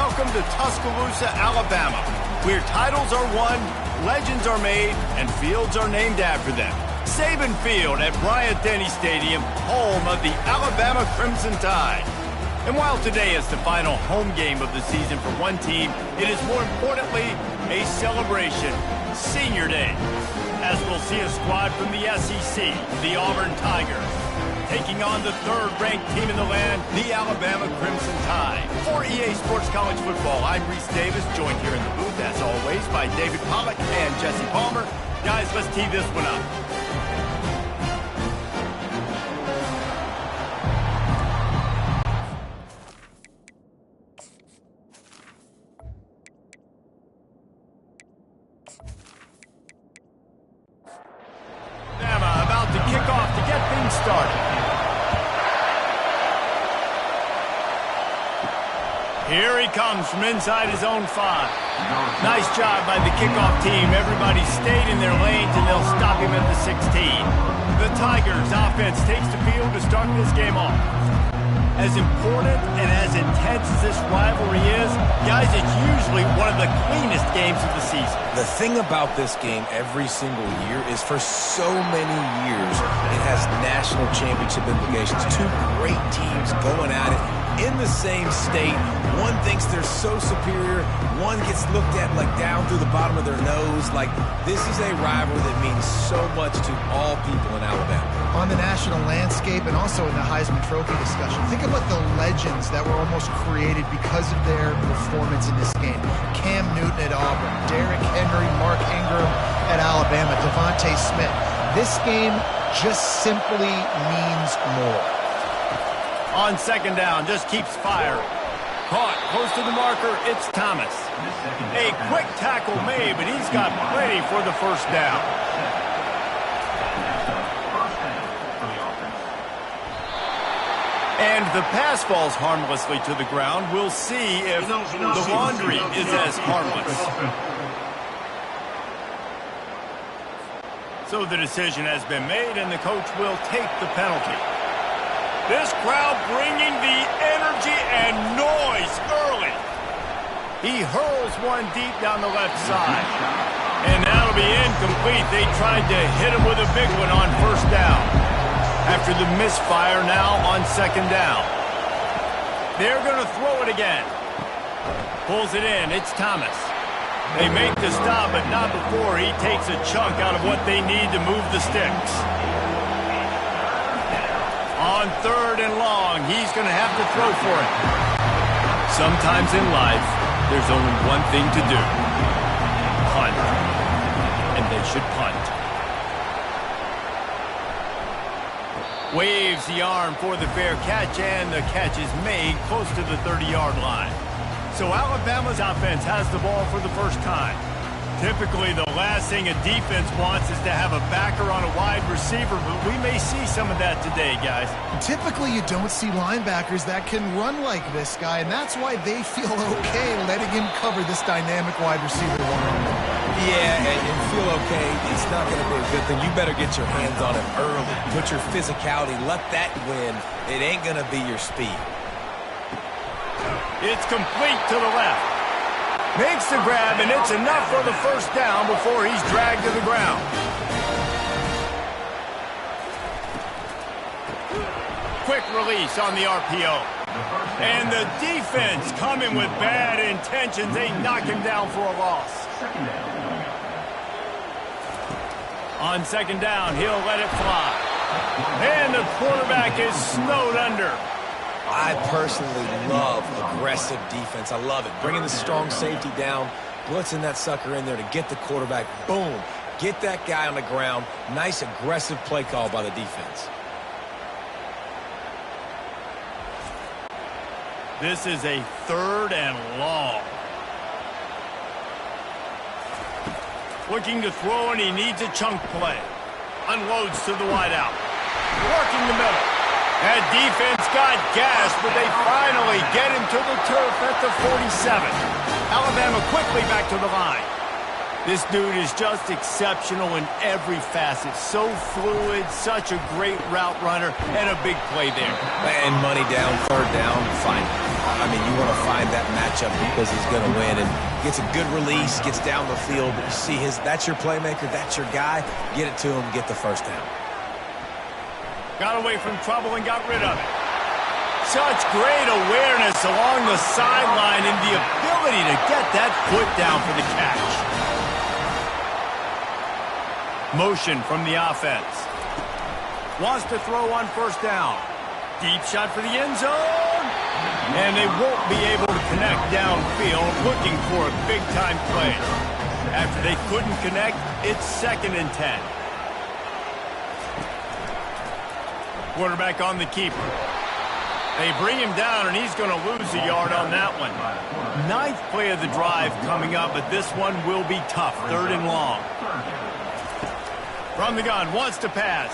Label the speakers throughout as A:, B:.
A: welcome to Tuscaloosa, Alabama, where titles are won, legends are made, and fields are named after them. Saban Field at Bryant-Denny Stadium, home of the Alabama Crimson Tide. And while today is the final home game of the season for one team, it is more importantly a celebration, Senior Day, as we'll see a squad from the SEC, the Auburn Tigers, taking on the third-ranked team in the land, the Alabama Crimson Tide. For EA Sports College Football, I'm Reese Davis, joined here in the booth, as always, by David Pollack and Jesse Palmer. Guys, let's tee this one up. About to kick off to get things started. Here he comes from inside his own 5. Nice job by the kickoff team. Everybody stayed in their lanes, and they'll stop him at the 16. The Tigers' offense takes the field to start this game off. As important and as intense as this rivalry is, guys, it's usually one of the cleanest games of the season.
B: The thing about this game every single year is for so many years, it has national championship implications. Two great teams going at it in the same state. One thinks they're so superior. One gets looked at like down through the bottom of their nose. Like, this is a rivalry that means so much to all people in Alabama.
C: On the national landscape and also in the Heisman Trophy discussion, think about the legends that were almost created because of their performance in this game. Cam Newton at Auburn, Derrick Henry, Mark Ingram at Alabama, Devontae Smith. This game just simply means more.
A: On second down, just keeps firing. Caught close to the marker, it's Thomas. A quick tackle made, but he's got plenty for the first down. And the pass falls harmlessly to the ground. We'll see if the laundry is as harmless. So the decision has been made, and the coach will take the penalty. This crowd bringing the energy and noise early. He hurls one deep down the left side. And that'll be incomplete. They tried to hit him with a big one on first down. After the misfire now on second down. They're going to throw it again. Pulls it in. It's Thomas. They make the stop, but not before he takes a chunk out of what they need to move the sticks. On third and long, he's going to have to throw for it. Sometimes in life, there's only one thing to do. Punt. And they should punt. Waves the arm for the fair catch, and the catch is made close to the 30-yard line. So Alabama's offense has the ball for the first time. Typically, the last thing a defense wants is to have a backer on a wide receiver, but we may see some of that today, guys.
C: Typically, you don't see linebackers that can run like this guy, and that's why they feel okay letting him cover this dynamic wide receiver one-on-one.
B: Yeah, and feel okay, it's not going to be a good thing. You better get your hands on him early. Put your physicality, let that win. It ain't going to be your speed.
A: It's complete to the left. Makes the grab, and it's enough for the first down before he's dragged to the ground. Quick release on the RPO. And the defense coming with bad intentions. They knock him down for a loss. On second down, he'll let it fly. And the quarterback is snowed under.
B: I personally love aggressive defense. I love it. Bringing the strong safety down, blitzing that sucker in there to get the quarterback. Boom. Get that guy on the ground. Nice aggressive play call by the defense.
A: This is a third and long. Looking to throw, and he needs a chunk play. Unloads to the wideout. Working the middle. That defense got gassed, but they finally get him to the turf at the 47. Alabama quickly back to the line. This dude is just exceptional in every facet. So fluid, such a great route runner, and a big play there.
B: And money down, third down, fine. I mean, you want to find that matchup because he's going to win, and gets a good release, gets down the field. But you see that's your playmaker, that's your guy. Get it to him, get the first down.
A: Got away from trouble and got rid of it. Such great awareness along the sideline and the ability to get that foot down for the catch. Motion from the offense. Wants to throw on first down. Deep shot for the end zone. And they won't be able to connect downfield, looking for a big-time play. After they couldn't connect, it's 2nd and 10. Quarterback on the keeper. They bring him down, and he's going to lose a yard on that one. 9th play of the drive coming up, but this one will be tough. 3rd and long. From the gun, wants to pass.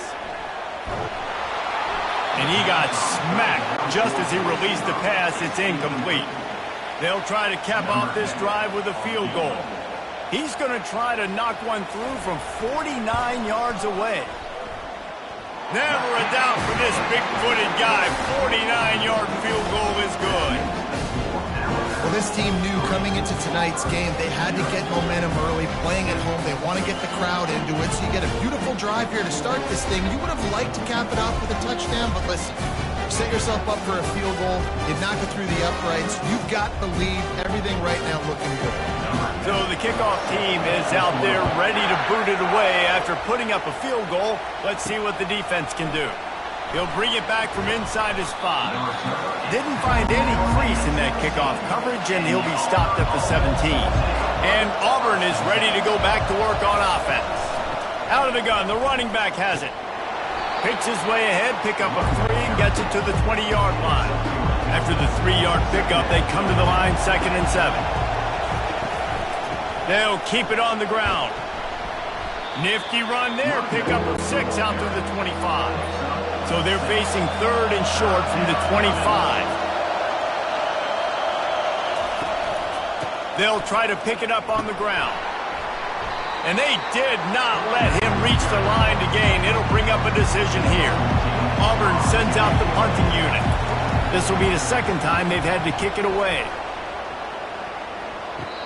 A: And he got smacked just as he released the pass. It's incomplete. They'll try to cap off this drive with a field goal. He's going to try to knock one through from 49 yards away. Never a doubt for this big-footed guy. 49-yard field goal is good.
C: Well, this team knew coming into tonight's game they had to get momentum early, playing at home. They want to get the crowd into it, so you get a beautiful drive here to start this thing. You would have liked to cap it off with a touchdown, but listen, set yourself up for a field goal. You knock it through the uprights. You've got the lead. Everything right now looking good.
A: So the kickoff team is out there ready to boot it away after putting up a field goal. Let's see what the defense can do. He'll bring it back from inside his 5. Didn't find any crease in that kickoff coverage, and he'll be stopped at the 17. And Auburn is ready to go back to work on offense. Out of the gun, the running back has it. Picks his way ahead, pick up a 3, and gets it to the 20-yard line. After the 3-yard pickup, they come to the line 2nd and 7. They'll keep it on the ground. Nifty run there, pick up of 6 out to the 25. So they're facing 3rd and short from the 25. They'll try to pick it up on the ground. And they did not let him reach the line to gain. It'll bring up a decision here. Auburn sends out the punting unit. This will be the 2nd time they've had to kick it away.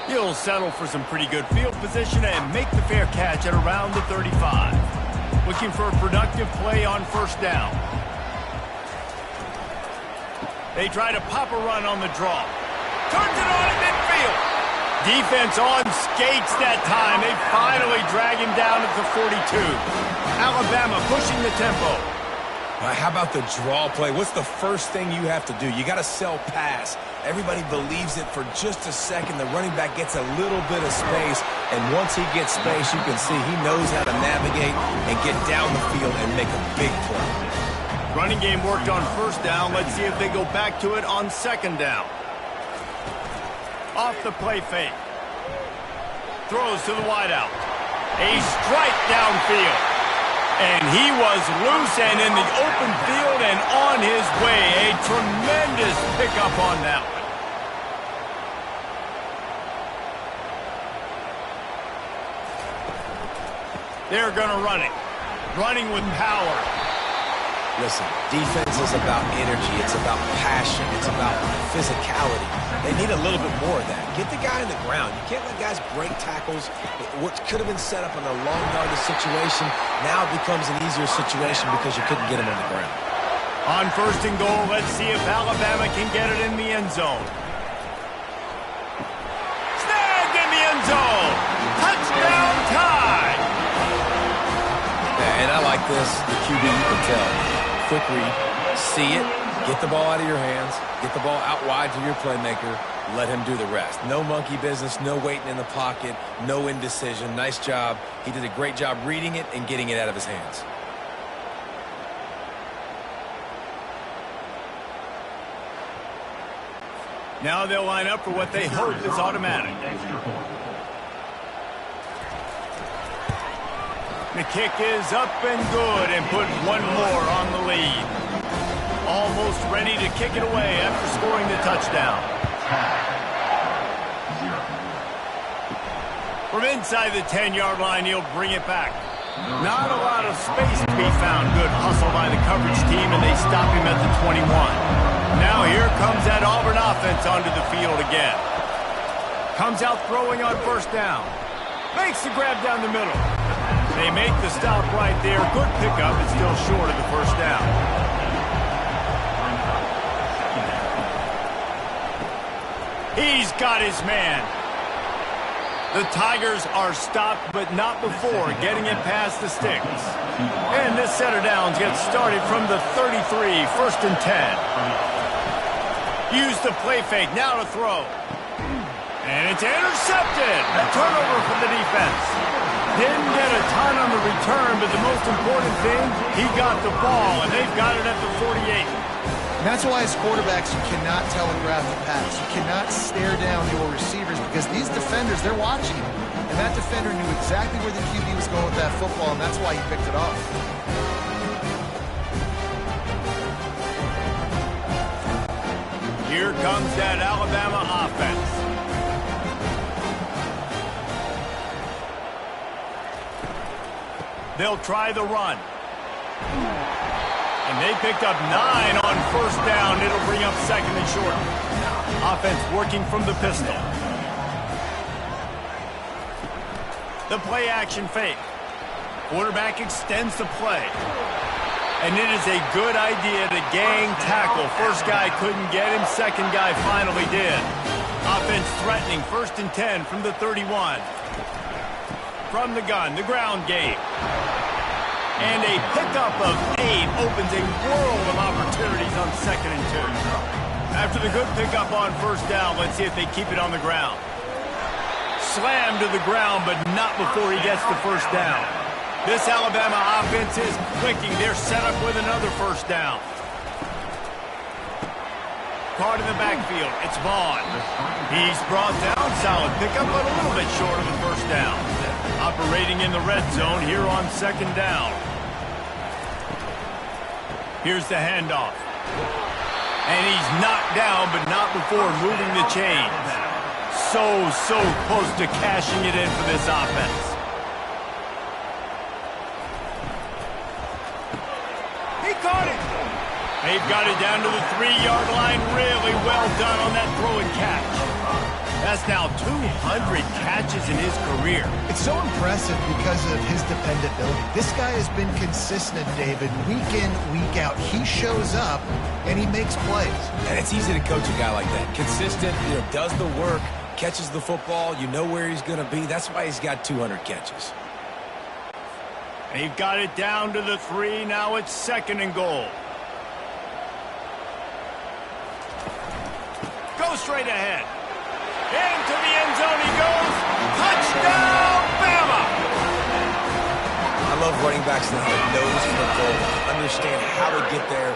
A: He'll settle for some pretty good field position and make the fair catch at around the 35. Looking for a productive play on first down. They try to pop a run on the draw. Turns it on at midfield. Defense on skates that time. They finally drag him down at the 42. Alabama pushing the tempo.
B: How about the draw play? What's the first thing you have to do? You got to sell pass. Everybody believes it for just a second. The running back gets a little bit of space, and once he gets space, you can see he knows how to navigate and get down the field and make a big play.
A: Running game worked on first down. Let's see if they go back to it on 2nd down. Off the play fake. Throws to the wideout. A strike downfield. And he was loose and in the open field and on his way. A tremendous pickup on that one. They're going to run it. Running with power.
B: Listen, defense is about energy. It's about passion. It's about physicality. They need a little bit more of that. Get the guy in the ground. You can't let guys break tackles. What could have been set up in a long yardage situation now becomes an easier situation because you couldn't get him on the ground.
A: On 1st and goal, let's see if Alabama can get it in the end zone. Snagged in the end zone. Touchdown tie.
B: And I like this. The QB, you can tell. Quick read, see it, get the ball out of your hands, get the ball out wide to your playmaker, let him do the rest. No monkey business, no waiting in the pocket, no indecision. Nice job. He did a great job reading it and getting it out of his hands.
A: Now they'll line up for what they hope is automatic. The kick is up and good and put one more on the lead. Almost ready to kick it away after scoring the touchdown. From inside the 10-yard line, he'll bring it back. Not a lot of space to be found. Good hustle by the coverage team, and they stop him at the 21. Now here comes that Auburn offense onto the field again. Comes out throwing on first down. Makes the grab down the middle. They make the stop right there. Good pickup. It's still short of the first down. He's got his man. The Tigers are stopped, but not before getting it past the sticks. And this set of downs gets started from the 33, 1st and 10. Use the play fake, now to throw. And it's intercepted. A turnover for the defense. Didn't get a ton on the return, but the most important thing, he got the ball, and they've got it at the 48.
C: And that's why as quarterbacks, you cannot telegraph the pass. You cannot stare down your receivers because these defenders, they're watching you. And that defender knew exactly where the QB was going with that football, and that's why he picked it off.
A: Here comes that Alabama offense. They'll try the run. And they picked up 9 on first down. It'll bring up 2nd and short. Offense working from the pistol. The play action fake. Quarterback extends the play. And it is a good idea to gang tackle. First guy couldn't get him. Second guy finally did. Offense threatening 1st and 10 from the 31. From the gun, the ground game. And a pickup of 8 opens a world of opportunities on 2nd and 2. After the good pickup on first down, let's see if they keep it on the ground. Slammed to the ground, but not before he gets the first down. This Alabama offense is clicking. They're set up with another first down. Caught in the backfield. It's Vaughn. He's brought down. Solid pickup, but a little bit short of the first down. Operating in the red zone here on 2nd down. Here's the handoff. And he's knocked down, but not before moving the chains. So close to cashing it in for this offense. He caught it. They've got it down to the 3-yard line. Really well done on that throw and catch. That's now 200 catches in his career.
C: It's so impressive because of his dependability. This guy has been consistent, David, week in, week out. He shows up, and he makes plays.
B: And it's easy to coach a guy like that. Consistent, does the work, catches the football, you know where he's going to be. That's why he's got 200 catches.
A: They've got it down to the 3. Now it's 2nd and goal. Go straight ahead. Into the end zone he goes. Touchdown, Bama!
B: I love running backs that have a nose for the goal. Understand how to get there,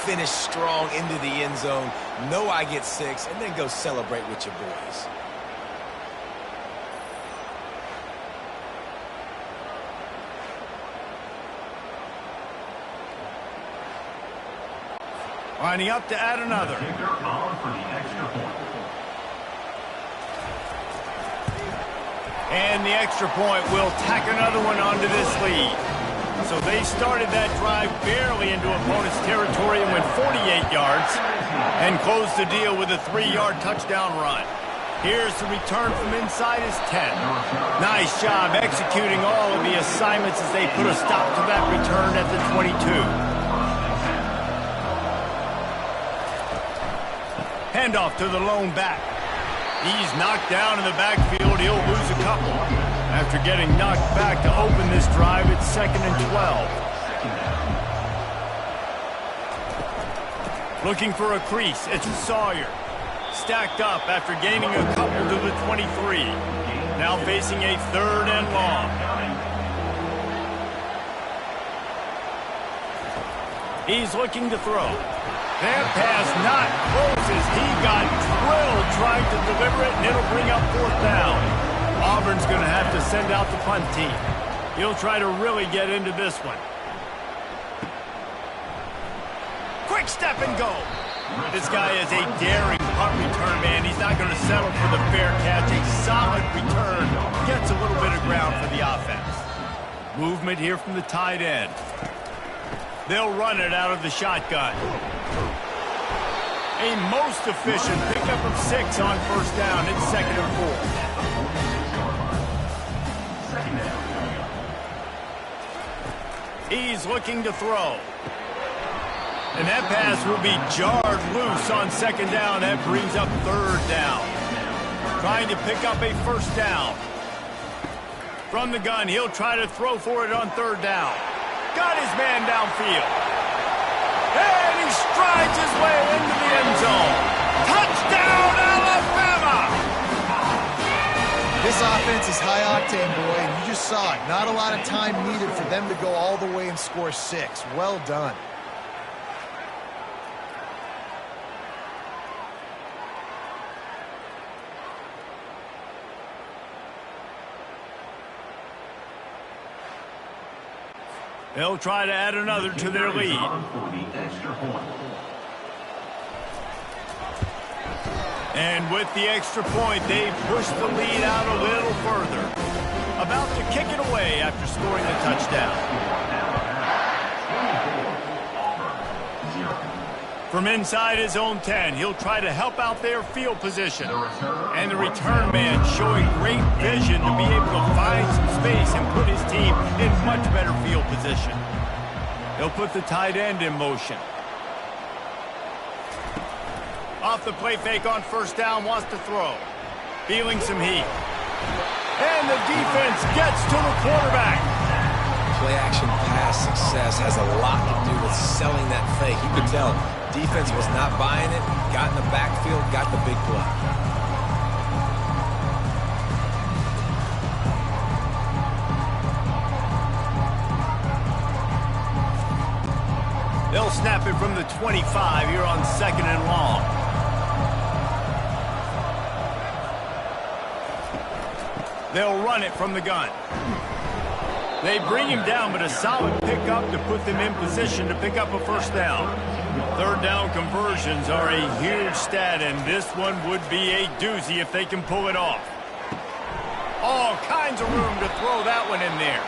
B: finish strong into the end zone, know I get 6, and then go celebrate with your boys.
A: Lining up to add another. And the extra point will tack another one onto this lead. So they started that drive barely into opponent's territory and went 48 yards and closed the deal with a 3-yard touchdown run. Here's the return from inside his 10. Nice job executing all of the assignments as they put a stop to that return at the 22. Handoff to the lone back. He's knocked down in the backfield. He'll lose a couple. After getting knocked back to open this drive, it's 2nd and 12. Looking for a crease. It's Sawyer. Stacked up after gaining a couple to the 23. Now facing a 3rd and long. He's looking to throw. That pass not closes. He got drilled trying to deliver it, and it'll bring up 4th down. Auburn's going to have to send out the punt team. He'll try to really get into this one. Quick step and go. This guy is a daring punt return man. He's not going to settle for the fair catch. A solid return. Gets a little bit of ground for the offense. Movement here from the tight end. They'll run it out of the shotgun. A most efficient pickup of 6 on first down. It's 2nd and 4. He's looking to throw. And that pass will be jarred loose on 2nd down. That brings up 3rd down. Trying to pick up a 1st down. From the gun, he'll try to throw for it on 3rd down. Got his man downfield. And he strides his way into the end zone. Touchdown, Alabama!
C: This offense is high octane, boy, and you just saw it. Not a lot of time needed for them to go all the way and score 6. Well done.
A: They'll try to add another to their lead. And with the extra point, they push the lead out a little further. About to kick it away after scoring the touchdown. From inside his own 10, he'll try to help out their field position. And the return man showing great vision to be able to find some space and put his team in much better field position. He'll put the tight end in motion. Off the play fake on first down, wants to throw. Feeling some heat. And the defense gets to the quarterback.
B: Play action pass success has a lot to do with selling that fake. You could tell defense was not buying it, got in the backfield, got the big play.
A: They'll snap it from the 25 here on 2nd and long. They'll run it from the gun. They bring him down, but a solid pickup to put them in position to pick up a 1st down. 3rd down conversions are a huge stat, and this one would be a doozy if they can pull it off. All kinds of room to throw that one in there.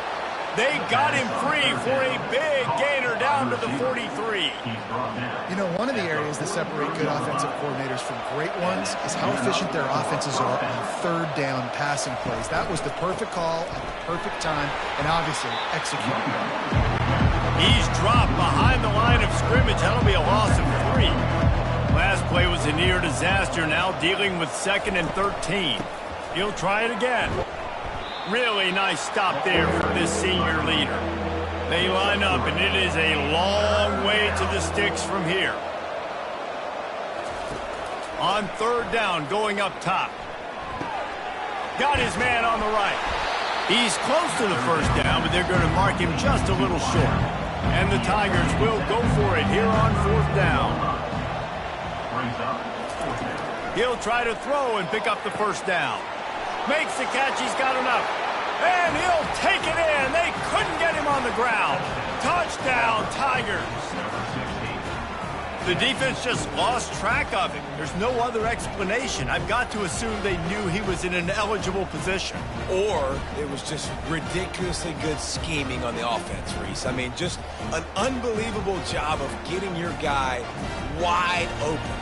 A: They got him free for a big gainer down to the 43.
C: You know, one of the areas that separate good offensive coordinators from great ones is how efficient their offenses are on 3rd down passing plays. That was the perfect call at the perfect time, and obviously executed.
A: He's dropped behind the line of scrimmage. That'll be a loss of 3. Last play was a near disaster, now dealing with 2nd and 13. He'll try it again. Really nice stop there for this senior leader. They line up, and it is a long way to the sticks from here. On 3rd down, going up top. Got his man on the right. He's close to the 1st down, but they're going to mark him just a little short. And the Tigers will go for it here on 4th down. He'll try to throw and pick up the 1st down. Makes the catch, he's got enough. And he'll take it in. They couldn't get him on the ground. Touchdown, Tigers. The defense just lost track of him. There's no other explanation. I've got to assume they knew he was in an eligible position.
B: Or it was just ridiculously good scheming on the offense, Reese. I mean, just an unbelievable job of getting your guy wide open.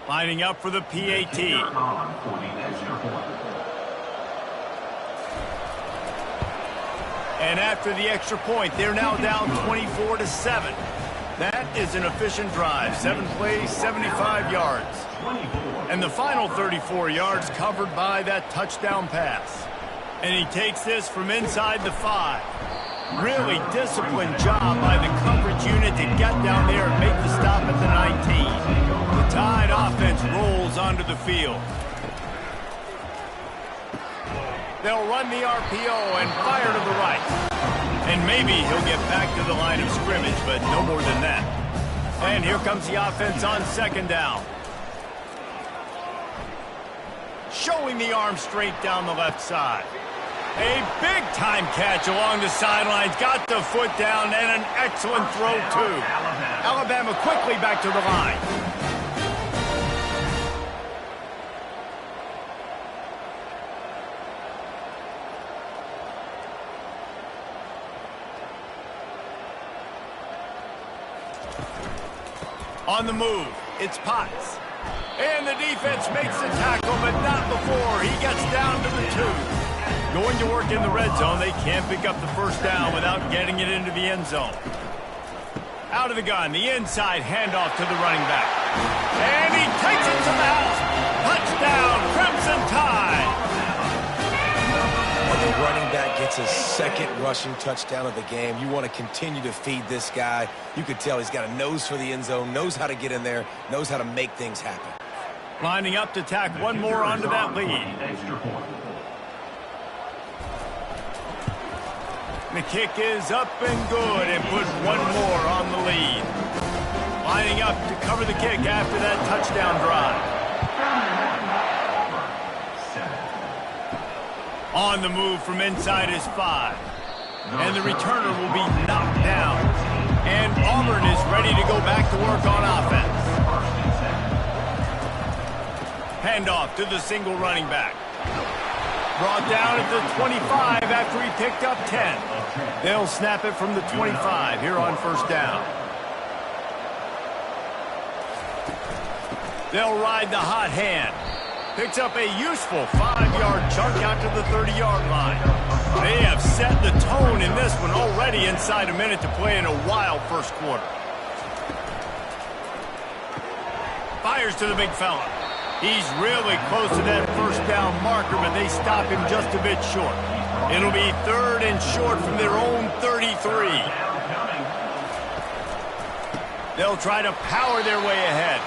A: Lining up for the PAT. And after the extra point, they're now down 24-7. That is an efficient drive. 7 plays, 75 yards. And the final 34 yards covered by that touchdown pass. And he takes this from inside the 5. Really disciplined job by the coverage unit to get down there and make the stop at the 19. The Tide offense rolls onto the field. They'll run the RPO and fire to the right. And maybe he'll get back to the line of scrimmage, but no more than that. And here comes the offense on 2nd down. Showing the arm straight down the left side. A big-time catch along the sidelines. Got the foot down and an excellent throw, too. Alabama quickly back to the line. On the move, It's Potts. And the defense makes the tackle, but not before he gets down to the 2. Going to work in the red zone, they can't pick up the first down without getting it into the end zone. Out of the gun, the inside handoff to the running back. And he takes it to the house. Touchdown, Crimson Tide.
B: When the running back gets his second rushing touchdown of the game, you want to continue to feed this guy. You could tell he's got a nose for the end zone, knows how to get in there, knows how to make things happen.
A: Lining up to tack one more onto that lead. The kick is up and good and put one more on the lead. Lining up to cover the kick after that touchdown drive. On the move from inside his 5. And the returner will be knocked down. And Auburn is ready to go back to work on offense. Handoff to the single running back. Brought down at the 25 after he picked up 10. They'll snap it from the 25 here on first down. They'll ride the hot hand. Picks up a useful 5-yard chunk out to the 30-yard line. They have set the tone in this one already inside a minute to play in a wild first quarter. Fires to the big fella. He's really close to that first down marker, but they stop him just a bit short. It'll be 3rd and short from their own 33. They'll try to power their way ahead.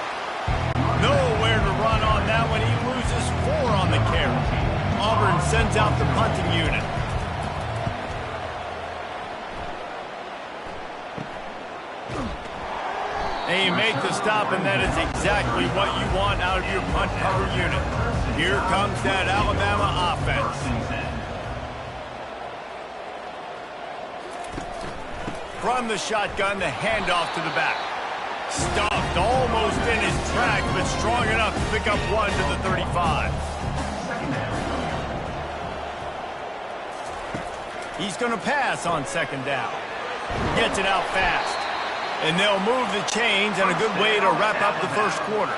A: Nowhere to run on that one. He loses 4 on the carry. Auburn sends out the punting unit. They make the stop, and that is exactly what you want out of your punt cover unit. Here comes that Alabama offense. From the shotgun, the handoff to the back. Stuffed almost in his track, but strong enough to pick up 1 to the 35. He's going to pass on second down. Gets it out fast. And they'll move the chains, and a good way to wrap up the first quarter.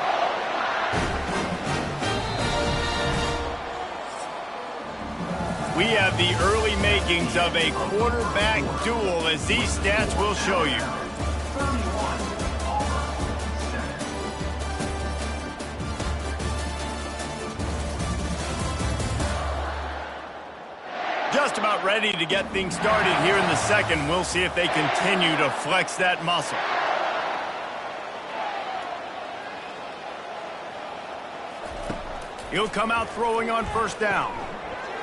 A: We have the early makings of a quarterback duel, as these stats will show you. Just about ready to get things started here in the second. We'll see if they continue to flex that muscle. He'll come out throwing on first down.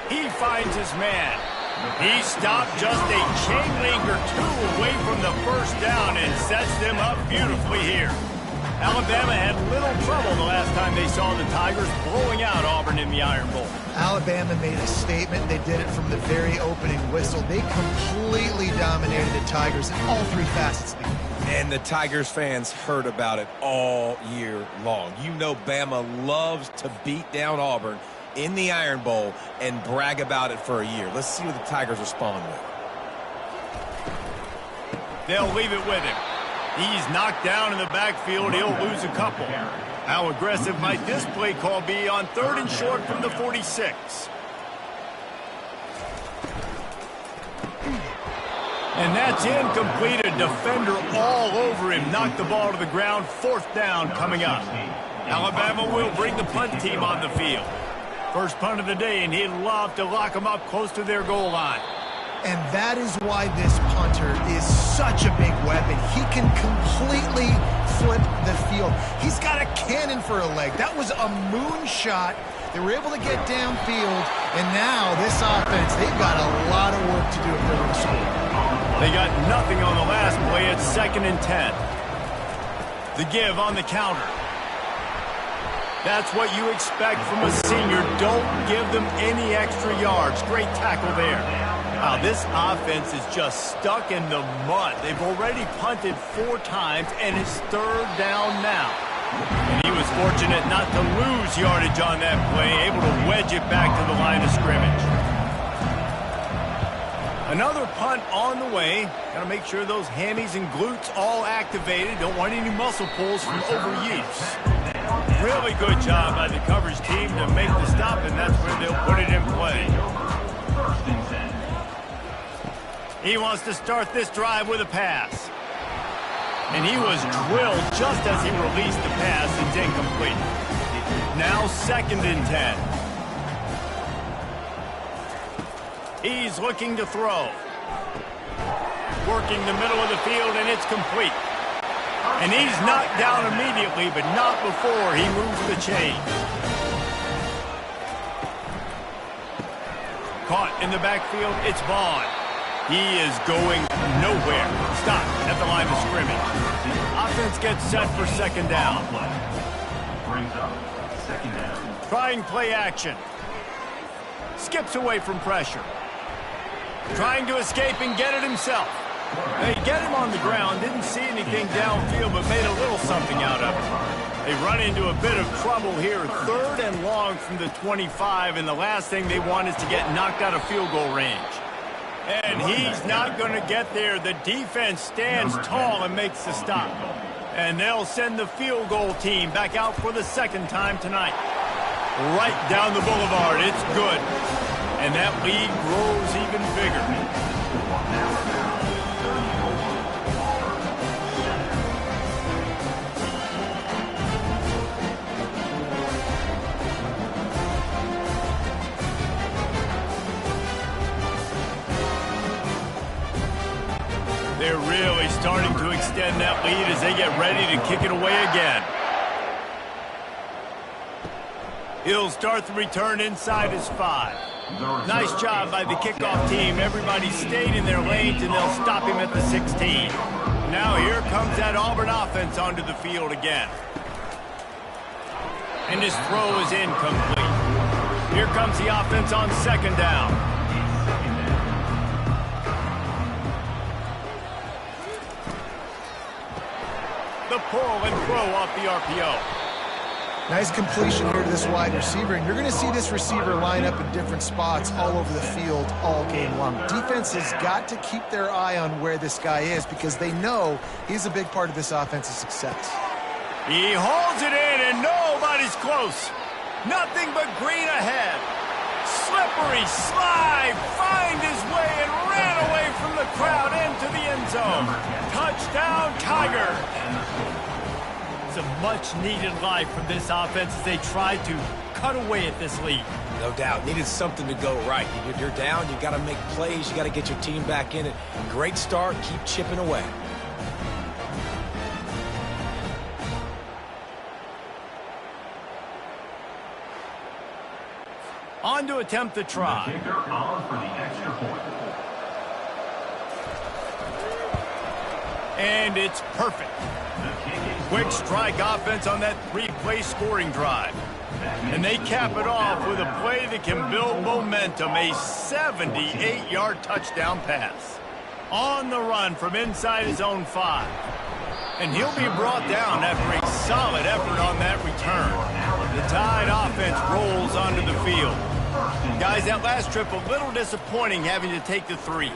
A: He finds his man. He stopped just a chain link or 2 away from the first down and sets them up beautifully here. Alabama had little trouble the last time they saw the Tigers blowing out Auburn in the Iron Bowl.
C: Alabama made a statement. They did it from the very opening whistle. They completely dominated the Tigers in all 3 facets of the game.
B: And the Tigers fans heard about it all year long. You know Bama loves to beat down Auburn in the Iron Bowl and brag about it for a year. Let's see what the Tigers respond with.
A: They'll leave it with him. He's knocked down in the backfield. He'll lose a couple. How aggressive might this play call be on 3rd and short from the 46? And that's incomplete. A defender all over him. Knocked the ball to the ground. 4th down coming up. Alabama will bring the punt team on the field. First punt of the day, and he'd love to lock them up close to their goal line.
C: And that is why this punter is such a big weapon. He can completely flip the field. He's got a cannon for a leg. That was a moonshot. They were able to get downfield, and now this offense, they've got a lot of work to do if they're going to score.
A: They got nothing on the last play. It's 2nd and 10. The give on the counter. That's what you expect from a senior. Don't give them any extra yards. Great tackle there. Wow, this offense is just stuck in the mud. They've already punted 4 times, and it's 3rd down now. And he was fortunate not to lose yardage on that play, able to wedge it back to the line of scrimmage. Another punt on the way. Got to make sure those hammies and glutes all activated. Don't want any muscle pulls from overuse. Really good job by the coverage team to make the stop, and that's where they'll put it in play. He wants to start this drive with a pass. And he was drilled just as he released the pass. It's incomplete. Now 2nd and 10. He's looking to throw. Working the middle of the field, and it's complete. And he's knocked down immediately, but not before he moves the chain. Caught in the backfield, it's Vaughn. He is going nowhere. Stop at the line of scrimmage. Offense gets set for 2nd down. Trying play action. Skips away from pressure. Trying to escape and get it himself. They get him on the ground, didn't see anything downfield, but made a little something out of it. They run into a bit of trouble here. 3rd and long from the 25, and the last thing they want is to get knocked out of field goal range. And he's not going to get there. The defense stands tall and makes the stop. And they'll send the field goal team back out for the 2nd time tonight. Right down the boulevard, it's good. And that lead grows even bigger. They're really starting to extend that lead as they get ready to kick it away again. He'll start the return inside his 5. Nice job by the kickoff team. Everybody stayed in their lanes, and they'll stop him at the 16. Now here comes that Auburn offense onto the field again. And his throw is incomplete. Here comes the offense on 2nd down. The pull and throw off the RPO.
C: Nice completion here to this wide receiver, and you're going to see this receiver line up in different spots all over the field all game long. Defense has got to keep their eye on where this guy is because they know he's a big part of this offense's success.
A: He holds it in, and nobody's close. Nothing but green ahead. Slippery slide, find his way, and ran away from the crowd into the end zone. Touchdown, Tiger. It's a much-needed life from this offense as they try to cut away at this lead.
B: No doubt. Needed something to go right. You're down. You got to make plays. You got to get your team back in it. Great start. Keep chipping away.
A: On to attempt the try. And it's perfect. Quick strike offense on that 3-play scoring drive. And they cap it off with a play that can build momentum, a 78-yard touchdown pass. On the run from inside his own 5. And he'll be brought down after a solid effort on that return. The Tide offense rolls onto the field. Guys, that last trip a little disappointing having to take the 3.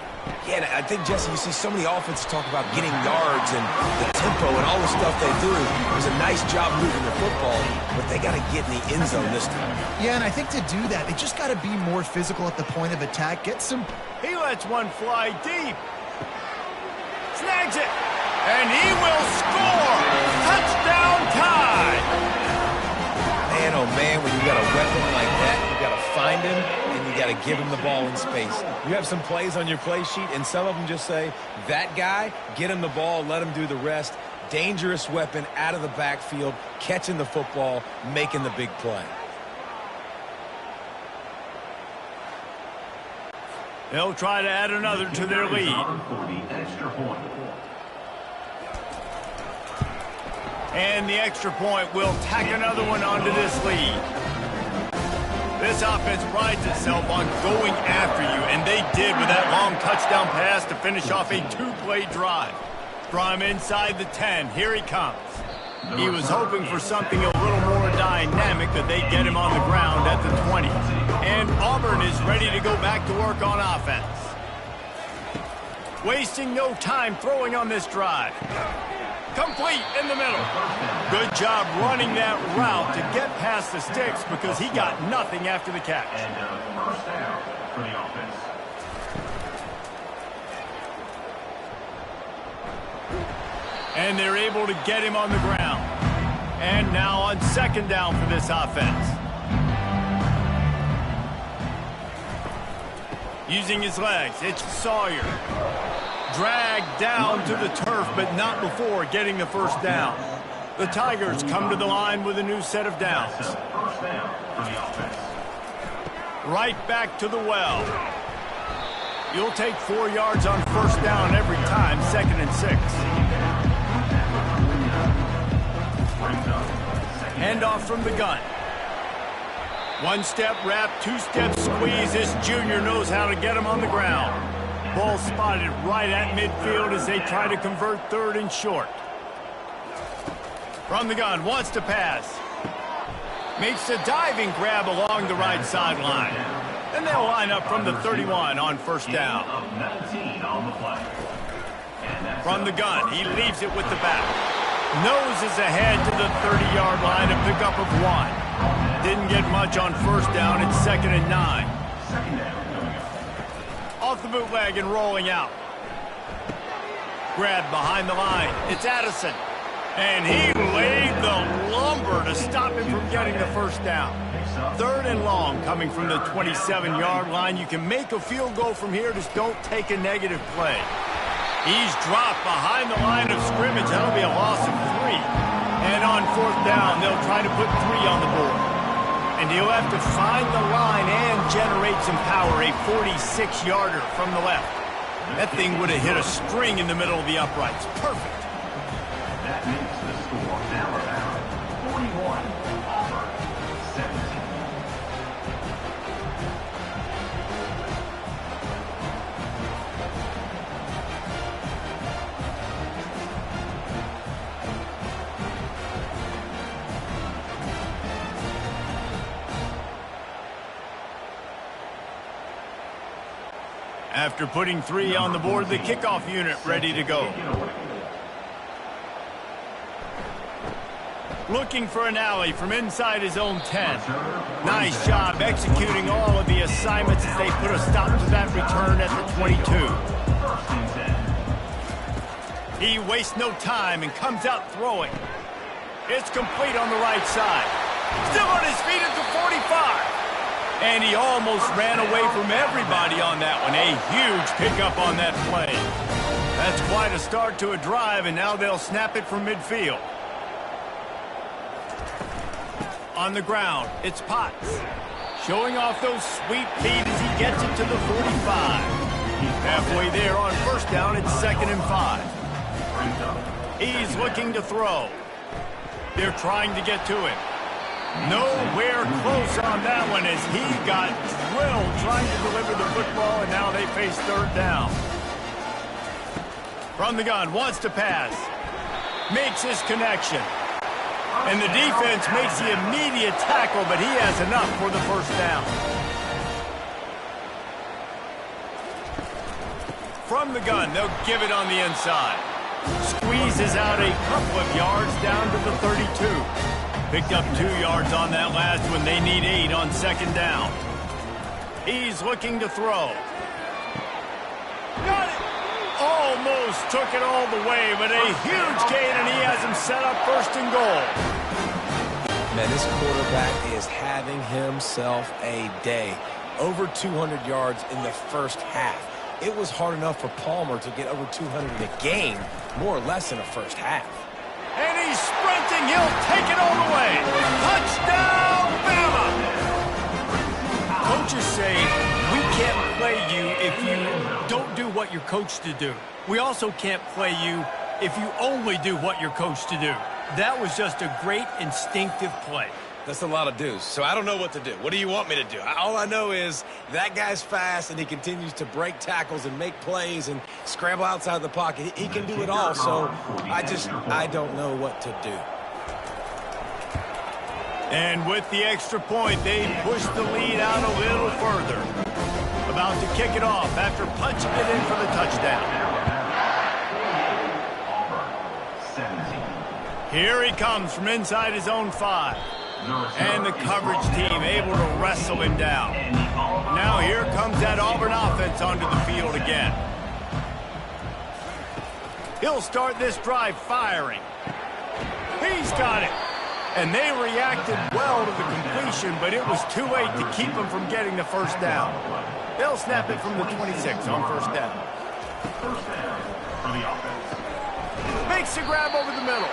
B: Yeah, and I think, Jesse, you see so many offenses talk about getting yards and the tempo and all the stuff they do. It was a nice job moving the football, but they got to get in the end zone this time.
C: Yeah, and I think to do that, they just got to be more physical at the point of attack. Get some...
A: He lets one fly deep. Snags it. And he will score. Touchdown, Tide.
B: Man, oh man, when you got a weapon like that, you got to find him and you got to give him the ball in space. You have some plays on your play sheet, and some of them just say, that guy, get him the ball, let him do the rest. Dangerous weapon out of the backfield, catching the football, making the big play.
A: They'll try to add another to their lead. And the extra point will tack another one onto this lead. This offense prides itself on going after you, and they did with that long touchdown pass to finish off a 2-play drive. From inside the 10, here he comes. He was hoping for something a little more dynamic, but they get him on the ground at the 20. And Auburn is ready to go back to work on offense. Wasting no time throwing on this drive. Complete in the middle. Good job running that route to get past the sticks because he got nothing after the catch.
D: And first down for the offense.
A: And they're able to get him on the ground. And now on second down for this offense. Using his legs, it's Sawyer. Dragged down to the turf, but not before getting the first down. The Tigers come to the line with a new set of downs.
D: First down for the offense.
A: Right back to the well. You'll take 4 yards on first down every time, 2nd and 6. Hand off from the gun. 1-step wrap, 2-step squeeze. This junior knows how to get him on the ground. Ball spotted right at midfield as they try to convert 3rd and short. From the gun, wants to pass. Makes a diving grab along the right sideline. And they'll line up from the 31 on first down. From the gun, he leaves it with the back. Noses ahead to the 30-yard line, a pickup of 1. Didn't get much on first down. It's 2nd and 9. Off the bootleg and rolling out. Grab behind the line. It's Addison. And he laid the lumber to stop him from getting the first down. 3rd and long coming from the 27-yard line. You can make a field goal from here. Just don't take a negative play. He's dropped behind the line of scrimmage. That'll be a loss of 3. And on 4th down, they'll try to put 3 on the board. And he'll have to find the line and generate some power. A 46-yarder from the left. That thing would have hit a string in the middle of the uprights. Perfect.
D: That makes the score Alabama 41, Auburn 17.
A: After putting 3 on the board, the kickoff unit ready to go. Looking for an alley from inside his own 10. Nice job executing all of the assignments as they put a stop to that return at the 22. He wastes no time and comes out throwing. It's complete on the right side. Still on his feet at the 45. And he almost ran away from everybody on that one. A huge pickup on that play. That's quite a start to a drive, and now they'll snap it from midfield. On the ground, it's Potts. Showing off those sweet feet as he gets it to the 45. Halfway there on first down, it's 2nd and 5. He's looking to throw. They're trying to get to him. Nowhere close on that one as he got drilled trying to deliver the football, and now they face 3rd down. From the gun, wants to pass. Makes his connection. And the defense makes the immediate tackle, but he has enough for the first down. From the gun, they'll give it on the inside. Squeezes out a couple of yards down to the 32. Picked up 2 yards on that last one. They need 8 on 2nd down. He's looking to throw. Got it! Almost took it all the way, but a huge gain, and he has him set up 1st and goal.
B: Man, this quarterback is having himself a day. Over 200 yards in the first half. It was hard enough for Palmer to get over 200 in a game, more or less in the first half.
A: And he's sprinting. He'll take it all the way. Touchdown, Bama! Coaches say we can't play you if you don't do what you're coached to do. We also can't play you if you only do what you're coached to do. That was just a great instinctive play.
B: That's a lot of do's, so I don't know what to do. What do you want me to do? All I know is that guy's fast, and he continues to break tackles and make plays and scramble outside the pocket. He can do it all, so I don't know what to do.
A: And with the extra point, they push the lead out a little further. about to kick it off after punching it in for the touchdown. Here he comes from inside his own 5. And the coverage team able to wrestle him down. Now here comes that Auburn offense onto the field again. He'll start this drive firing. He's got it. And they reacted well to the completion, but it was too late to keep him from getting the first down. They'll snap it from the 26 on first down.
D: First down for the offense.
A: Makes a grab over the middle.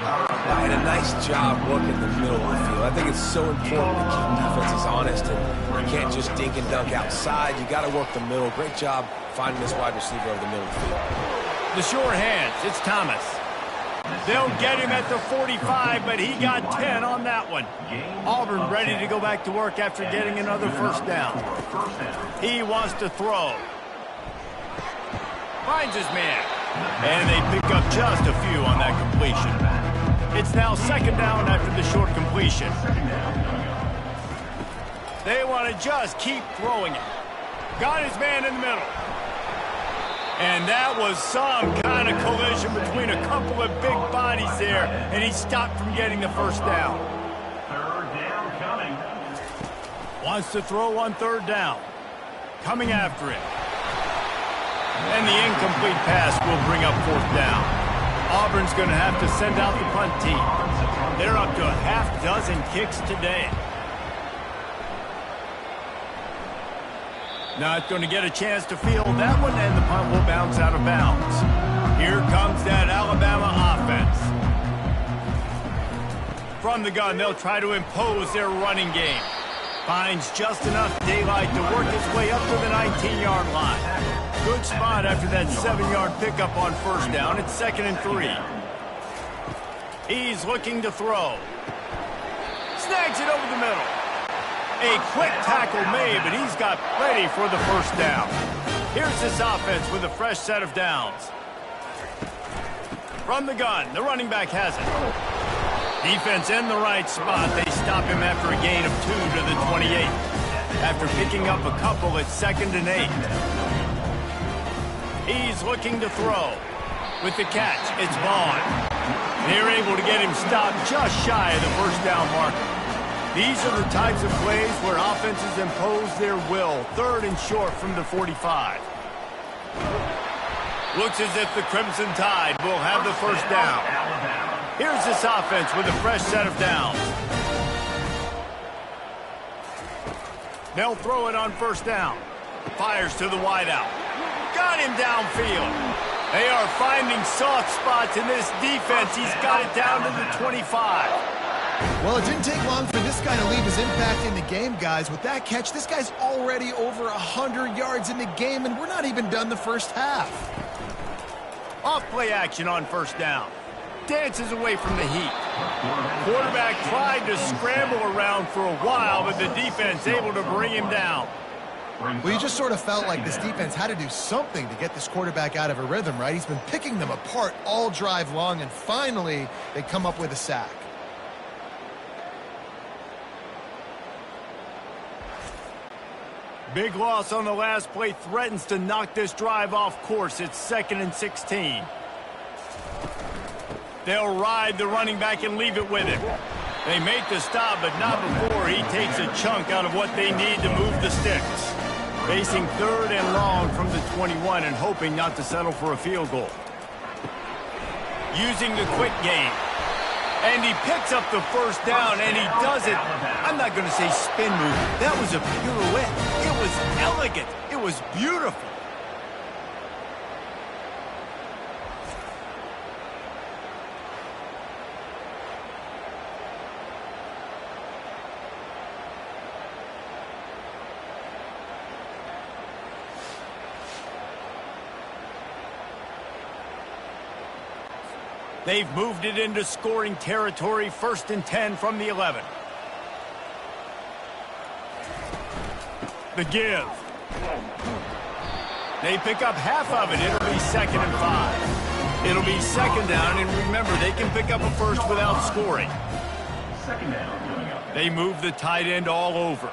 B: And a nice job working the middle of the field. I think it's so important to keep defenses honest, and you can't just dink and dunk outside. You got to work the middle. Great job finding this wide receiver over the middle of the field.
A: The short hands, it's Thomas. They'll get him at the 45, but he got 10 on that one. Auburn ready to go back to work after getting another first down. He wants to throw. Finds his man. And they pick up just a few on that completion. It's now second down after the short completion. They want to just keep throwing it. Got his man in the middle. And that was some kind of collision between a couple of big bodies there, and he stopped from getting the first down.
D: Third down coming.
A: Wants to throw on third down. Coming after it. And the incomplete pass will bring up fourth down. Auburn's going to have to send out the punt team. They're up to a half dozen kicks today. Not going to get a chance to field that one, and the punt will bounce out of bounds. Here comes that Alabama offense. From the gun, they'll try to impose their running game. Finds just enough daylight to work his way up to the 19-yard line. Good spot after that 7-yard pickup on first down. It's 2nd and 3. He's looking to throw. Snags it over the middle. A quick tackle made, but he's got plenty for the first down. Here's this offense with a fresh set of downs. From the gun, the running back has it. Defense in the right spot. They stop him after a gain of 2 to the 28. After picking up a couple, it's 2nd and 8. He's looking to throw. With the catch, it's Vaughn. They're able to get him stopped just shy of the first down marker. These are the types of plays where offenses impose their will. 3rd and short from the 45. Looks as if the Crimson Tide will have the first down. Here's this offense with a fresh set of downs. They'll throw it on first down. Fires to the wideout. Got him downfield. They are finding soft spots in this defense. He's got it down to the 25.
C: Well, it didn't take long for this guy to leave his impact in the game, guys. With that catch, this guy's already over 100 yards in the game, and we're not even done the first half.
A: Off play action on first down. Dances away from the heat. Quarterback tried to scramble around for a while, but the defense able to bring him down.
C: Well, you just sort of felt like this defense had to do something to get this quarterback out of a rhythm, right? He's been picking them apart all drive long, and finally they come up with a sack.
A: Big loss on the last play threatens to knock this drive off course. It's 2nd and 16. They'll ride the running back and leave it with him. They make the stop, but not before he takes a chunk out of what they need to move the sticks. Facing 3rd and long from the 21 and hoping not to settle for a field goal. Using the quick game. And he picks up the first down, and he does it. I'm not going to say spin move. That was a pirouette. It was elegant. It was beautiful. They've moved it into scoring territory, 1st and 10 from the 11. The give. They pick up half of it. It'll be 2nd and 5. It'll be 2nd down, and remember, they can pick up a first without scoring.
D: 2nd down coming up.
A: They move the tight end all over.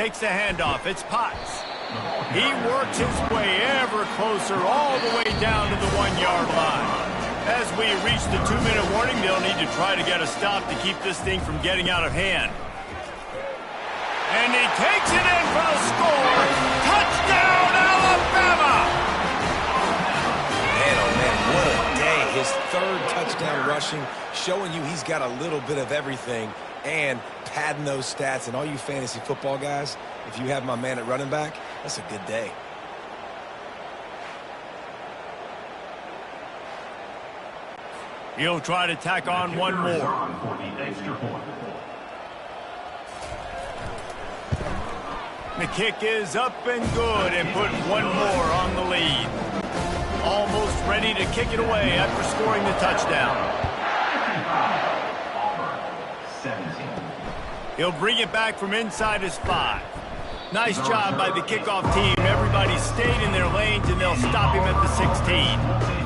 A: takes the handoff. It's Potts. He works his way ever closer all the way down to the 1-yard line. As we reach the 2-minute warning, they'll need to try to get a stop to keep this thing from getting out of hand. And he takes it in for the score. Touchdown, Alabama!
B: Man, oh man, what a day. His 3rd touchdown rushing, showing you he's got a little bit of everything and padding those stats. And all you fantasy football guys, if you have my man at running back, that's a good day.
A: He'll try to tack on one more. The kick is up and good and put one more on the lead. Almost ready to kick it away after scoring the touchdown. He'll bring it back from inside his 5. Nice job by the kickoff team. Everybody stayed in their lanes, and they'll stop him at the 16.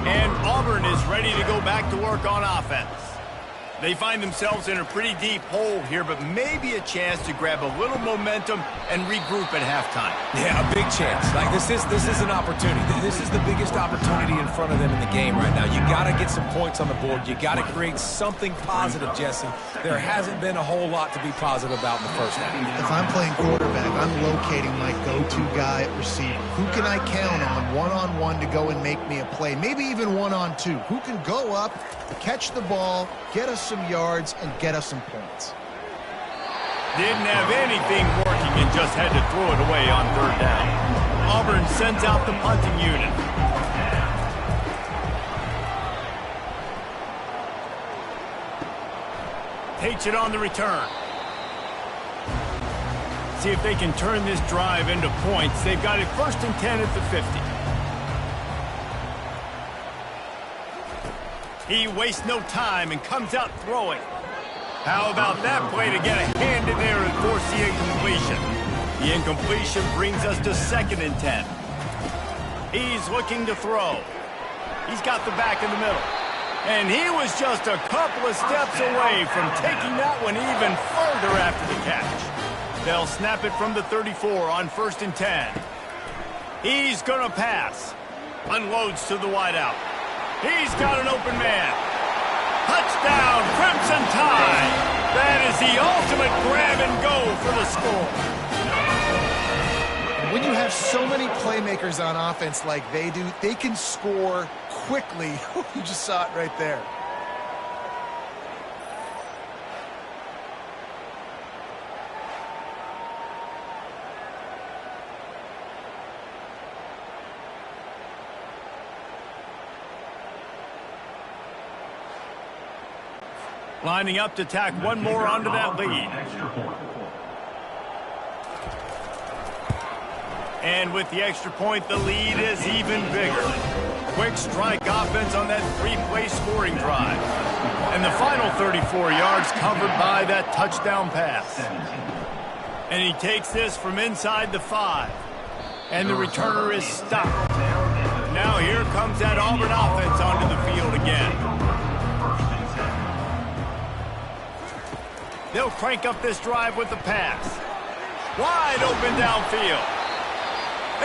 A: And Auburn is ready to go back to work on offense. They find themselves in a pretty deep hole here, but maybe a chance to grab a little momentum and regroup at halftime.
B: Yeah, a big chance. Like this is an opportunity. This is the biggest opportunity in front of them in the game right now. You got to get some points on the board. You got to create something positive, Jesse. There hasn't been a whole lot to be positive about in the first half.
C: If I'm playing quarterback, I'm locating my go-to guy at receiver. Who can I count on one-on-one to go and make me a play? Maybe even one-on-two. Who can go up, catch the ball, get us some yards, and get us some points?
A: Didn't have anything working and just had to throw it away on 3rd down. Auburn sends out the punting unit. Takes it on the return. See if they can turn this drive into points. They've got it 1st and 10 at the 50. He wastes no time and comes out throwing. How about that play to get a hand in there and force the incompletion? The incompletion brings us to 2nd and 10. He's looking to throw. He's got the back in the middle. And he was just a couple of steps away from taking that one even further after the catch. They'll snap it from the 34 on 1st and 10. He's going to pass. Unloads to the wideout. He's got an open man. Touchdown, Crimson Tide. That is the ultimate grab and go for the score.
C: When you have so many playmakers on offense like they do, they can score quickly. You just saw it right there.
A: Lining up to tack one more onto that lead. And with the extra point, the lead is even bigger. Quick strike offense on that 3-play scoring drive. And the final 34 yards covered by that touchdown pass. And he takes this from inside the 5. And the returner is stopped. Now here comes that Auburn offense onto the field again. They'll crank up this drive with the pass. Wide open downfield.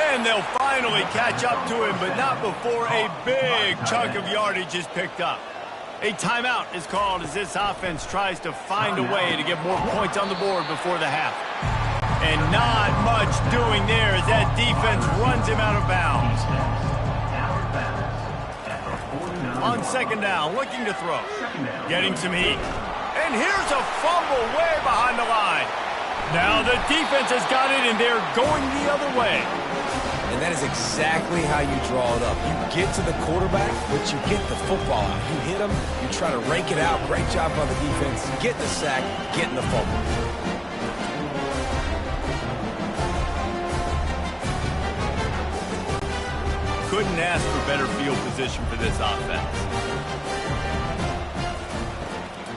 A: And they'll finally catch up to him, but not before a big chunk of yardage is picked up. A timeout is called as this offense tries to find a way to get more points on the board before the half. And not much doing there as that defense runs him out of bounds. On 2nd down, looking to throw. Getting some heat. And here's a fumble way behind the line. Now the defense has got it, and they're going the other way.
B: And that is exactly how you draw it up. You get to the quarterback, but you get the football out. You hit him, you try to rake it out. Great job by the defense. Get the sack, getting the fumble.
A: Couldn't ask for better field position for this offense.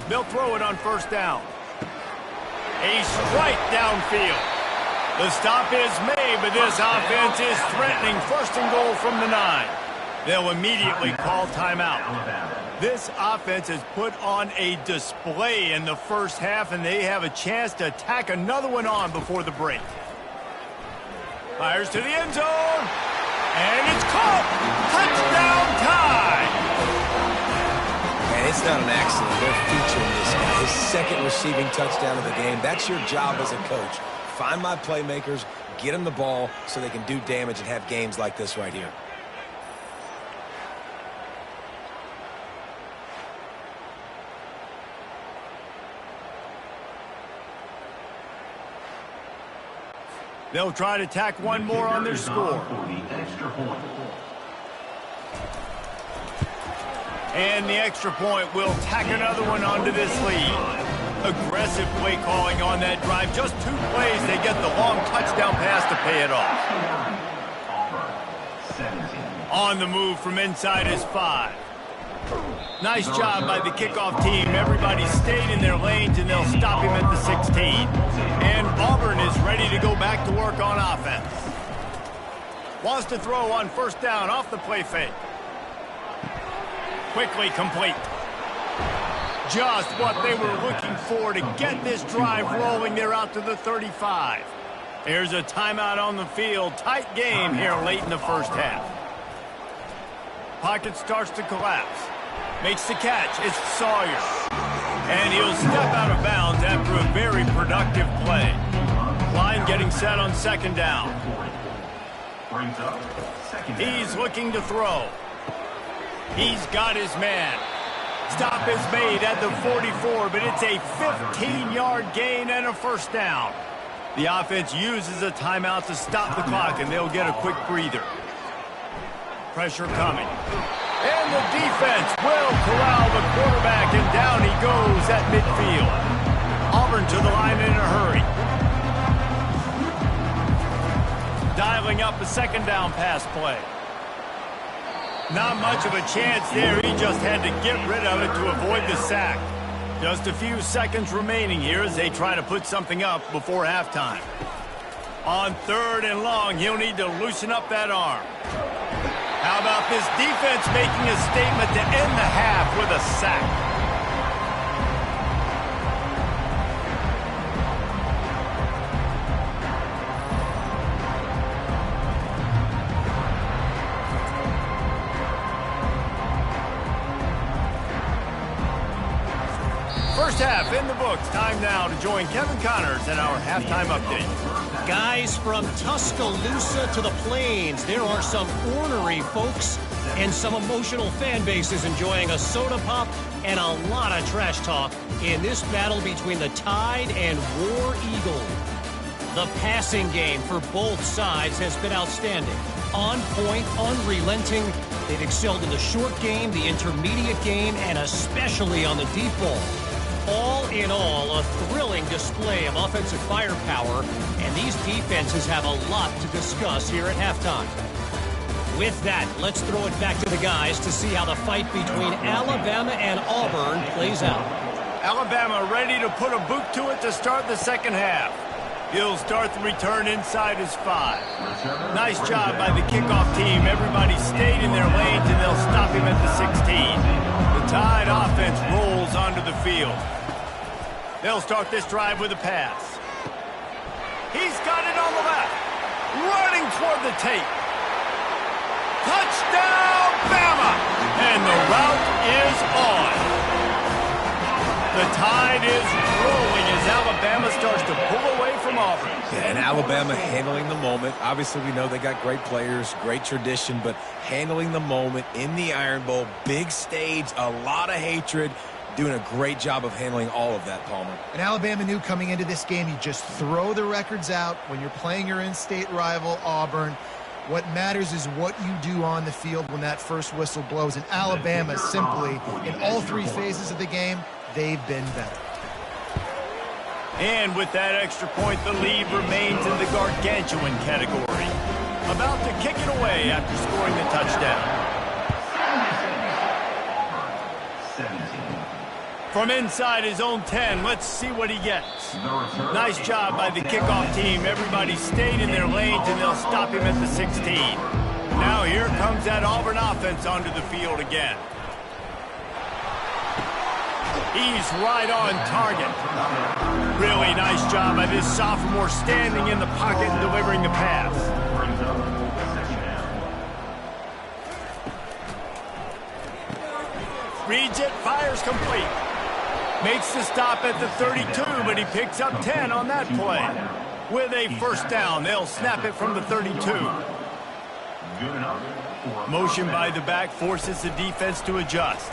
A: They'll throw it on 1st down. A strike downfield. The stop is made, but this offense is threatening 1st and goal from the 9. They'll immediately call timeout. This offense has put on a display in the first half, and they have a chance to tack another one on before the break. Fires to the end zone. And it's caught. Touchdown tie.
B: And it's not an accident. They're featuring this guy. His second receiving touchdown of the game. That's your job as a coach. Find my playmakers, get them the ball so they can do damage and have games like this right here.
A: They'll try to tack one more on their score. And the extra point will tack another one onto this lead. Aggressive play calling on that drive. Just 2 plays, they get the long touchdown pass to pay it off. On the move from inside is 5. Nice job by the kickoff team. Everybody stayed in their lanes, and they'll stop him at the 16. And Auburn is ready to go back to work on offense. Wants to throw on first down off the play fake. Quickly complete. Just what they were looking for to get this drive rolling. They're out to the 35. There's a timeout on the field. Tight game here late in the first half. Pocket starts to collapse. Makes the catch. It's Sawyer. And he'll step out of bounds after a very productive play. Line getting set on second down. He's looking to throw. He's got his man. Stop is made at the 44, but it's a 15-yard gain and a first down. The offense uses a timeout to stop the clock, and they'll get a quick breather. Pressure coming. And the defense will corral the quarterback, and down he goes at midfield. Auburn to the line in a hurry. Dialing up a second down pass play. Not much of a chance there. He just had to get rid of it to avoid the sack. Just a few seconds remaining here as they try to put something up before halftime. On 3rd and long, he'll need to loosen up that arm. How about this defense making a statement to end the half with a sack? First half in the books. Time now to join Kevin Connors in our halftime update.
E: Guys, from Tuscaloosa to the Plains, there are some ornery folks and some emotional fan bases enjoying a soda pop and a lot of trash talk in this battle between the Tide and War Eagle. The passing game for both sides has been outstanding. On point, unrelenting. They've excelled in the short game, the intermediate game, and especially on the deep ball. All in all, a thrilling display of offensive firepower, and these defenses have a lot to discuss here at halftime. With that, let's throw it back to the guys to see how the fight between Alabama and Auburn plays out.
A: Alabama ready to put a boot to it to start the second half. He'll start the return inside his 5. Nice job by the kickoff team. Everybody stayed in their lanes, and they'll stop him at the 16. The Tide offense rolls onto the field. They'll start this drive with a pass. He's got it on the left. Running toward the tape. Touchdown, Bama! And the route is on. The Tide is rolling as Alabama starts to pull away from Auburn.
B: Yeah, and Alabama handling the moment. Obviously, we know they got great players, great tradition, but handling the moment in the Iron Bowl, big stage, a lot of hatred, doing a great job of handling all of that, Palmer.
C: And Alabama knew coming into this game, you just throw the records out when you're playing your in-state rival, Auburn. What matters is what you do on the field when that first whistle blows. And Alabama simply, in all 3 phases of the game, they've been better.
A: And with that extra point, the lead remains in the gargantuan category. About to kick it away after scoring the touchdown. From inside his own 10, let's see what he gets. Nice job by the kickoff team. Everybody stayed in their lanes, and they'll stop him at the 16. Now here comes that Auburn offense onto the field again. He's right on target. Really nice job by this sophomore standing in the pocket and delivering the pass. reads it, fires complete. Makes the stop at the 32, but he picks up 10 on that play. With a first down, they'll snap it from the 32. Motion by the back forces the defense to adjust.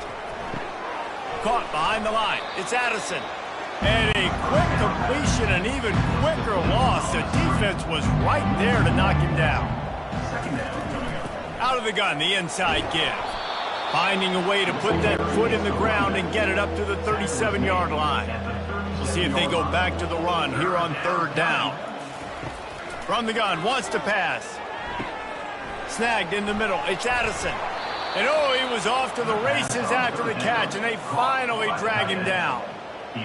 A: Caught behind the line. It's Addison. And a quick completion, an even quicker loss. The defense was right there to knock him down. Out of the gun, the inside give. Finding a way to put that foot in the ground and get it up to the 37-yard line. We'll see if they go back to the run here on third down. From the gun, wants to pass. Snagged in the middle. It's Addison. And oh, he was off to the races after the catch, and they finally drag him down.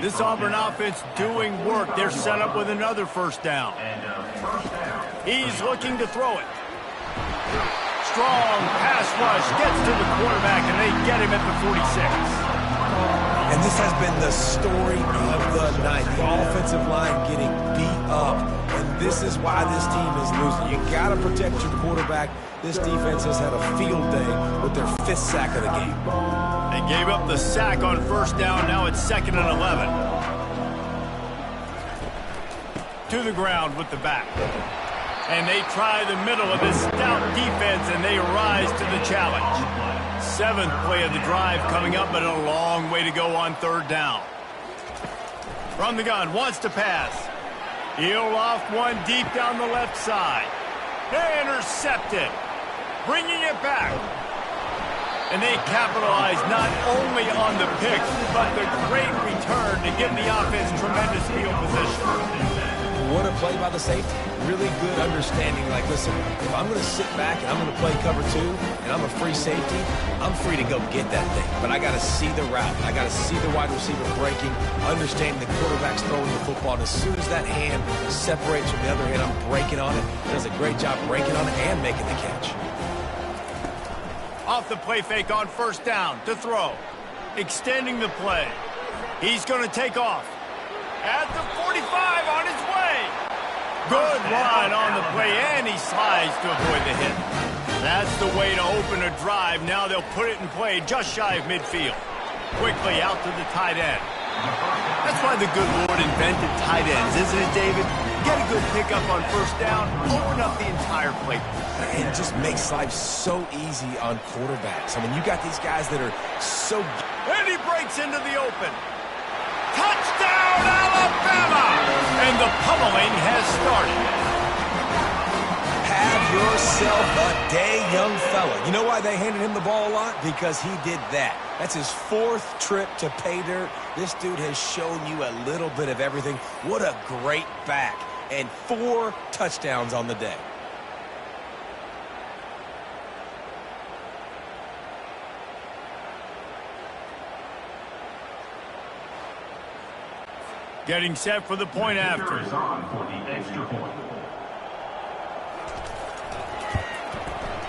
A: This Auburn offense doing work. They're set up with another first down. He's looking to throw it. Strong pass rush gets to the quarterback, and they get him at the 46.
B: And this has been the story of the night. The offensive line getting beat up, and this is why this team is losing. You got to protect your quarterback. This defense has had a field day with their 5th sack of the game.
A: They gave up the sack on first down. Now it's 2nd and 11. To the ground with the back. And they try the middle of this stout defense, and they rise to the challenge. 7th play of the drive coming up, but a long way to go on third down. From the gun, wants to pass. He'll off one deep down the left side. They intercepted, bringing it back. And they capitalize not only on the pick, but the great return to give the offense tremendous field position.
B: What a play by the safety. Really good understanding. Like, listen, if I'm going to sit back and I'm going to play cover 2 and I'm a free safety, I'm free to go get that thing. But I got to see the route. I got to see the wide receiver breaking, understanding the quarterback's throwing the football. And as soon as that hand separates from the other hand, I'm breaking on it. Does a great job breaking on it and making the catch.
A: Off the play fake on first down to throw. Extending the play. He's going to take off. At the 45 on his way. Good run on the play, and he slides to avoid the hit. That's the way to open a drive. Now they'll put it in play just shy of midfield. Quickly out to the tight end. That's why the good Lord invented tight ends, isn't it, David? Get a good pickup on first down, open up the entire play.
B: It just makes life so easy on quarterbacks. I mean, you got these guys that are so...
A: And he breaks into the open. Touchdown, Alabama! And the pummeling has started.
B: Have yourself a day, young fella. You know why they handed him the ball a lot? Because he did that. That's his 4th trip to pay dirt. This dude has shown you a little bit of everything. What a great back. And 4 touchdowns on the day.
A: Getting set for the point after.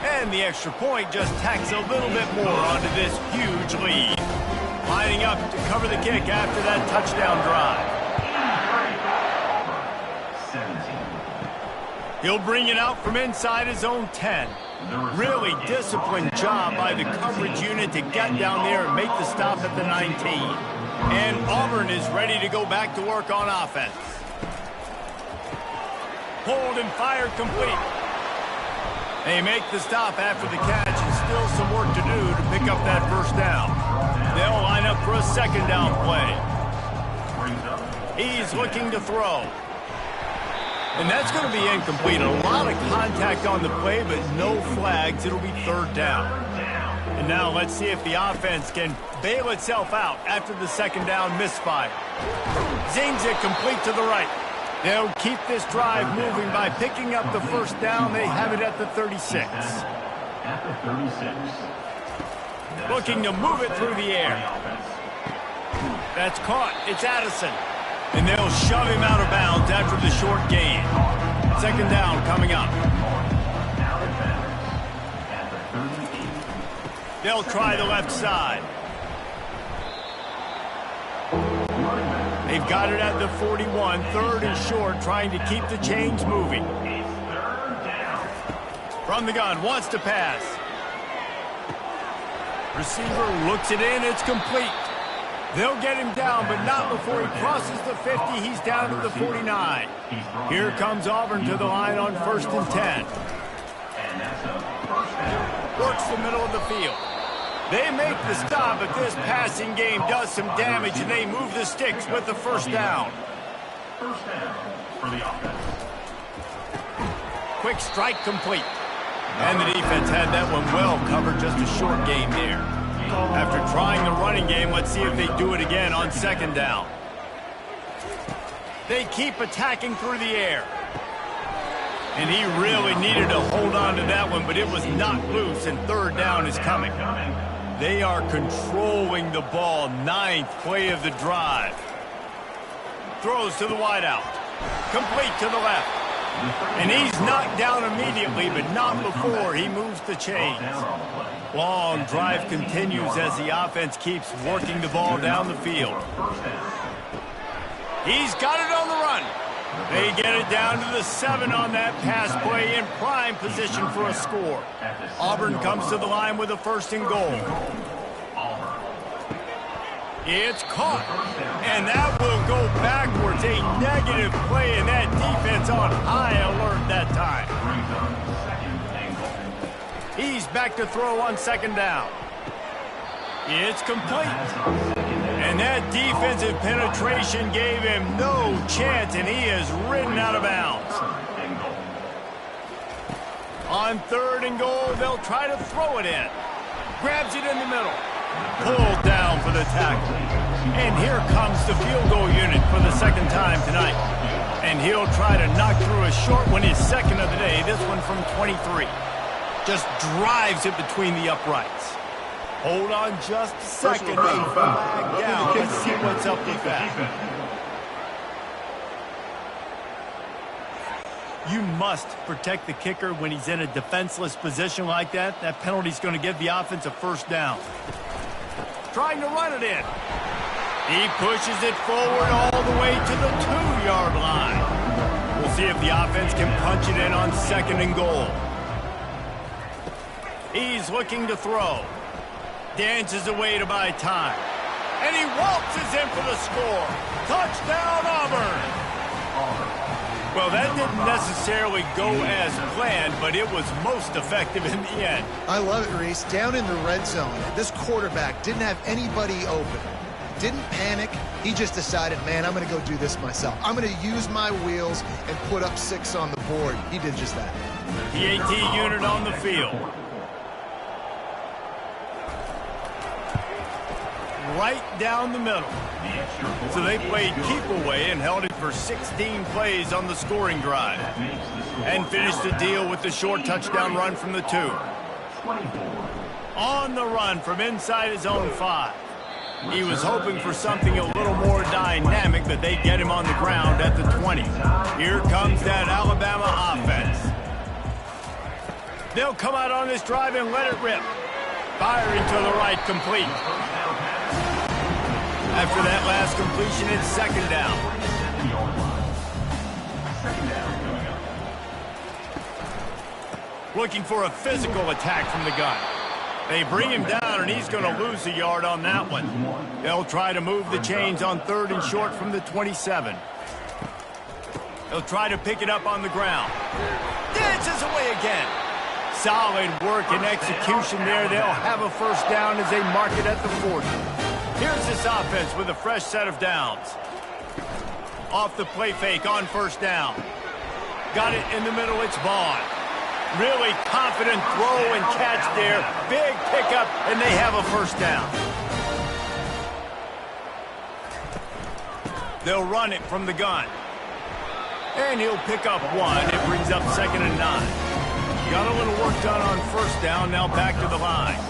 A: And the extra point just tacks a little bit more onto this huge lead. Lining up to cover the kick after that touchdown drive. He'll bring it out from inside his own 10. Really disciplined job by the coverage unit to get down there and make the stop at the 19. And Auburn is ready to go back to work on offense. Hold and fire complete. They make the stop after the catch, and still some work to do to pick up that first down. They'll line up for a second down play. He's looking to throw. And that's going to be incomplete. A lot of contact on the play, but no flags. It'll be third down. And now let's see if the offense can bail itself out after the second down misfire. Zings it complete to the right. They'll keep this drive moving by picking up the first down. They have it at the 36. Looking to move it through the air. That's caught. It's Addison. And they'll shove him out of bounds after the short gain. Second down coming up. They'll try the left side. They've got it at the 41, 3rd and short, trying to keep the chains moving. From the gun, wants to pass. Receiver looks it in. It's complete. They'll get him down, but not before he crosses the 50. He's down to the 49. Here comes Auburn to the line on 1st and 10. Works the middle of the field. They make the stop, but this passing game does some damage, and they move the sticks with the first down.
D: First down for the offense.
A: Quick strike complete. And the defense had that one well covered, just a short game there. After trying the running game, let's see if they do it again on 2nd down. They keep attacking through the air. And he really needed to hold on to that one, but it was knocked loose, and 3rd down is coming. They are controlling the ball. 9th play of the drive. Throws to the wideout. Complete to the left. And he's knocked down immediately, but not before he moves the chains. Long drive continues as the offense keeps working the ball down the field. He's got it on the run. They get it down to the 7 on that pass play, in prime position for a score. Auburn comes to the line with a 1st and goal. It's caught, and that will go backwards. A negative play, and that defense on high alert that time. He's back to throw on 2nd down. It's complete. And that defensive penetration gave him no chance, and he is ridden out of bounds. On 3rd and goal, they'll try to throw it in. Grabs it in the middle. Pulled down for the tackle. And here comes the field goal unit for the 2nd time tonight. And he'll try to knock through a short one, his 2nd of the day, this one from 23. Just drives it between the uprights. Hold on just a second. Flag down. Let's see what's up with that. You must protect the kicker when he's in a defenseless position like that. That penalty's going to give the offense a 1st down. Trying to run it in. He pushes it forward all the way to the 2-yard line. We'll see if the offense can punch it in on 2nd and goal. He's looking to throw. Dances away to buy time. And he waltzes in for the score. Touchdown, Auburn! Well, that didn't necessarily go as planned, but it was most effective in the end.
C: I love it, Reese. Down in the red zone, this quarterback didn't have anybody open. Didn't panic. He just decided, man, I'm going to go do this myself. I'm going to use my wheels and put up 6 on the board. He did just that.
A: PAT unit on the field. Right down the middle. So they played keep away and held it for 16 plays on the scoring drive. And finished the deal with the short touchdown run from the 2. On the run from inside his own 5. He was hoping for something a little more dynamic, but they get him on the ground at the 20. Here comes that Alabama offense. They'll come out on this drive and let it rip. Firing to the right, complete. After that last completion, it's 2nd down. Looking for a physical attack from the gun. They bring him down, and he's going to lose a yard on that one. They'll try to move the chains on 3rd and short from the 27. They'll try to pick it up on the ground. Dances away again. Solid work and execution there. They'll have a 1st down as they mark it at the 40. Here's this offense with a fresh set of downs. Off the play fake on 1st down. Got it in the middle, it's Vaughn. Really confident throw and catch there. Big pickup, and they have a 1st down. They'll run it from the gun. And he'll pick up 1. It brings up 2nd and 9. Got a little work done on 1st down, now back to the line.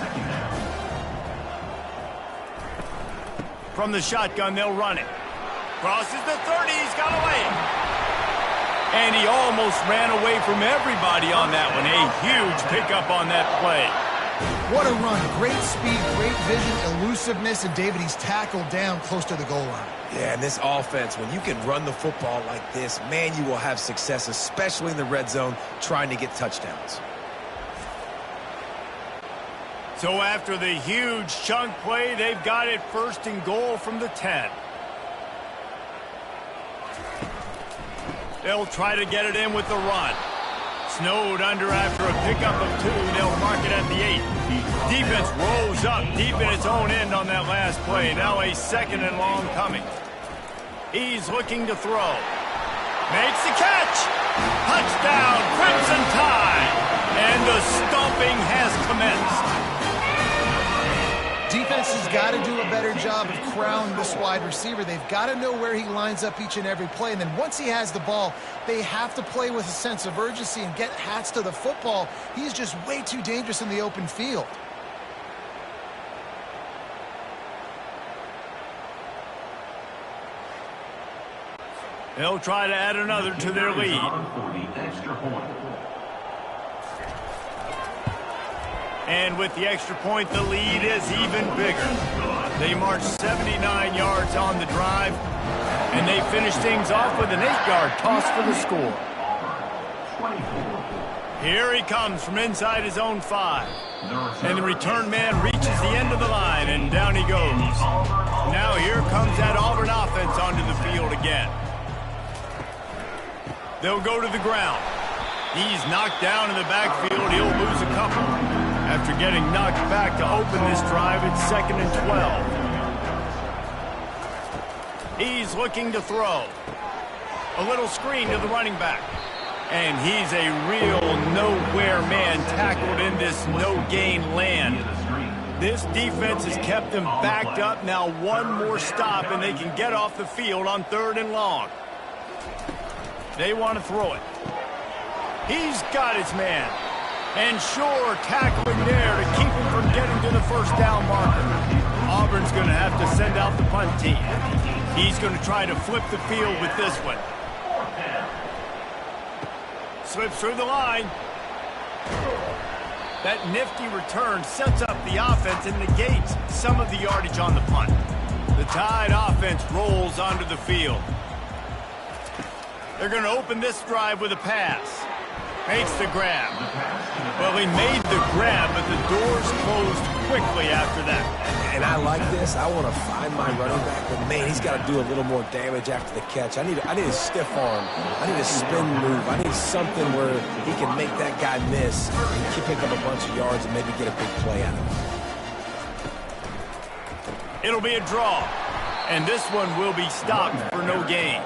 A: From the shotgun, they'll run it. Crosses the 30, he's got away. And he almost ran away from everybody on that one. A huge pickup on that play.
C: What a run. Great speed, great vision, elusiveness, and David, he's tackled down close to the goal line.
B: Yeah, and this offense, when you can run the football like this, man, you will have success, especially in the red zone, trying to get touchdowns.
A: So after the huge chunk play, they've got it 1st and goal from the 10. They'll try to get it in with the run. Snowed under after a pickup of 2. They'll mark it at the 8. Defense rose up deep in its own end on that last play. Now a 2nd and long coming. He's looking to throw. Makes the catch. Touchdown, Crimson Tide. And the stomping has commenced.
C: Defense has got to do a better job of crowding this wide receiver. They've got to know where he lines up each and every play. And then once he has the ball, they have to play with a sense of urgency and get hats to the football. He's just way too dangerous in the open field.
A: They'll try to add another to their lead. And with the extra point, the lead is even bigger. They march 79 yards on the drive, and they finish things off with an 8-yard toss for the score. Here he comes from inside his own 5. And the return man reaches the end of the line, and down he goes. Now here comes that Auburn offense onto the field again. They'll go to the ground. He's knocked down in the backfield. He'll lose a couple. After getting knocked back to open this drive, it's 2nd and 12. He's looking to throw. A little screen to the running back. And he's a real nowhere man tackled in this no-gain land. This defense has kept them backed up. Now one more stop, and they can get off the field on 3rd and long. They want to throw it. He's got his man. And sure, tackling there to keep him from getting to the 1st down marker. Auburn's going to have to send out the punt team. He's going to try to flip the field with this one. Slips through the line. That nifty return sets up the offense and negates some of the yardage on the punt. The Tide offense rolls onto the field. They're going to open this drive with a pass. Makes the grab. Well, he made the grab, but the doors closed quickly after that.
B: And I like this. I want to find my running back, but man, he's got to do a little more damage after the catch. I need a stiff arm. I need a spin move. I need something where he can make that guy miss, and pick up a bunch of yards, and maybe get a big play out of it.
A: It'll be a draw, and this one will be stopped for no gain.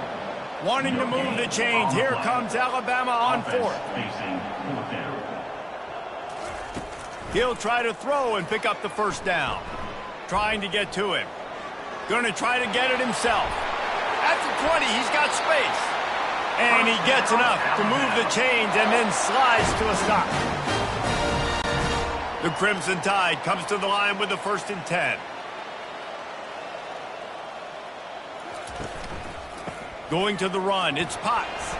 A: Wanting to move the chains, here comes Alabama on 4th. He'll try to throw and pick up the 1st down. Trying to get to him. Going to try to get it himself. At the 20, he's got space. And he gets enough to move the chains and then slides to a stop. The Crimson Tide comes to the line with the 1st and 10. Going to the run, it's Potts.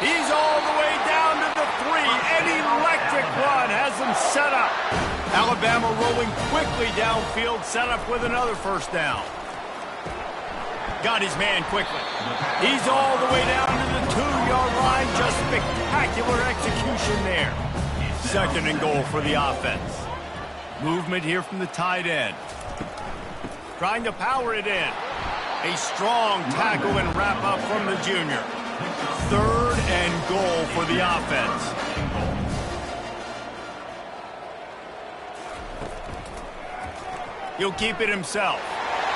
A: He's all the way down to the 3. An electric run has them set up. Alabama rolling quickly downfield, set up with another 1st down. Got his man quickly. He's all the way down to the 2-yard line. Just spectacular execution there. 2nd and goal for the offense. Movement here from the tight end. Trying to power it in. A strong tackle and wrap up from the junior. 3rd and goal for the offense. He'll keep it himself.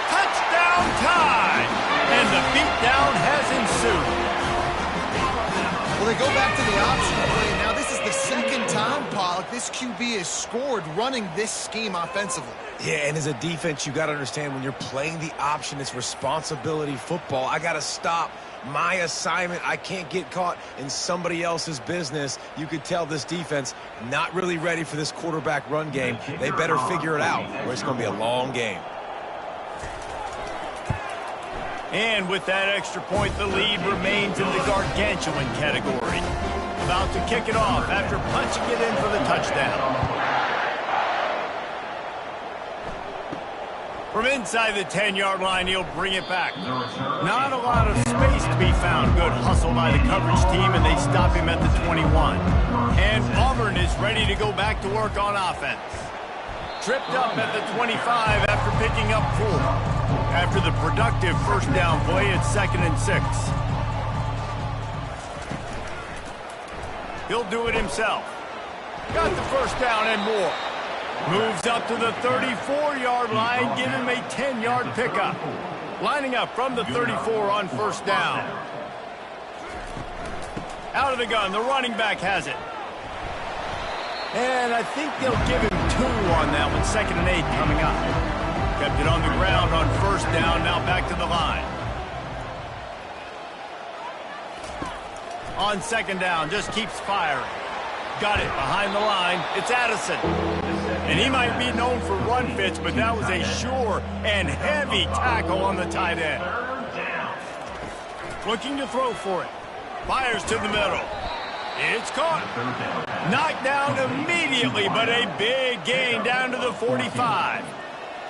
A: Touchdown Tide! And the beatdown has ensued.
C: Well, they go back to the option play. Now this is the 2nd time, Pollock, this QB has scored running this scheme offensively.
B: Yeah, and as a defense, you got to understand when you're playing the option, it's responsibility football. I got to stop my assignment. I can't get caught in somebody else's business. You could tell this defense not really ready for this quarterback run game. They better figure it out, or it's going to be a long game.
A: And with that extra point, the lead remains in the gargantuan category. About to kick it off after punching it in for the touchdown. From inside the 10-yard line, he'll bring it back. Not a lot of space to be found. Good hustle by the coverage team, and they stop him at the 21. And Auburn is ready to go back to work on offense. Tripped up at the 25 after picking up 4. After the productive first down play, it's 2nd and 6. He'll do it himself. Got the first down and more. Moves up to the 34-yard line, give him a 10-yard pickup. Lining up from the 34 on first down. Out of the gun, the running back has it. And I think they'll give him 2 on that one. 2nd and 8 coming up. Kept it on the ground on first down, now back to the line. On 2nd down, just keeps firing. Got it behind the line. It's Addison. And he might be known for run fits, but that was a sure and heavy tackle on the tight end. Looking to throw for it. Fires to the middle. It's caught. Knocked down immediately, but a big gain down to the 45.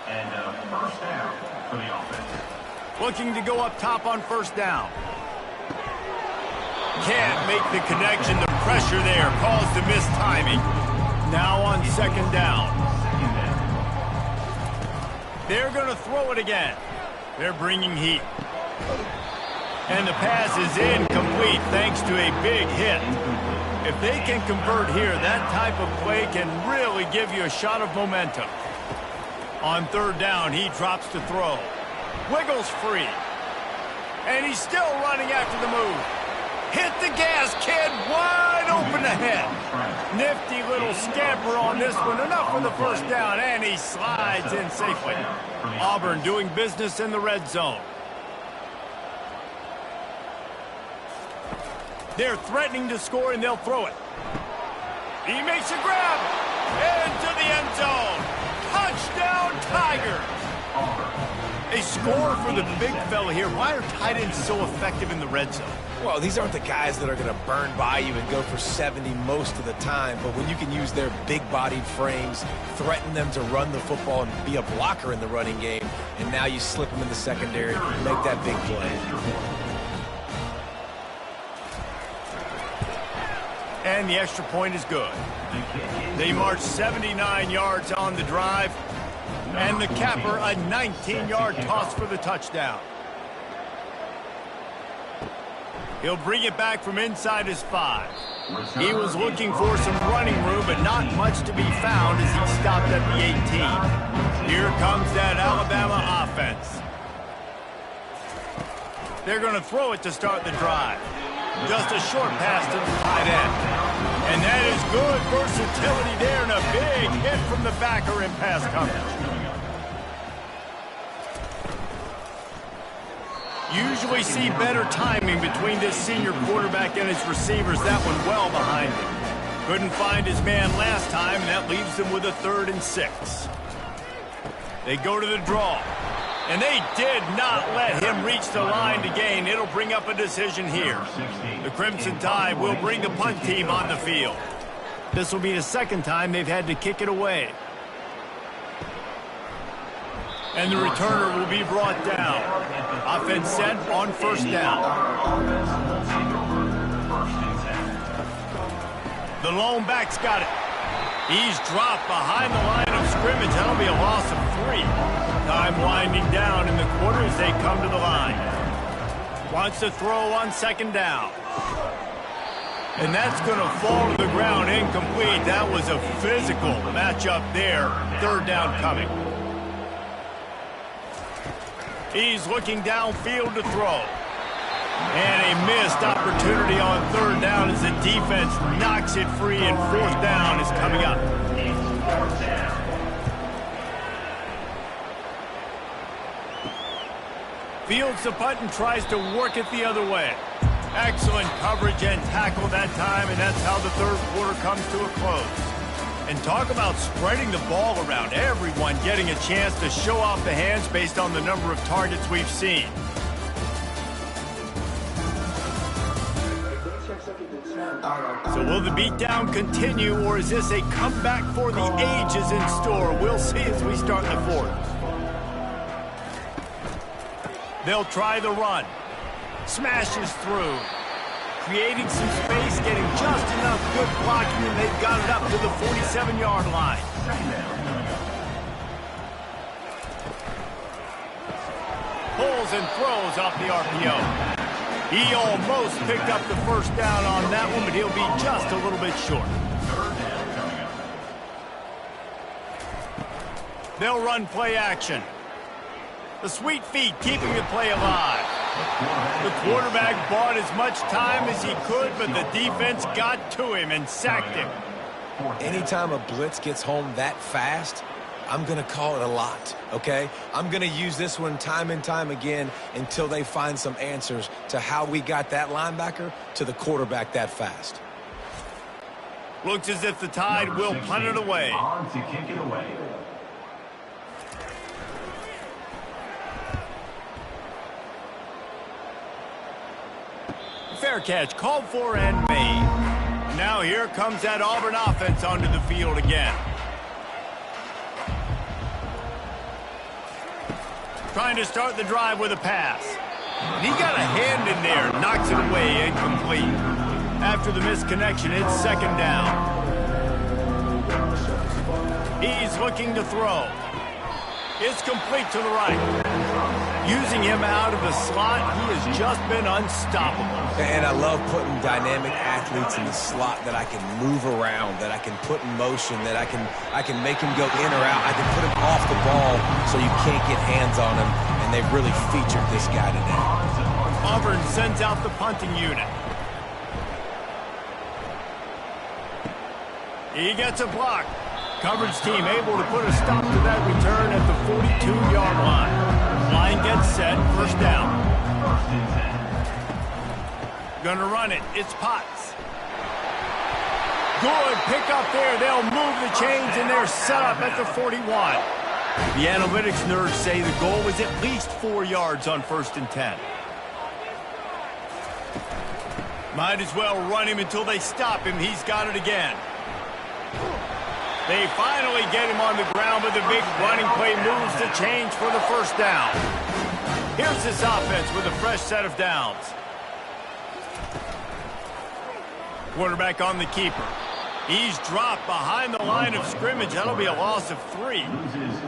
D: And first down for the offense.
A: Looking to go up top on first down. Can't make the connection. The pressure there caused the missed timing. Now on 2nd down. They're going to throw it again. They're bringing heat. And the pass is incomplete thanks to a big hit. If they can convert here, that type of play can really give you a shot of momentum. On 3rd down, he drops to throw. Wiggles free. And he's still running after the move. Hit the gas, kid. Wide open ahead. Nifty little scamper on this one. Enough for the first down, and he slides in safely. Auburn doing business in the red zone. They're threatening to score, and they'll throw it. He makes a grab. Into the end zone. Touchdown, Tigers. A score for the big fella here. Why are tight ends so effective in the red zone?
B: Well, these aren't the guys that are going to burn by you and go for 70 most of the time, but when you can use their big-bodied frames, threaten them to run the football and be a blocker in the running game, and now you slip them in the secondary, make that big play.
A: And the extra point is good. They march 79 yards on the drive, and the capper a 19-yard toss for the touchdown. He'll bring it back from inside his 5. He was looking for some running room, but not much to be found as he stopped at the 18. Here comes that Alabama offense. They're going to throw it to start the drive. Just a short pass to the tight end. And that is good versatility there, and a big hit from the backer in pass coverage. Usually see better timing between this senior quarterback and his receivers. That one well behind him. Couldn't find his man last time, and that leaves them with a 3rd and 6. They go to the draw, and they did not let him reach the line to gain. It'll bring up a decision here. The Crimson Tide will bring the punt team on the field. This will be the 2nd time they've had to kick it away. And the returner will be brought down. Offense set on first down. The lone back's got it. He's dropped behind the line of scrimmage. That'll be a loss of 3. Time winding down in the quarter as they come to the line. Wants to throw on 2nd down. And that's going to fall to the ground incomplete. That was a physical matchup there. 3rd down coming. He's looking downfield to throw. And a missed opportunity on 3rd down as the defense knocks it free, and 4th down is coming up. Fields the punt and tries to work it the other way. Excellent coverage and tackle that time, and that's how the 3rd quarter comes to a close. And talk about spreading the ball around. Everyone getting a chance to show off the hands based on the number of targets we've seen. So will the beatdown continue, or is this a comeback for the ages in store? We'll see as we start the 4th. They'll try the run. Smashes through. Creating some space, getting just enough good blocking, and they've got it up to the 47-yard line. pulls and throws off the RPO. He almost picked up the first down on that one, but he'll be just a little bit short. They'll run play action. The sweet feet keeping the play alive. The quarterback bought as much time as he could, but the defense got to him and sacked him.
B: Anytime a blitz gets home that fast, I'm going to call it a lot, okay? I'm going to use this one time and time again until they find some answers to how we got that linebacker to the quarterback that fast.
A: Looks as if the Tide will punt it away.
D: On to kick it away.
A: Fair catch, called for and made. Now here comes that Auburn offense onto the field again. Trying to start the drive with a pass. And he got a hand in there, knocks it away, incomplete. After the misconnection, it's second down. He's looking to throw. It's complete to the right. Using him out of the slot, he has just been unstoppable.
B: And I love putting dynamic athletes in the slot that I can move around, that I can put in motion, that I can make him go in or out. I can put him off the ball so you can't get hands on him, and they've really featured this guy today.
A: Auburn sends out the punting unit. He gets a block. Coverage team able to put a stop to that return at the 42-yard line. Line gets set, first down. Gonna run it, it's Potts. Good pick up there, they'll move the chains and they're set up at the 41. The analytics nerds say the goal was at least 4 yards on 1st and 10. Might as well run him until they stop him, he's got it again. They finally get him on the ground, but the big running play moves the chains for the first down. Here's this offense with a fresh set of downs. Quarterback on the keeper. He's dropped behind the line of scrimmage. That'll be a loss of 3.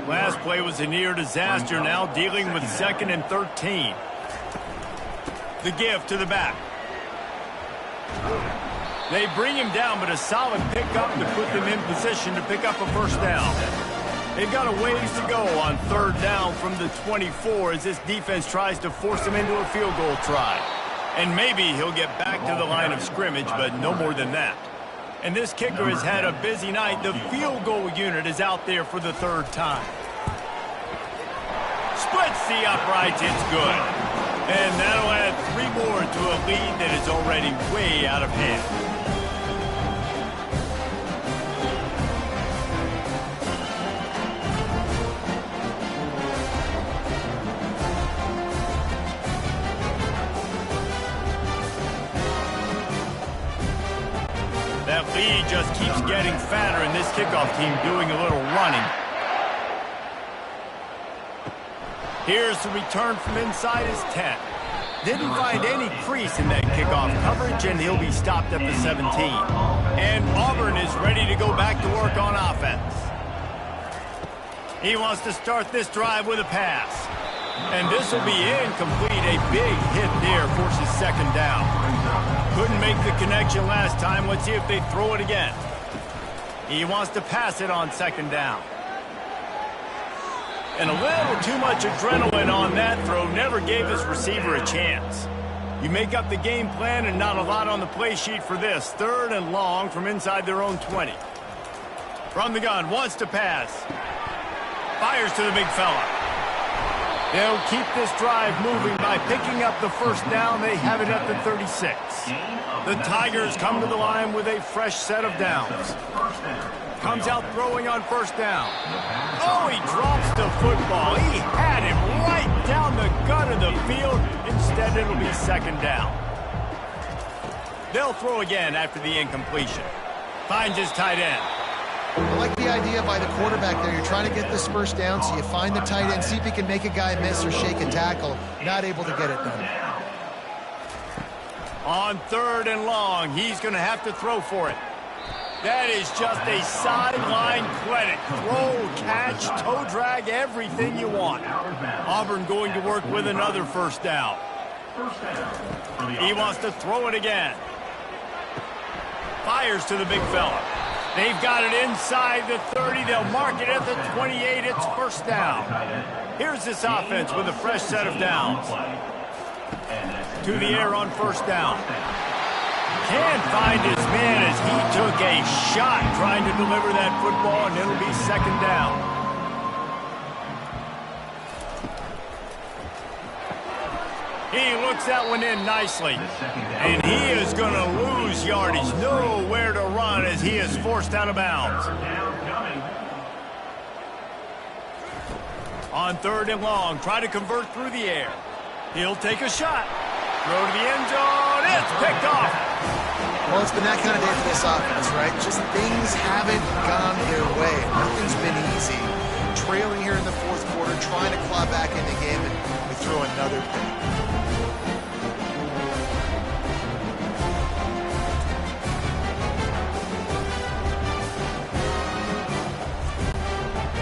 A: Last play was a near disaster, now dealing with 2nd and 13. The give to the back. They bring him down, but a solid pickup to put them in position to pick up a first down. They've got a ways to go on 3rd down from the 24 as this defense tries to force him into a field goal try. And maybe he'll get back to the line of scrimmage, but no more than that. And this kicker has had a busy night. The field goal unit is out there for the 3rd time. Splits the uprights, it's good. And that'll add 3 more to a lead that is already way out of hand. That lead just keeps getting fatter, and this kickoff team doing a little running. Here's the return from inside his 10. Didn't find any crease in that kickoff coverage, and he'll be stopped at the 17. And Auburn is ready to go back to work on offense. He wants to start this drive with a pass. And this will be incomplete. A big hit there forces 2nd down. Couldn't make the connection last time. Let's see if they throw it again. He wants to pass it on 2nd down. And a little too much adrenaline on that throw. Never gave his receiver a chance. You make up the game plan and not a lot on the play sheet for this. 3rd and long from inside their own 20. From the gun, wants to pass. Fires to the big fella. They'll keep this drive moving by picking up the first down. They have it at the 36. The Tigers come to the line with a fresh set of downs. Comes out throwing on 1st down. Oh, he drops the football. He had him right down the gut of the field. Instead, it'll be 2nd down. They'll throw again after the incompletion. Finds his tight end.
C: I like the idea by the quarterback there. You're trying to get this first down, so you find the tight end, see if he can make a guy miss or shake a tackle. Not able to get it done.
A: On 3rd and long, he's going to have to throw for it. That is just a sideline credit. Throw, catch, toe drag, everything you want. Auburn going to work with another first down. He wants to throw it again. Fires to the big fella. They've got it inside the 30. They'll mark it at the 28. It's first down. Here's this offense with a fresh set of downs. To the air on first down. Can't find his man as he took a shot trying to deliver that football, and it'll be second down. He looks that one in nicely, and he is going to lose yardage. Nowhere to run as he is forced out of bounds. On third and long, try to convert through the air. He'll take a shot. Throw to the end zone. It's picked off.
C: Well, it's been that kind of day for this offense, right? Just things haven't gone their way. Nothing's been easy. Trailing here in the fourth quarter, trying to claw back in the game, and we throw another pick.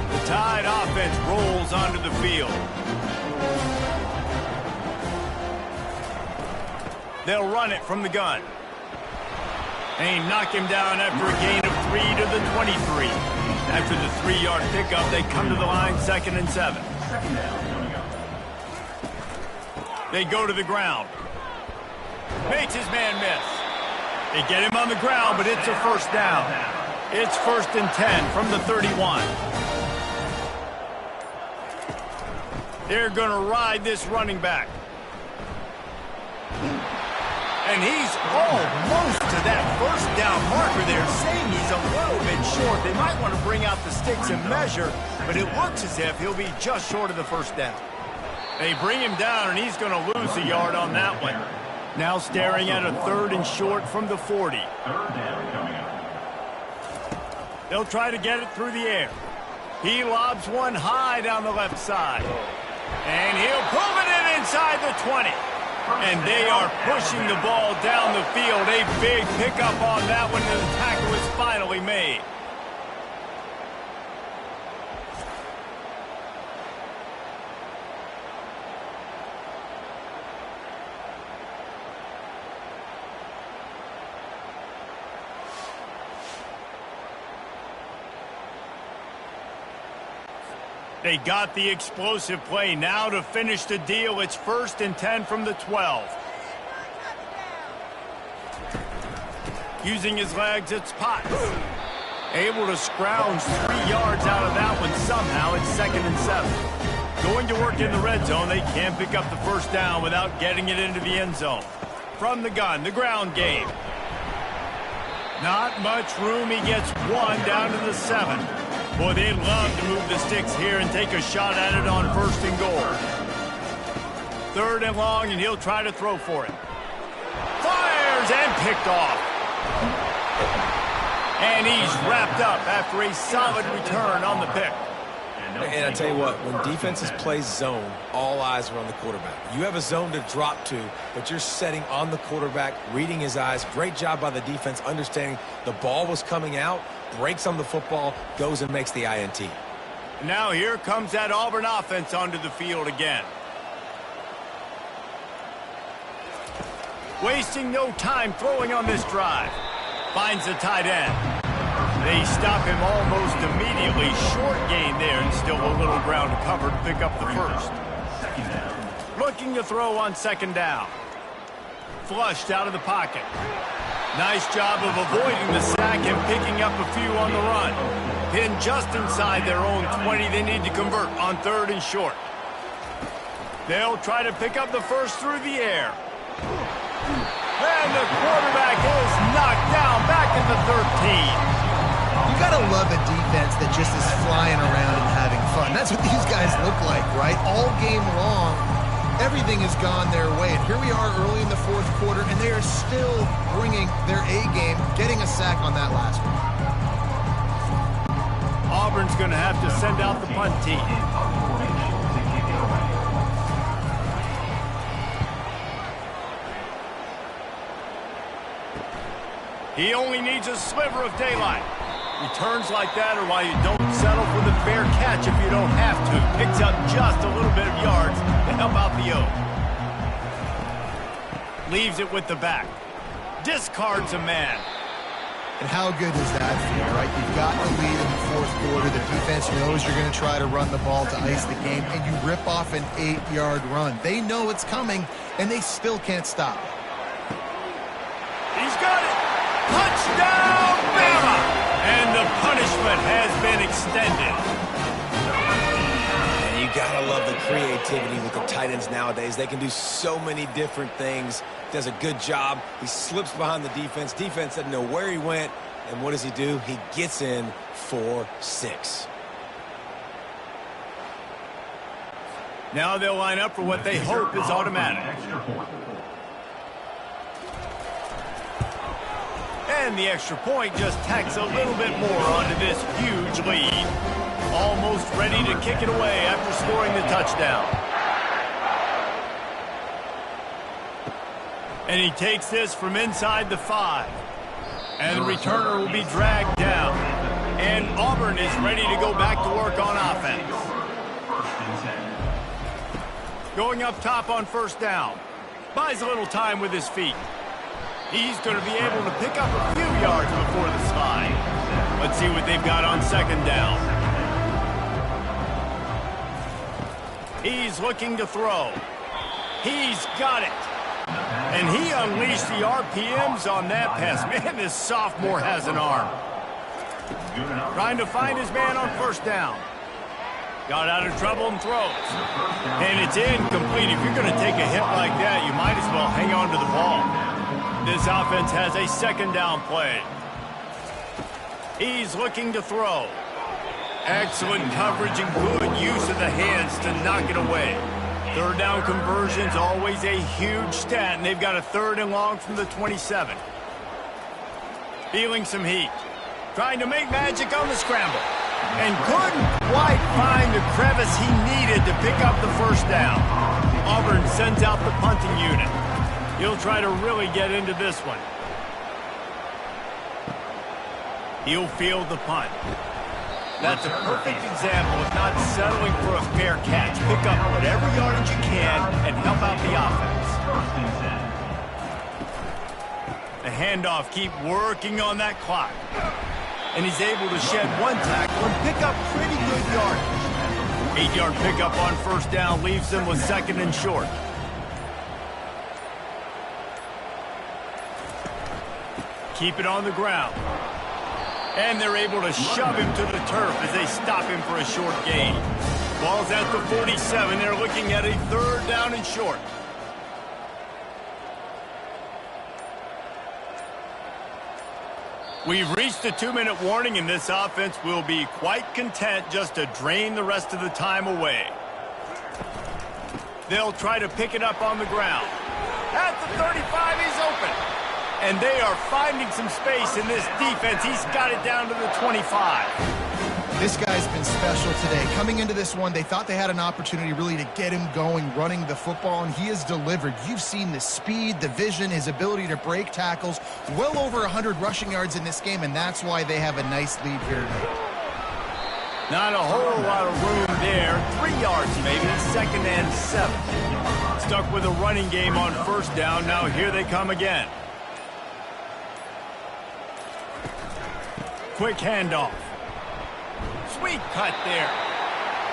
A: The Tide offense rolls onto the field. They'll run it from the gun. They knock him down after a gain of 3 to the 23. After the 3-yard pickup, they come to the line 2nd and 7. They go to the ground. Makes his man miss. They get him on the ground, but it's a first down. It's 1st and 10 from the 31. They're going to ride this running back. And he's almost to that first down marker there, saying he's a little bit short. They might want to bring out the sticks and measure, but it looks as if he'll be just short of the first down. They bring him down, and he's going to lose a yard on that one. Now staring at a 3rd and short from the 40. They'll try to get it through the air. He lobs one high down the left side. And he'll pull it in inside the 20. And they are pushing the ball down the field. A big pickup on that one, and the tackle is finally made. They got the explosive play. Now to finish the deal, it's 1st and 10 from the 12. Using his legs, it's Potts. Able to scrounge 3 yards out of that one somehow. It's 2nd and 7. Going to work in the red zone. They can't pick up the first down without getting it into the end zone. From the gun, the ground game. Not much room. He gets 1 down to the 7. Boy, they'd love to move the sticks here and take a shot at it on 1st and goal. 3rd and long, and he'll try to throw for it. Fires and picked off. And he's wrapped up after a solid return on the pick.
B: And I tell you what, when defenses play zone, all eyes are on the quarterback. You have a zone to drop to, but you're setting on the quarterback, reading his eyes. Great job by the defense, understanding the ball was coming out, breaks on the football, goes and makes the INT.
A: Now here comes that Auburn offense onto the field again. Wasting no time throwing on this drive. Finds the tight end. They stop him almost immediately. Short gain there, and still a little ground covered to pick up the first. Looking to throw on 2nd down. Flushed out of the pocket. Nice job of avoiding the sack and picking up a few on the run. Pinned just inside their own 20. They need to convert on 3rd and short. They'll try to pick up the first through the air. And the quarterback is knocked down back in the 13.
C: You gotta love a defense that just is flying around and having fun. That's what these guys look like, right? All game long, everything has gone their way. And here we are early in the 4th quarter, and they are still bringing their A game, getting a sack on that last one.
A: Auburn's going to have to send out the punt team. He only needs a sliver of daylight. Returns like that are why you don't settle for the fair catch if you don't have to. Picks up just a little bit of yards to help out the O. Leaves it with the back. Discards a man.
C: And how good does that feel, right? You've got the lead in the fourth quarter. The defense knows you're going to try to run the ball to ice the game, and you rip off an 8-yard run. They know it's coming, and they still can't stop it.
A: He's got it. Touchdown, Bama! And the punishment has been extended.
B: And you gotta love the creativity with the tight ends nowadays. They can do so many different things. Does a good job. He slips behind the defense. Defense doesn't know where he went. And what does he do? He gets in for 6.
A: Now they'll line up for what they hope is automatic. And the extra point just tacks a little bit more onto this huge lead. Almost ready to kick it away after scoring the touchdown. And he takes this from inside the 5. And the returner will be dragged down. And Auburn is ready to go back to work on offense. Going up top on first down. Buys a little time with his feet. He's going to be able to pick up a few yards before the slide. Let's see what they've got on second down. He's looking to throw. He's got it. And he unleashed the RPMs on that pass. Man, this sophomore has an arm. Trying to find his man on first down. Got out of trouble and throws. And it's incomplete. If you're going to take a hit like that, you might as well hang on to the ball. This offense has a second down play. He's looking to throw. Excellent coverage and good use of the hands to knock it away. Third down conversion's always a huge stat, and they've got a 3rd and long from the 27. Feeling some heat. Trying to make magic on the scramble. And couldn't quite find the crevice he needed to pick up the first down. Auburn sends out the punting unit. He'll try to really get into this one. He'll field the punt. That's a perfect example of not settling for a fair catch. Pick up whatever yardage you can and help out the offense. The handoff, keep working on that clock. And he's able to shed one tackle and pick up pretty good yardage. 8-yard pickup on first down leaves them with 2nd and short. Keep it on the ground. And they're able to shove him to the turf as they stop him for a short gain. Ball's at the 47. They're looking at a 3rd down and short. We've reached a 2-minute warning, and this offense will be quite content just to drain the rest of the time away. They'll try to pick it up on the ground. At the 35, he's open. And they are finding some space in this defense. He's got it down to the 25.
C: This guy's been special today. Coming into this one, they thought they had an opportunity really to get him going, running the football, and he has delivered. You've seen the speed, the vision, his ability to break tackles. Well over 100 rushing yards in this game, and that's why they have a nice lead here tonight.
A: Not a whole lot of room there. 3 yards maybe, 2nd and 7. Stuck with a running game on first down. Now here they come again. Quick handoff. Sweet cut there.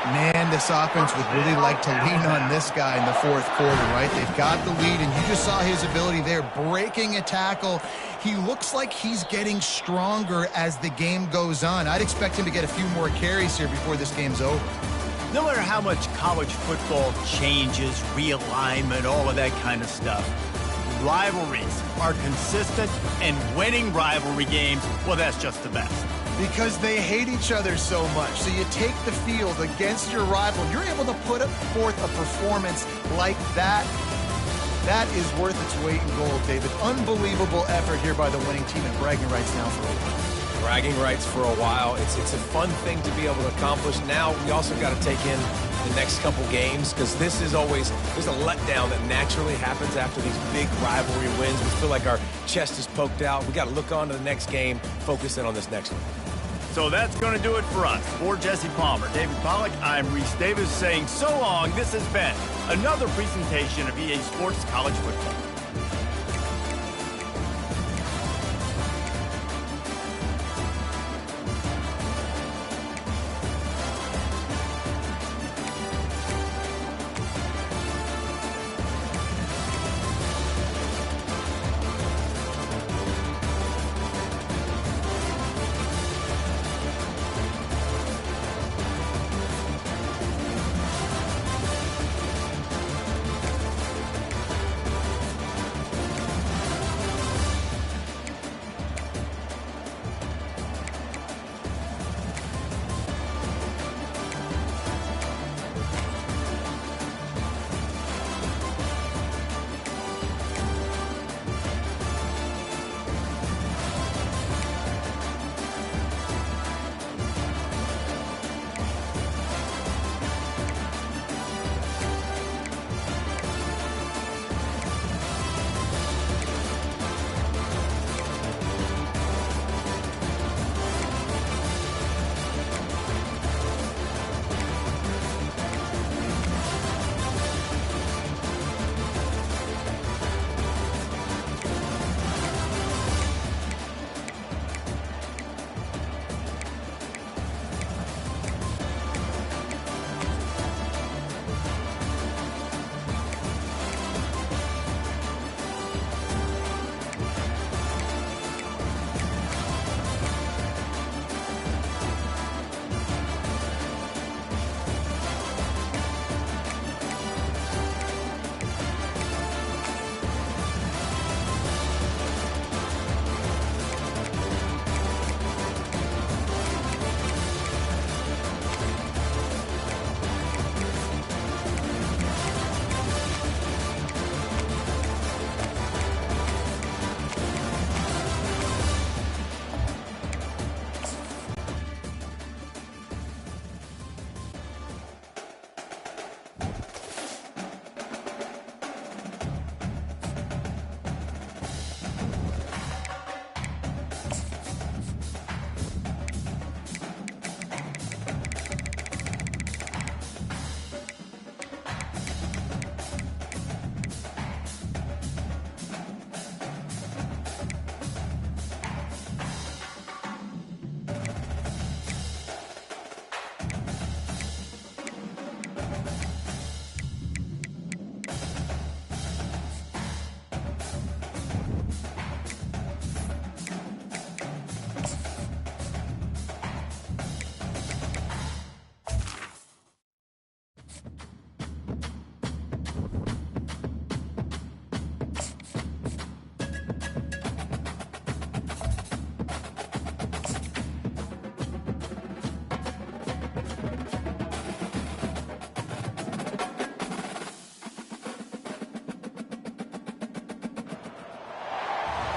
C: Man, this offense would really like to lean on this guy in the fourth quarter, right? They've got the lead, and you just saw his ability there, breaking a tackle. He looks like he's getting stronger as the game goes on. I'd expect him to get a few more carries here before this game's over.
A: No matter how much college football changes, realignment, all of that kind of stuff, rivalries are consistent, and winning rivalry games, well, that's just the best.
C: Because they hate each other so much. So you take the field against your rival. You're able to put forth a performance like that. That is worth its weight in gold, David. Unbelievable effort here by the winning team, and bragging rights now for a while.
B: Bragging rights for a while. It's a fun thing to be able to accomplish. Now we also got to take in the next couple games, because this is always, there's a letdown that naturally happens after these big rivalry wins. We feel like our chest is poked out. We got to look on to the next game, focus in on this next one.
A: So that's going to do it for us. For Jesse Palmer, David Pollack, I'm Reese Davis saying so long. This has been another presentation of EA Sports College Football.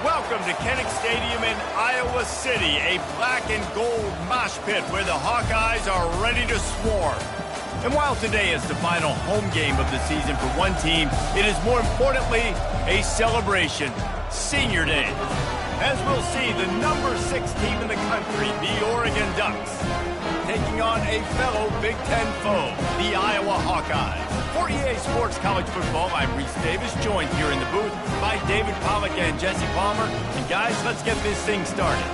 A: Welcome to Kinnick Stadium in Iowa City, a black and gold mosh pit where the Hawkeyes are ready to swarm. And while today is the final home game of the season for one team, it is more importantly a celebration, Senior Day. As we'll see, the number 6 team in the country, the Oregon Ducks, taking on a fellow Big Ten foe, the Iowa Hawkeyes. For EA Sports College Football, I'm Reese Davis, joined here in the booth by David Pollack and Jesse Palmer. And guys, let's get this thing started.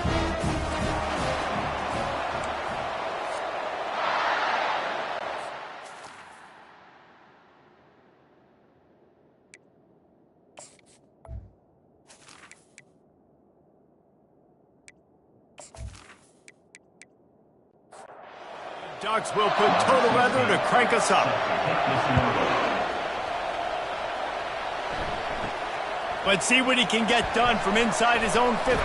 A: Ducks will put total weather to crank us up. Let's see what he can get done from inside his own 15.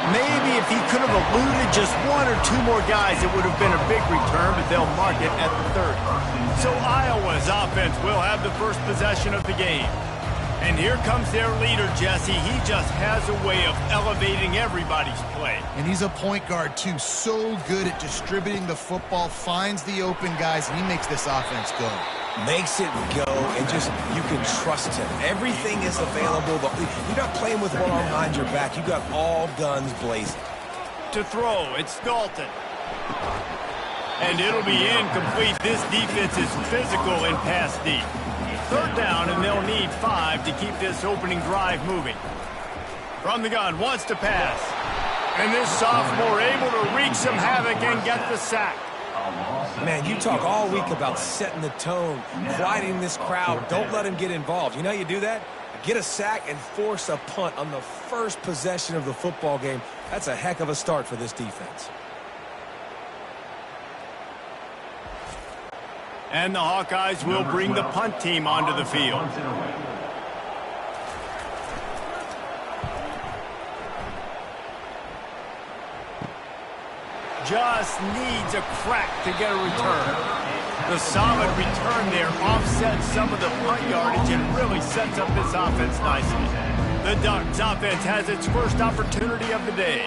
A: Maybe if he could have eluded just 1 or 2 more guys, it would have been a big return, but they'll mark it at the 30. So Iowa's offense will have the first possession of the game. And here comes their leader, Jesse. He just has a way of elevating everybody's play.
C: And he's a point guard, too. So good at distributing the football, finds the open guys, and he makes this offense go.
B: Makes it go, and just, you can trust him. Everything is available. You're not playing with one arm behind your back. You got all guns blazing.
A: To throw, it's Dalton. And it'll be incomplete. This defense is physical in pass deep. Third down, and they'll need 5 to keep this opening drive moving. From the gun, wants to pass. And this sophomore able to wreak some havoc and get the sack.
B: Man, you talk all week about setting the tone, quieting this crowd. Don't let him get involved. You know how you do that? Get a sack and force a punt on the first possession of the football game. That's a heck of a start for this defense.
A: And the Hawkeyes will bring the punt team onto the field. Just needs a crack to get a return. The solid return there offsets some of the punt yardage and really sets up this offense nicely. The Ducks offense has its first opportunity of the day.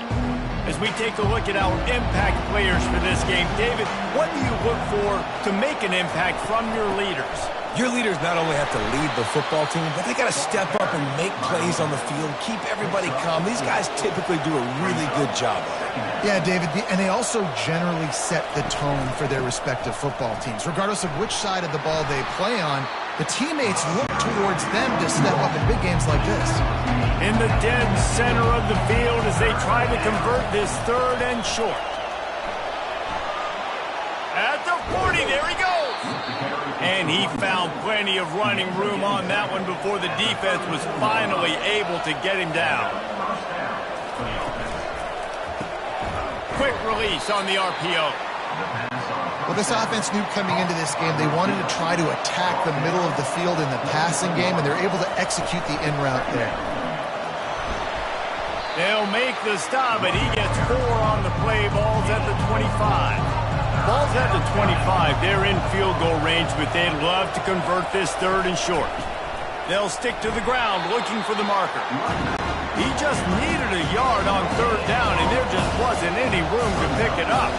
A: As we take a look at our impact players for this game, David, what do you look for to make an impact from your leaders?
B: Your leaders not only have to lead the football team, but they got to step up and make plays on the field, keep everybody calm. These guys typically do a really good job of it.
C: Yeah, David, and they also generally set the tone for their respective football teams. Regardless of which side of the ball they play on, the teammates look towards them to step up in big games like this.
A: In the dead center of the field as they try to convert this third and short. At the 40, there he goes. And he found plenty of running room on that one before the defense was finally able to get him down. Quick release on the RPO.
C: Well, this offense knew coming into this game they wanted to try to attack the middle of the field in the passing game, and they're able to execute the in route there.
A: They'll make the stop, but he gets 4 on the play. Ball's at the 25. Ball's at the 25. They're in field goal range, but they'd love to convert this third and short. They'll stick to the ground looking for the marker. He just needed a yard on third down, and there just wasn't any room to pick it up.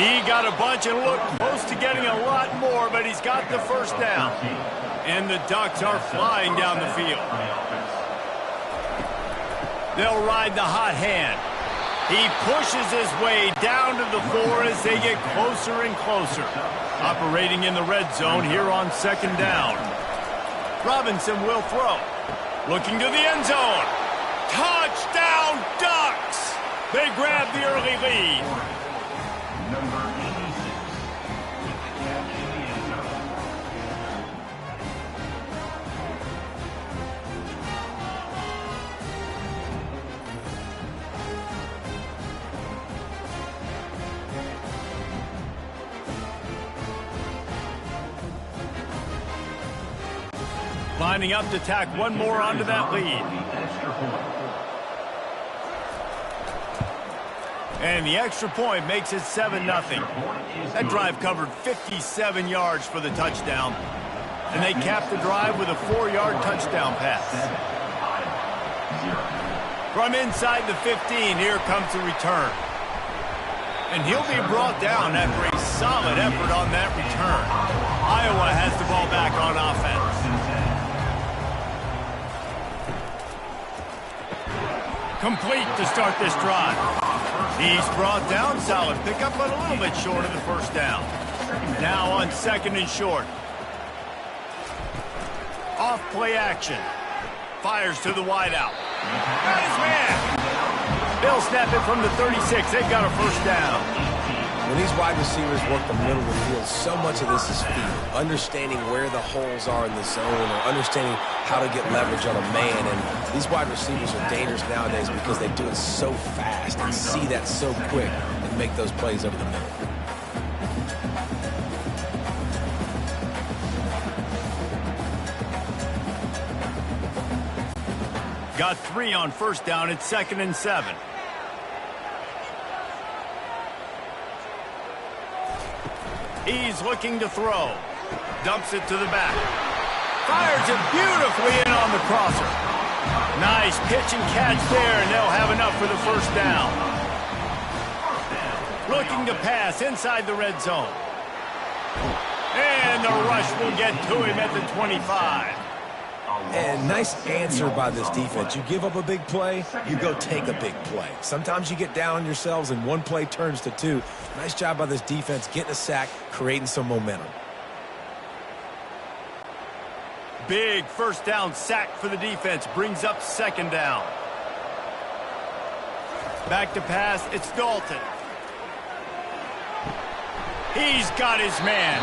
A: He got a bunch and looked close to getting a lot more, but he's got the first down. And the Ducks are flying down the field. They'll ride the hot hand. He pushes his way down to the 4 as they get closer and closer. Operating in the red zone here on second down. Robinson will throw. Looking to the end zone. Touchdown, Ducks! They grab the early lead.
D: Number 86. Catch in the end zone.
A: Lining up to tack one more onto that lead. And the extra point makes it 7-0. That drive covered 57 yards for the touchdown. And they capped the drive with a 4-yard touchdown pass. From inside the 15, here comes the return. And he'll be brought down after a solid effort on that return. Iowa has the ball back on offense. Complete to start this drive. He's brought down, solid pickup, but a little bit short of the first down. Now on second and short. Off play action. Fires to the wideout. Got his man. They'll snap it from the 36. They've got a first down.
B: When these wide receivers work the middle of the field, so much of this is feel. Understanding where the holes are in the zone or understanding how to get leverage on a man. And these wide receivers are dangerous nowadays because they do it so fast and see that so quick and make those plays over the middle.
A: Got 3 on first down. It's 2nd and 7. He's looking to throw. Dumps it to the back. Fires it beautifully in on the crosser. Nice pitch and catch there, and they'll have enough for the first down. Looking to pass inside the red zone. And the rush will get to him at the 25.
B: And nice answer by this defense. You give up a big play, you go take a big play. Sometimes you get down on yourselves and one play turns to two. Nice job by this defense getting a sack, creating some momentum.
A: Big first down sack for the defense. Brings up second down. Back to pass. It's Dalton. He's got his man.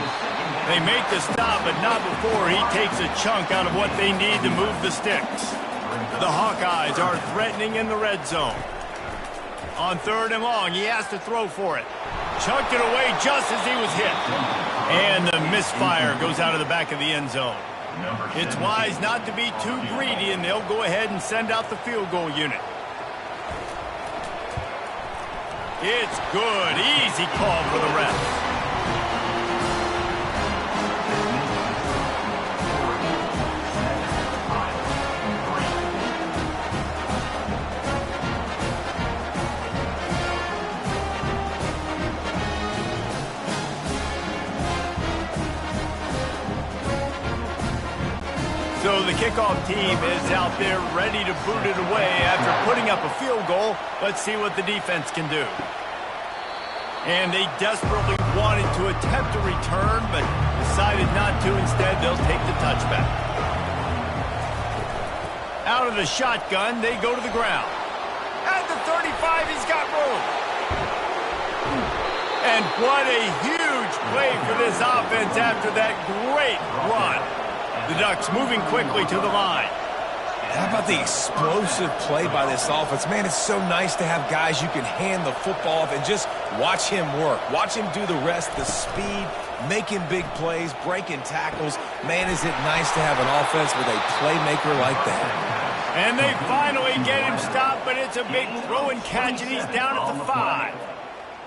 A: They make the stop, but not before he takes a chunk out of what they need to move the sticks. The Hawkeyes are threatening in the red zone. On 3rd and long, he has to throw for it. Chunked it away just as he was hit. And the misfire goes out of the back of the end zone. It's wise not to be too greedy, and they'll go ahead and send out the field goal unit. It's good. Easy call for the ref. So the kickoff team is out there ready to boot it away after putting up a field goal. Let's see what the defense can do. And they desperately wanted to attempt a return, but decided not to. Instead, they'll take the touchback. Out of the shotgun, they go to the ground. At the 35, he's got room. And what a huge play for this offense after that great run. The Ducks moving quickly to the line.
B: How about the explosive play by this offense? Man, it's so nice to have guys you can hand the football off and just watch him work. Watch him do the rest, the speed, making big plays, breaking tackles. Man, is it nice to have an offense with a playmaker like that.
A: And they finally get him stopped, but it's a big throw and catch, and he's down at the 5.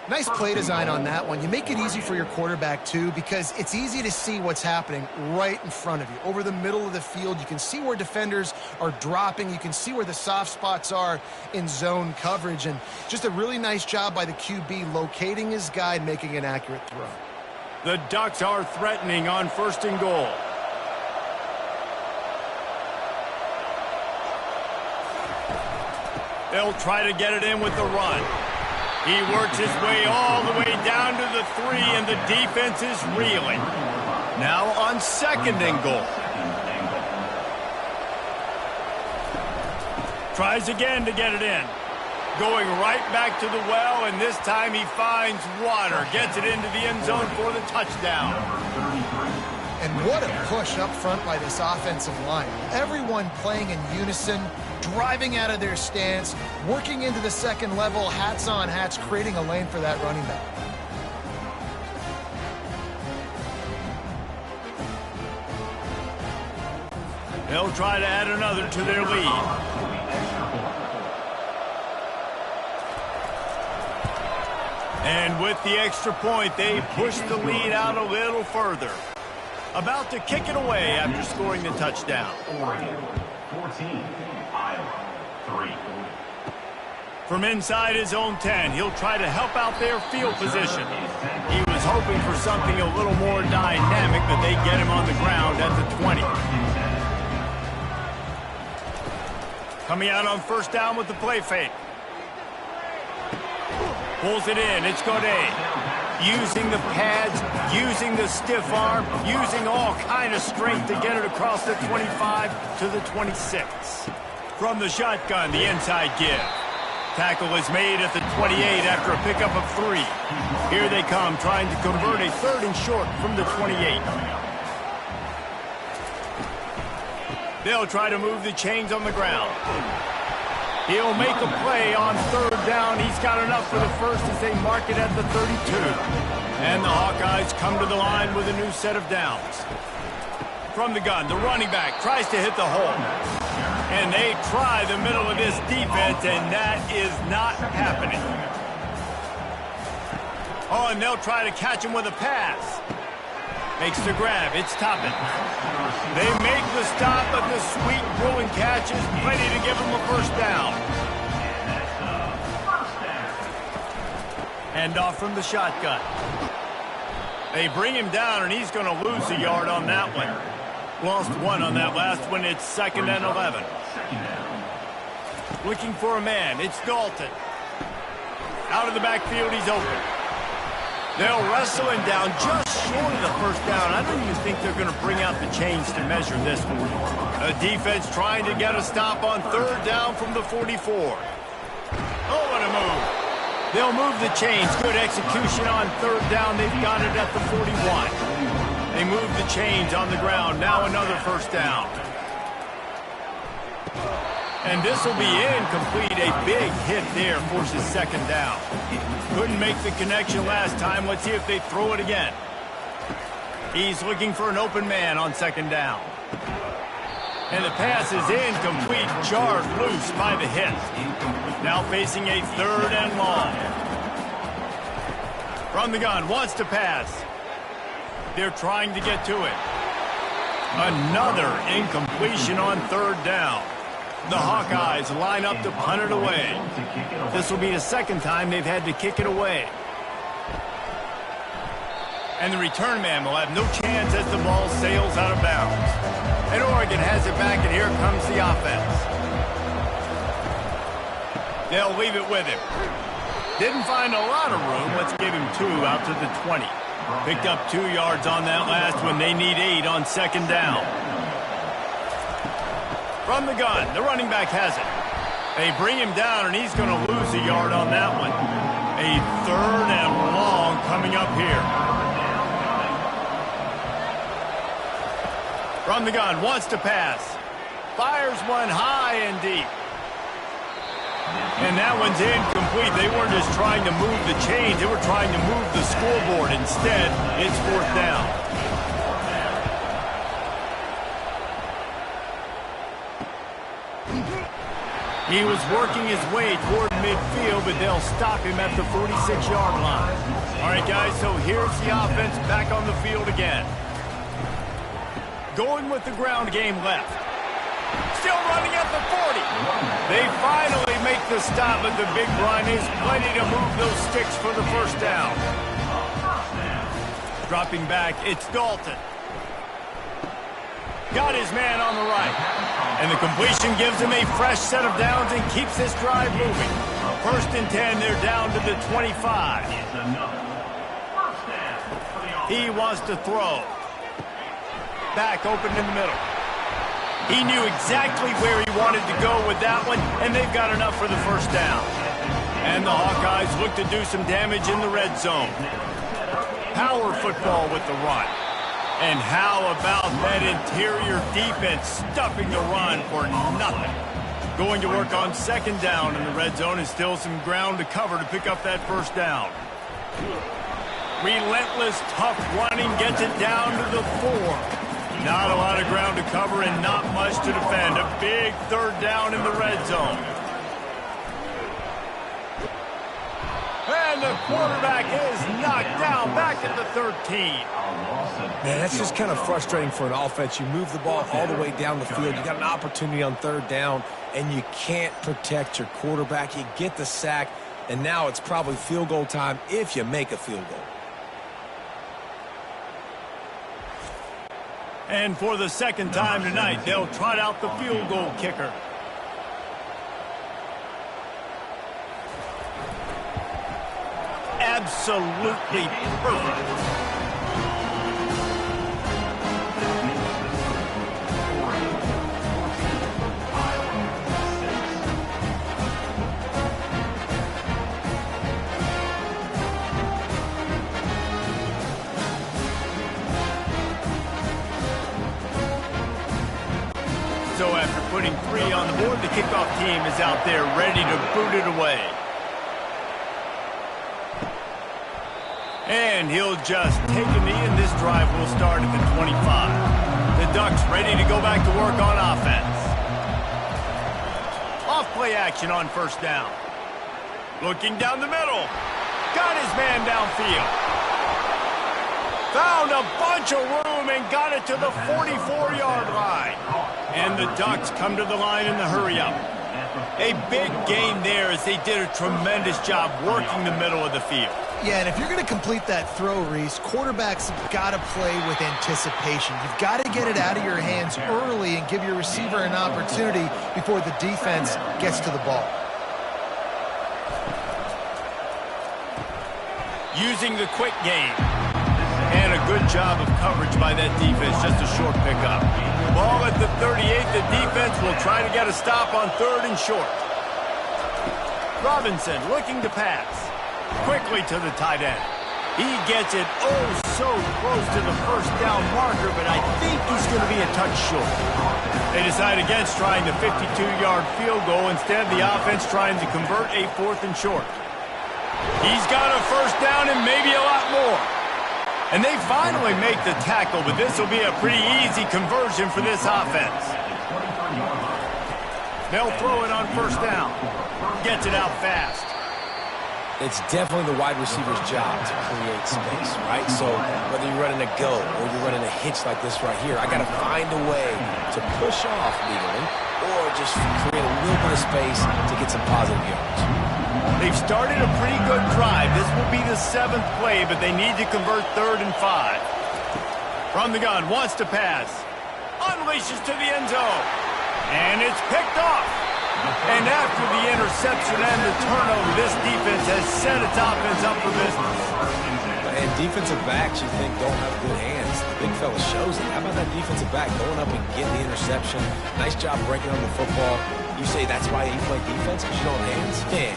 C: Nice play design on that one. You make it easy for your quarterback, too, because it's easy to see what's happening right in front of you. Over the middle of the field, you can see where defenders are dropping. You can see where the soft spots are in zone coverage. And just a really nice job by the QB locating his guy and making an accurate throw.
A: The Ducks are threatening on 1st and goal. They'll try to get it in with the run. He works his way all the way down to the 3, and the defense is reeling. Now on 2nd and goal. Tries again to get it in. Going right back to the well, and this time he finds water. Gets it into the end zone for the touchdown.
C: And what a push up front by this offensive line. Everyone playing in unison, driving out of their stance, working into the second level, hats on hats, creating a lane for that running back.
A: They'll try to add another to their lead. And with the extra point, they push the lead out a little further. About to kick it away after scoring the touchdown.
D: 14, Iowa, 3.
A: From inside his own 10, he'll try to help out their field position. He was hoping for something a little more dynamic, but they get him on the ground at the 20. Coming out on 1st down with the play fake. Pulls it in. It's Godet. Using the pads, using the stiff arm, using all kind of strength to get it across the 25 to the 26. From the shotgun, the inside give. Tackle is made at the 28 after a pickup of 3. Here they come, trying to convert a 3rd and short from the 28. They'll try to move the chains on the ground. He'll make a play on 3rd down. He's got enough for the first as they mark it at the 32. And the Hawkeyes come to the line with a new set of downs. From the gun, the running back tries to hit the hole. And they try the middle of this defense, and that is not happening. Oh, and they'll try to catch him with a pass. Makes the grab. It's Toppin. They make the stop, but the sweet Bruin catch is ready to give him a first down. Hand off from the shotgun. They bring him down, and he's going to lose a yard on that one. Lost one on that last one. It's 2nd and 11. Looking for a man. It's Dalton. Out of the backfield, he's open. They'll wrestle him down just short of the first down. I don't even think they're going to bring out the chains to measure this one. A defense trying to get a stop on 3rd down from the 44. Oh, what a move. They'll move the chains. Good execution on 3rd down. They've got it at the 41. They move the chains on the ground. Now another first down. And this will be incomplete. A big hit there forces 2nd down. Couldn't make the connection last time. Let's see if they throw it again. He's looking for an open man on 2nd down. And the pass is incomplete. Jarred loose by the hit. Now facing a 3rd and long. From the gun, wants to pass. They're trying to get to it. Another incompletion on 3rd down. The Hawkeyes line up to punt it away. This will be the 2nd time they've had to kick it away. And the return man will have no chance as the ball sails out of bounds. And Oregon has it back, and here comes the offense. They'll leave it with him. Didn't find a lot of room. Let's give him 2 out to the 20. Picked up 2 yards on that last one. They need 8 on 2nd down. From the gun, the running back has it. They bring him down, and he's going to lose a yard on that one. A 3rd and long coming up here. From the gun, wants to pass. Fires one high and deep. And that one's incomplete. They weren't just trying to move the chains. They were trying to move the scoreboard. Instead, it's 4th down. He was working his way toward midfield, but they'll stop him at the 46-yard line. All right, guys, so here's the offense back on the field again. Going with the ground game left. Still running at the 40. They finally make the stop, but the big line is plenty to move those sticks for the first down. Dropping back, it's Dalton. Got his man on the right. And the completion gives him a fresh set of downs and keeps this drive moving. 1st and 10, they're down to the 25. He wants to throw. Back open in the middle. He knew exactly where he wanted to go with that one, and they've got enough for the first down. And the Hawkeyes look to do some damage in the red zone. Power football with the run. And how about that interior defense stuffing the run for nothing? Going to work on 2nd down in the red zone, and still some ground to cover to pick up that first down. Relentless, tough running gets it down to the 4. Not a lot of ground to cover and not much to defend. A big 3rd down in the red zone. And the quarterback is knocked down back at the 13.
B: Man, that's just kind of frustrating for an offense. You move the ball all the way down the field. You got an opportunity on 3rd down, and you can't protect your quarterback. You get the sack, and now it's probably field goal time if you make a field goal.
A: And for the 2nd time tonight, they'll trot out the field goal kicker. Absolutely perfect. So after putting 3 on the board, the kickoff team is out there ready to boot it away. And he'll just take a knee, and this drive will start at the 25. The Ducks ready to go back to work on offense. Off play action on 1st down. Looking down the middle. Got his man downfield. Found a bunch of room and got it to the 44-yard line. And the Ducks come to the line in the hurry-up. A big gain there as they did a tremendous job working the middle of the field.
C: Yeah, and if you're going to complete that throw, Reese, quarterbacks have got to play with anticipation. You've got to get it out of your hands early and give your receiver an opportunity before the defense gets to the ball.
A: Using the quick game. And a good job of coverage by that defense, just a short pickup. Ball at the 38, the defense will try to get a stop on 3rd and short. Robinson looking to pass. Quickly to the tight end. He gets it oh so close to the first down marker, but I think he's going to be a touch short. They decide against trying the 52-yard field goal. Instead, the offense trying to convert a 4th and short. He's got a first down and maybe a lot more. And they finally make the tackle, but this will be a pretty easy conversion for this offense. They'll throw it on first down. Gets it out fast.
B: It's definitely the wide receiver's job to create space, right? So whether you're running a go or you're running a hitch like this right here, I got to find a way to push off legally or just create a little bit of space to get some positive yards.
A: They've started a pretty good drive. This will be the 7th play, but they need to convert 3rd and 5. From the gun, wants to pass. Unleashes to the end zone. And it's picked off. And after the interception and the turnover, this defense has set its offense up for business.
B: And defensive backs, you think, don't have good hands. The big fella shows it. How about that defensive back going up and getting the interception? Nice job breaking on the football. You say that's why you play defense, because you don't have hands? Yeah.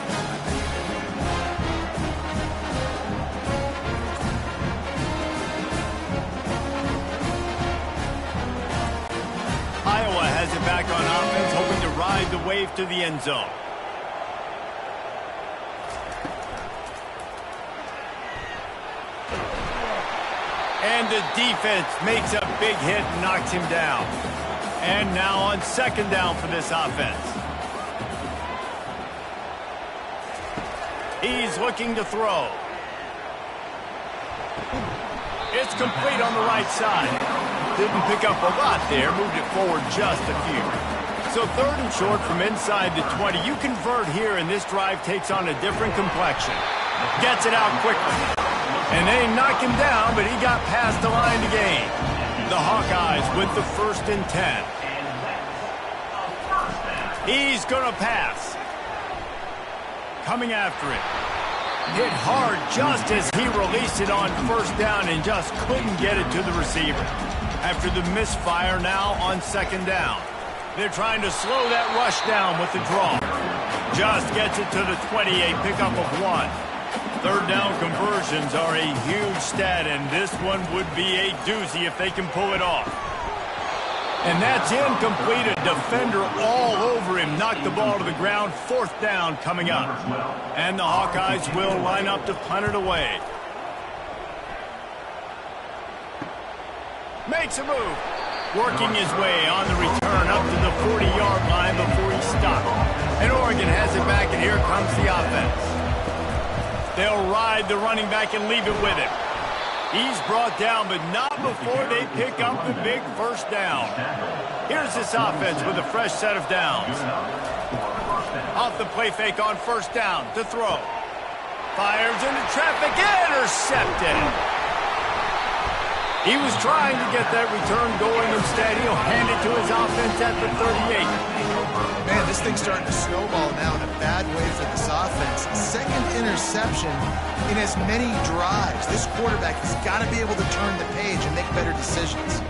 A: Iowa has it back on offense, hoping to ride the wave to the end zone. And the defense makes a big hit and knocks him down. And now on 2nd down for this offense. He's looking to throw. It's complete on the right side. Didn't pick up a lot there, moved it forward just a few. So 3rd and short from inside the 20. You convert here, and this drive takes on a different complexion. Gets it out quickly. And they knock him down, but he got past the line to gain. The Hawkeyes with the 1st and 10. He's going to pass. Coming after it. Hit hard just as he released it on 1st down and just couldn't get it to the receiver. After the misfire, now on 2nd down. They're trying to slow that rush down with the draw. Just gets it to the 28, pickup of 1. 3rd down conversions are a huge stat, and this one would be a doozy if they can pull it off. And that's incomplete. A defender all over him. Knocked the ball to the ground. 4th down coming up. And the Hawkeyes will line up to punt it away. Makes a move. Working his way on the return up to the 40-yard line before he stopped. And Oregon has it back, and here comes the offense. They'll ride the running back and leave it with him. He's brought down, but not before they pick up the big 1st down. Here's this offense with a fresh set of downs. Off the play fake on 1st down to throw. Fires into traffic, intercepted. He was trying to get that return going. Instead, he'll hand it to his offense at the 38.
C: Man, this thing's starting to snowball now in a bad way for this offense. 2nd interception in as many drives. This quarterback has got to be able to turn the page and make better decisions.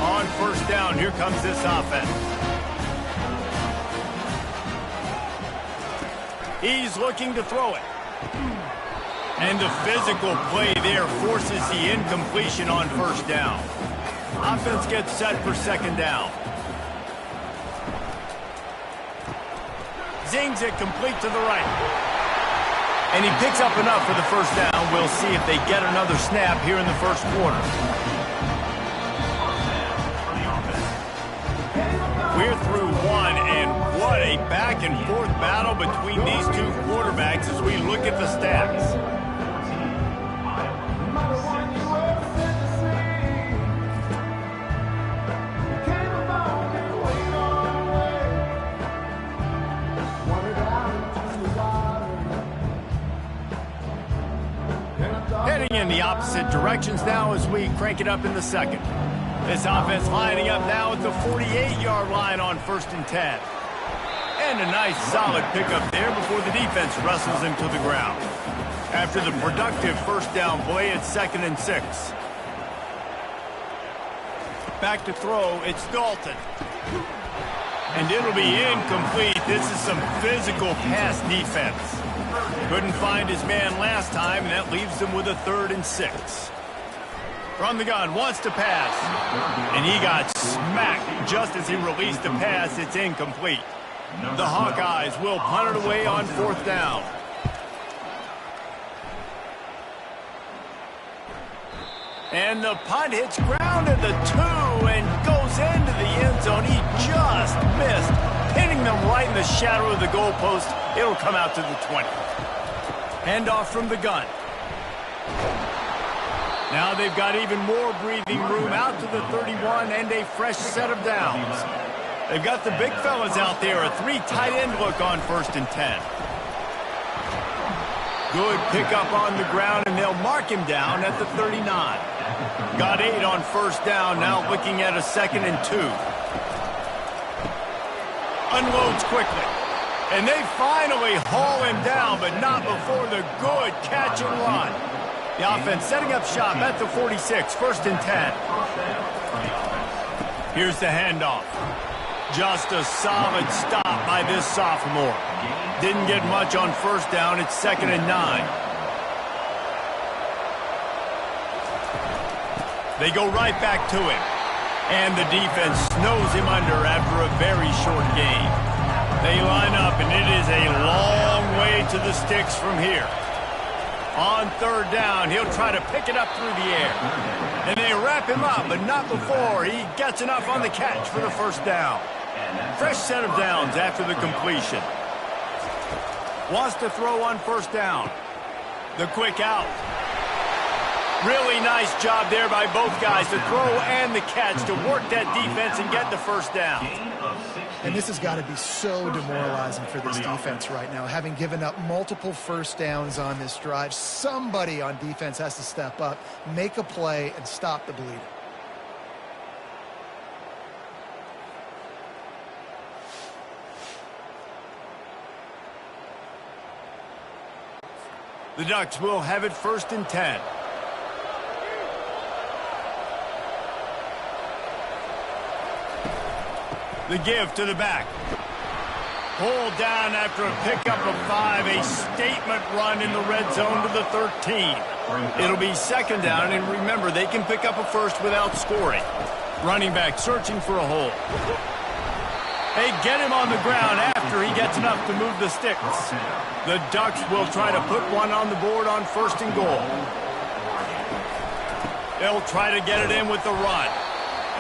A: On 1st down, here comes this offense. He's looking to throw it. And the physical play there forces the incompletion on 1st down. Offense gets set for 2nd down. Zings it complete to the right. And he picks up enough for the 1st down. We'll see if they get another snap here in the 1st quarter. We're through one, and what a back-and-forth battle between these two quarterbacks as we look at the stats. Heading in the opposite directions now as we crank it up in the second. This offense lining up now at the 48-yard line on 1st and 10. And a nice solid pickup there before the defense wrestles him to the ground. After the productive first down play, it's 2nd and 6. Back to throw, it's Dalton. And it'll be incomplete. This is some physical pass defense. Couldn't find his man last time, and that leaves him with a 3rd and 6. From the gun, wants to pass. And he got smacked just as he released the pass. It's incomplete. The Hawkeyes will punt it away on 4th down. And the punt hits ground at the 2 and goes into the end zone. He just missed, hitting them right in the shadow of the goalpost. It'll come out to the 20. Handoff from the gun. Now they've got even more breathing room out to the 31 and a fresh set of downs. They've got the big fellas out there, a 3 tight end look on 1st and 10. Good pickup on the ground, and they'll mark him down at the 39. Got 8 on 1st down, now looking at a 2nd and 2. Unloads quickly. And they finally haul him down, but not before the good catch and run. The offense setting up shop at the 46, 1st and 10. Here's the handoff. Just a solid stop by this sophomore. Didn't get much on 1st down. It's 2nd and 9. They go right back to him. And the defense snows him under after a very short game. They line up, and it is a long way to the sticks from here. On 3rd down, he'll try to pick it up through the air. And they wrap him up, but not before he gets enough on the catch for the 1st down. Fresh set of downs after the completion. Wants to throw on 1st down. The quick out. Really nice job there by both guys to throw and the catch to work that defense and get the 1st down.
C: And this has got to be so demoralizing for this defense right now. Having given up multiple 1st downs on this drive, somebody on defense has to step up, make a play, and stop the bleeding.
A: The Ducks will have it 1st and 10. The give to the back. Pulled down after a pickup of 5. A statement run in the red zone to the 13. It'll be 2nd down, and remember, they can pick up a 1st without scoring. Running back searching for a hole. They get him on the ground after he gets enough to move the sticks. The Ducks will try to put one on the board on 1st and goal. They'll try to get it in with the run.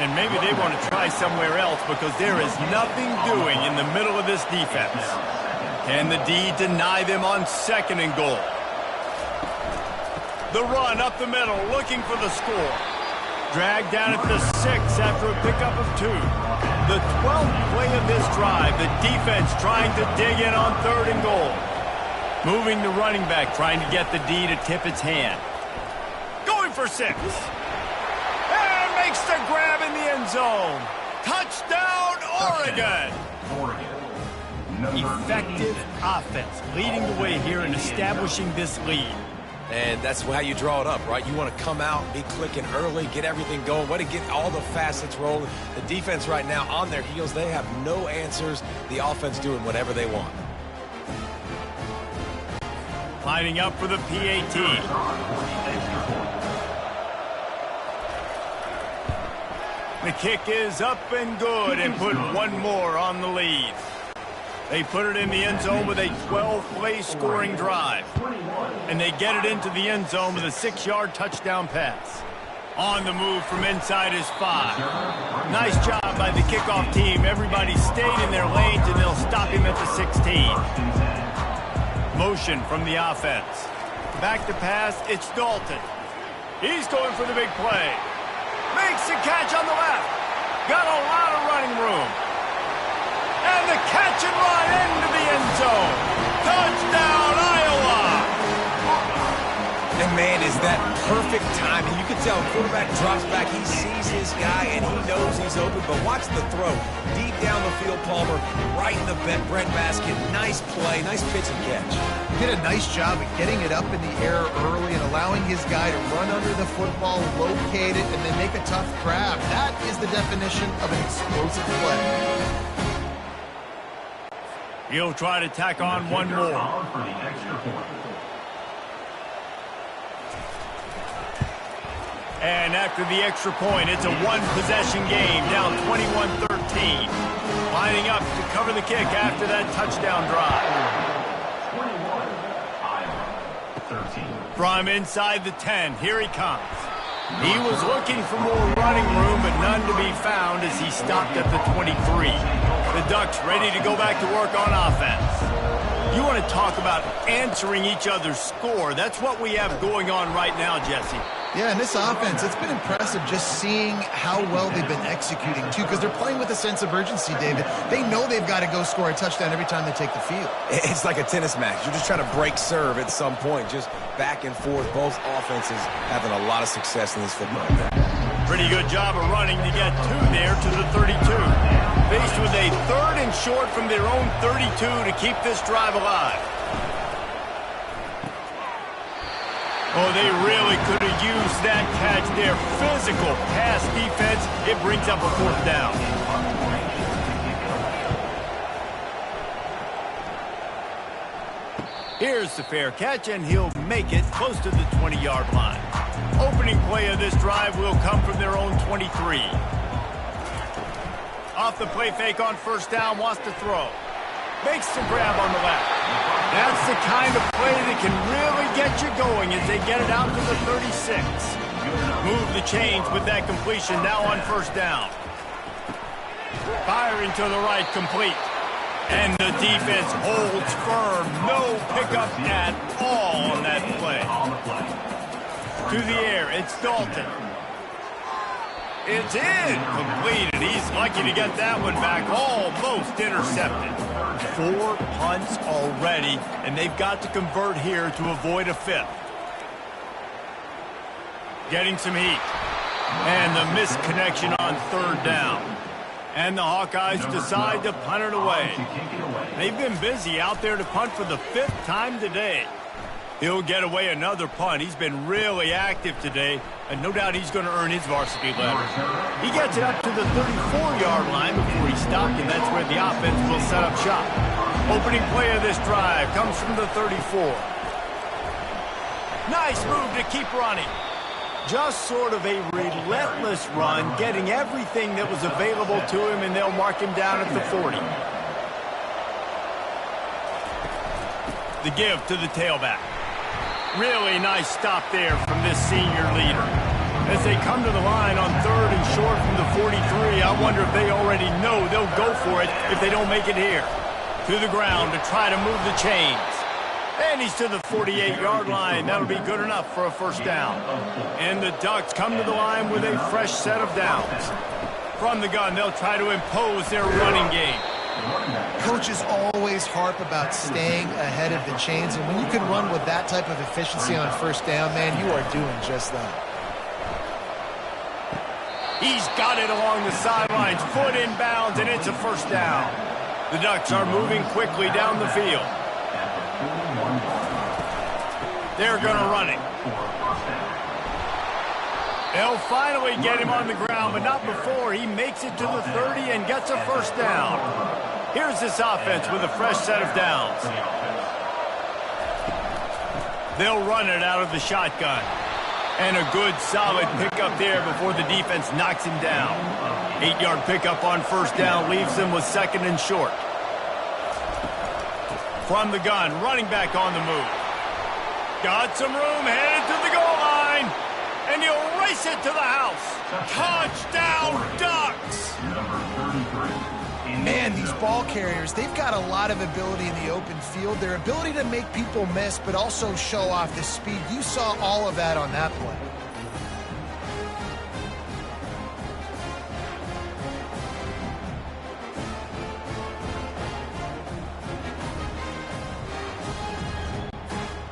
A: And maybe they want to try somewhere else because there is nothing doing in the middle of this defense. Can the D deny them on 2nd and goal? The run up the middle, looking for the score. Dragged down at the 6 after a pickup of 2. The 12th play of this drive, the defense trying to dig in on 3rd and goal. Moving the running back, trying to get the D to tip its hand. Going for 6. Makes the grab in the end zone. Touchdown, Oregon. Effective offense leading the way here and establishing this lead.
B: And that's how you draw it up, right? You want to come out, be clicking early, get everything going, want to get all the facets rolling. The defense right now on their heels, they have no answers. The offense doing whatever they want.
A: Lining up for the PAT. The kick is up and good and put one more on the lead. They put it in the end zone with a 12-play scoring drive. And they get it into the end zone with a 6-yard touchdown pass. On the move from inside is 5. Nice job by the kickoff team. Everybody stayed in their lanes, and they'll stop him at the 16. Motion from the offense. Back to pass, it's Dalton. He's going for the big play. Makes the catch on the left. Got a lot of running room. And the catch and run into the end zone. Touchdown, Iowa!
B: And man, is that perfect timing. You can tell quarterback drops back, he sees his guy, and he knows he's open. But watch the throw. Deep down the field, Palmer, right in the breadbasket. Nice play, nice pitch and catch.
C: He did a nice job of getting it up in the air early and allowing his guy to run under the football, locate it, and then make a tough grab. That is the definition of an explosive play.
A: He'll try to tack on one more. And after the extra point, it's a one-possession game, down 21-13. Lining up to cover the kick after that touchdown drive.
D: 13.
A: From inside the 10, here he comes. He was looking for more running room, but none to be found as he stopped at the 23. The Ducks ready to go back to work on offense. You want to talk about answering each other's score. That's what we have going on right now, Jesse.
C: Yeah, and this offense, it's been impressive just seeing how well they've been executing, too, because they're playing with a sense of urgency, David. They know they've got to go score a touchdown every time they take the field.
B: It's like a tennis match. You're just trying to break serve at some point, just back and forth. Both offenses having a lot of success in this football game.
A: Pretty good job of running to get two there to the 32. Faced with a 3rd and short from their own 32 to keep this drive alive. Oh, they really could have used that catch there. Physical pass defense. It brings up a 4th down. Here's the fair catch, and he'll make it close to the 20-yard line. Opening play of this drive will come from their own 23. Off the play fake on 1st down, wants to throw. Makes the grab on the left. That's the kind of play that can really get you going as they get it out to the 36. Move the chains with that completion now on 1st down. Firing to the right, complete. And the defense holds firm. No pickup at all on that play. To the air, it's Dalton. It's in. Completed. He's lucky to get that one back. Almost intercepted. 4 punts already, and they've got to convert here to avoid a 5th. Getting some heat. And the misconnection on 3rd down. And the Hawkeyes decide to punt it away. They've been busy out there to punt for the 5th time today. He'll get away another punt. He's been really active today, and no doubt he's going to earn his varsity letter. He gets it up to the 34-yard line before he stopped, and that's where the offense will set up shop. Opening play of this drive comes from the 34. Nice move to keep running. Just sort of a relentless run, getting everything that was available to him, and they'll mark him down at the 40. The give to the tailback. Really nice stop there from this senior leader. As they come to the line on 3rd and short from the 43, I wonder if they already know they'll go for it if they don't make it here. To the ground to try to move the chains. And he's to the 48-yard line. That'll be good enough for a 1st down. And the Ducks come to the line with a fresh set of downs. From the gun, they'll try to impose their running game.
C: Coaches always harp about staying ahead of the chains, and when you can run with that type of efficiency on 1st down, man, you are doing just that.
A: He's got it along the sidelines, foot in bounds, and it's a 1st down. The Ducks are moving quickly down the field. They're going to run it. They'll finally get him on the ground, but not before he makes it to the 30 and gets a 1st down. Here's this offense with a fresh set of downs. They'll run it out of the shotgun. And a good, solid pickup there before the defense knocks him down. 8-yard pickup on 1st down leaves them with 2nd and short. From the gun, running back on the move. Got some room, headed to the goal line. And he'll race it to the house. Touchdown, Ducks!
C: ball carriers, they've got a lot of ability in the open field. Their ability to make people miss, but also show off the speed. You saw all of that on that play.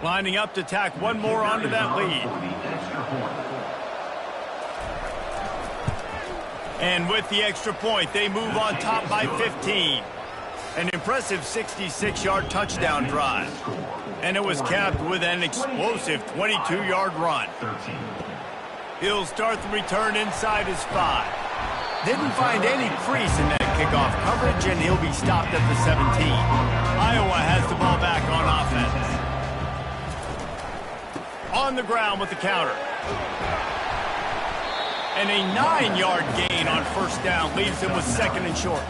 A: Lining up to tack one more onto that lead. And with the extra point, they move on top by 15. An impressive 66-yard touchdown drive. And it was capped with an explosive 22-yard run. He'll start the return inside his 5. Didn't find any crease in that kickoff coverage, and he'll be stopped at the 17. Iowa has the ball back on offense. On the ground with the counter. And a 9-yard gain on first down leaves him with 2nd and short.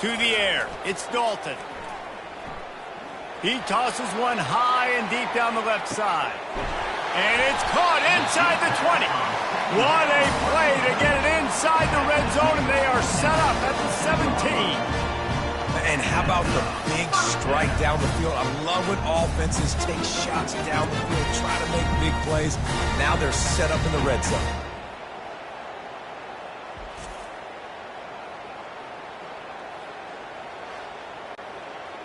A: To the air, it's Dalton. He tosses one high and deep down the left side. And it's caught inside the 20. What a play to get it inside the red zone, and they are set up at the 17.
B: And how about the big strike down the field? I love when offenses take shots down the field, try to make big plays. Now they're set up in the red zone.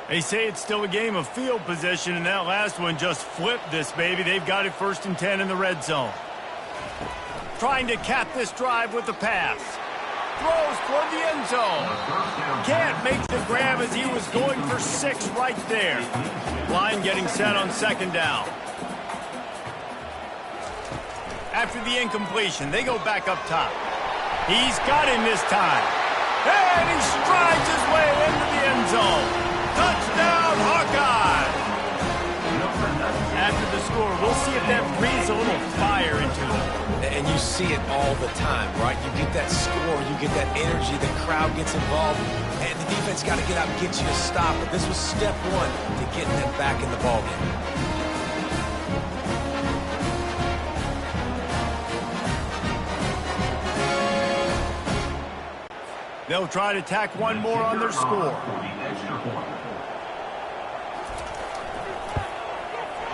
A: They say it's still a game of field position, and that last one just flipped this baby. They've got it 1st and 10 in the red zone. Trying to cap this drive with the pass. Throws toward the end zone. Can't make the grab as he was going for 6 right there. Line getting set on 2nd down. After the incompletion, they go back up top. He's got him this time. And he strides his way into the end zone. Touchdown, Hawkeye! After the score, we'll see if that breathes a little fire into them.
B: And you see it all the time, right? You get that score, you get that energy, the crowd gets involved, and the defense got to get out and get you to stop. But this was step 1 to getting them back in the ballgame.
A: They'll try to tack one more on their score.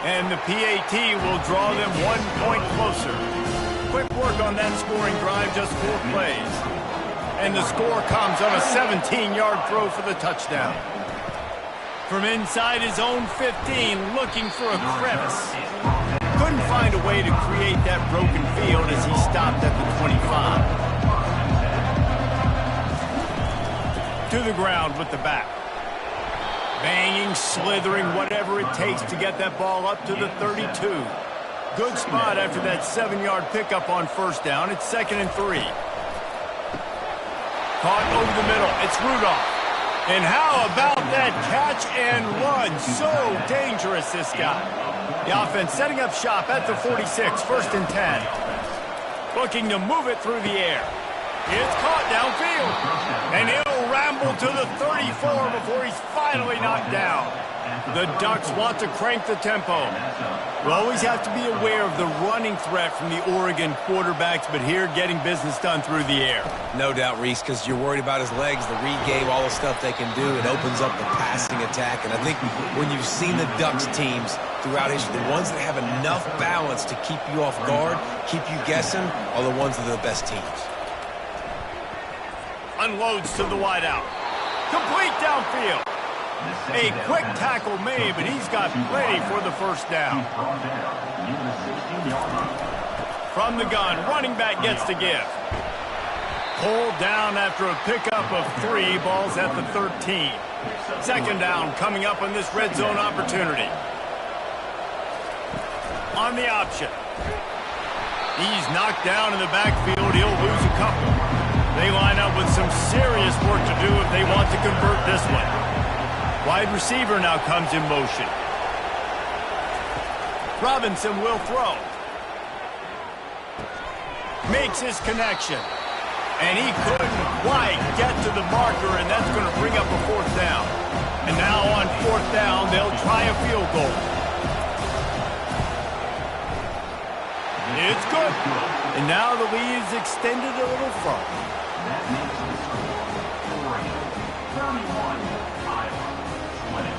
A: And the PAT will draw them 1 point closer. Quick work on that scoring drive, just 4 plays. And the score comes on a 17-yard throw for the touchdown. From inside his own 15, looking for a crevice. Couldn't find a way to create that broken field as he stopped at the 25. To the ground with the back. Banging, slithering, whatever it takes to get that ball up to the 32. Good spot after that 7-yard pickup on first down. It's 2nd and 3. Caught over the middle. It's Rudolph. And how about that catch and run? So dangerous, this guy. The offense setting up shop at the 46, 1st and 10. Looking to move it through the air. It's caught downfield. And he'll ramble to the 34 before he's finally knocked down. The Ducks want to crank the tempo. We always have to be aware of the running threat from the Oregon quarterbacks, but here getting business done through the air.
B: No doubt, Reese, because you're worried about his legs, the read game, all the stuff they can do. It opens up the passing attack. And I think when you've seen the Ducks teams throughout history, the ones that have enough balance to keep you off guard, keep you guessing, are the ones that are the best teams.
A: Unloads to the wideout. Complete downfield. A quick tackle made, but he's got plenty for the first down. From the gun, running back gets to give. Pulled down after a pickup of 3, balls at the 13. 2nd down coming up on this red zone opportunity. On the option. He's knocked down in the backfield. He'll lose a couple. They line up with some serious work to do if they want to convert this one. Wide receiver now comes in motion. Robinson will throw. Makes his connection. And he couldn't quite get to the marker, and that's going to bring up a 4th down. And now on 4th down, they'll try a field goal. It's good. And now the lead is extended a little further.
D: That makes the score 31, Iowa 20.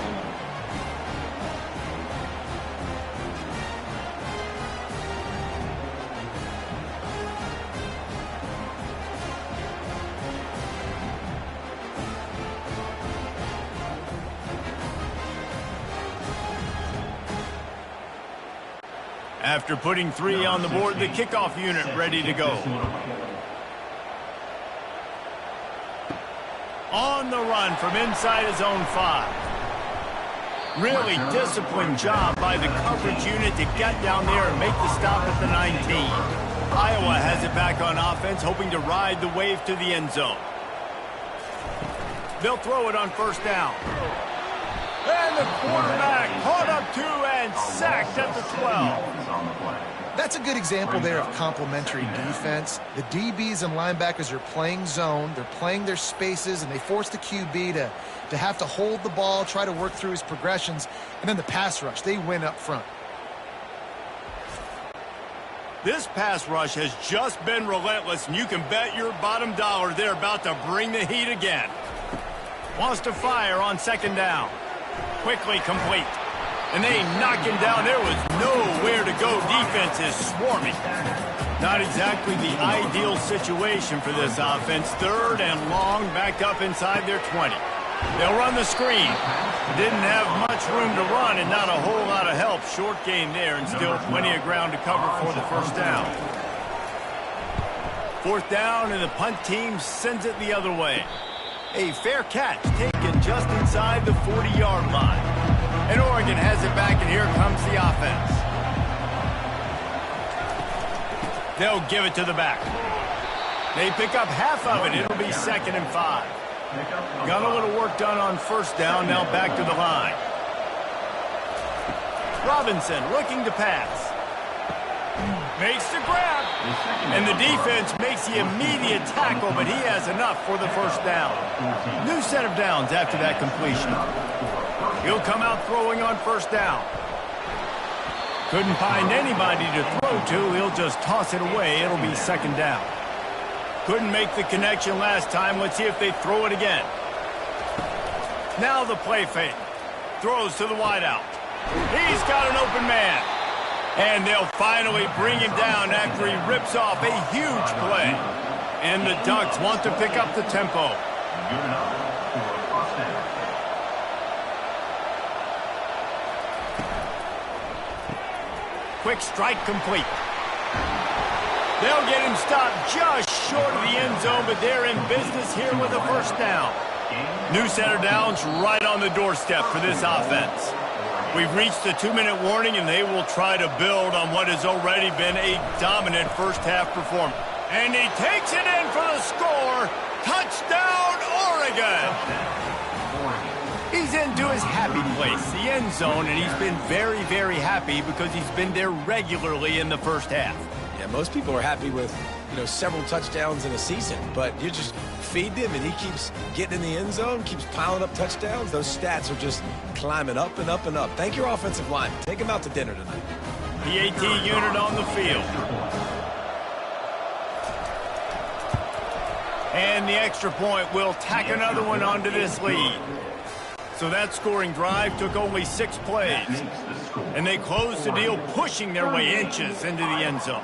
A: After putting 3 on the board, the kickoff unit ready to go. On the run from inside his own 5. Really disciplined job by the coverage unit to get down there and make the stop at the 19. Iowa has it back on offense, hoping to ride the wave to the end zone. They'll throw it on first down. And the quarterback caught up 2 and sacked at the 12.
C: That's a good example there of complementary defense. The DBs and linebackers are playing zone, they're playing their spaces, and they force the QB to have to hold the ball, try to work through his progressions, and then the pass rush, they win up front.
A: This pass rush has just been relentless, and you can bet your bottom dollar they're about to bring the heat again. Wants to fire on second down. Quickly complete. And they knock him down. There was nowhere to go. Defense is swarming. Not exactly the ideal situation for this offense. 3rd and long, backed up inside their 20. They'll run the screen. Didn't have much room to run and not a whole lot of help. Short game there and still plenty of ground to cover for the first down. 4th down and the punt team sends it the other way. A fair catch taken just inside the 40-yard line. And Oregon has it back, and here comes the offense. They'll give it to the back. They pick up half of it. It'll be 2nd and 5. Got a little work done on first down, now back to the line. Robinson looking to pass. Makes the grab. And the defense makes the immediate tackle, but he has enough for the first down. New set of downs after that completion. He'll come out throwing on first down. Couldn't find anybody to throw to. He'll just toss it away. It'll be 2nd down. Couldn't make the connection last time. Let's see if they throw it again. Now the play fake. Throws to the wideout. He's got an open man. And they'll finally bring him down after he rips off a huge play. And the Ducks want to pick up the tempo. Quick strike complete. They'll get him stopped just short of the end zone, but they're in business here with a first down. New set of downs right on the doorstep for this offense. We've reached the 2-minute warning, and they will try to build on what has already been a dominant first-half performance. And he takes it in for the score. Touchdown, Oregon! He's into his happy place, the end zone, and he's been very, very happy because he's been there regularly in the first half.
B: Yeah, most people are happy with, several touchdowns in a season, but you just feed him and he keeps getting in the end zone, keeps piling up touchdowns. Those stats are just climbing up and up and up. Thank your offensive line. Take him out to dinner tonight.
A: The AT unit on the field. And the extra point will tack another one onto this lead. So that scoring drive took only 6 plays. And they closed the deal, pushing their way inches into the end zone.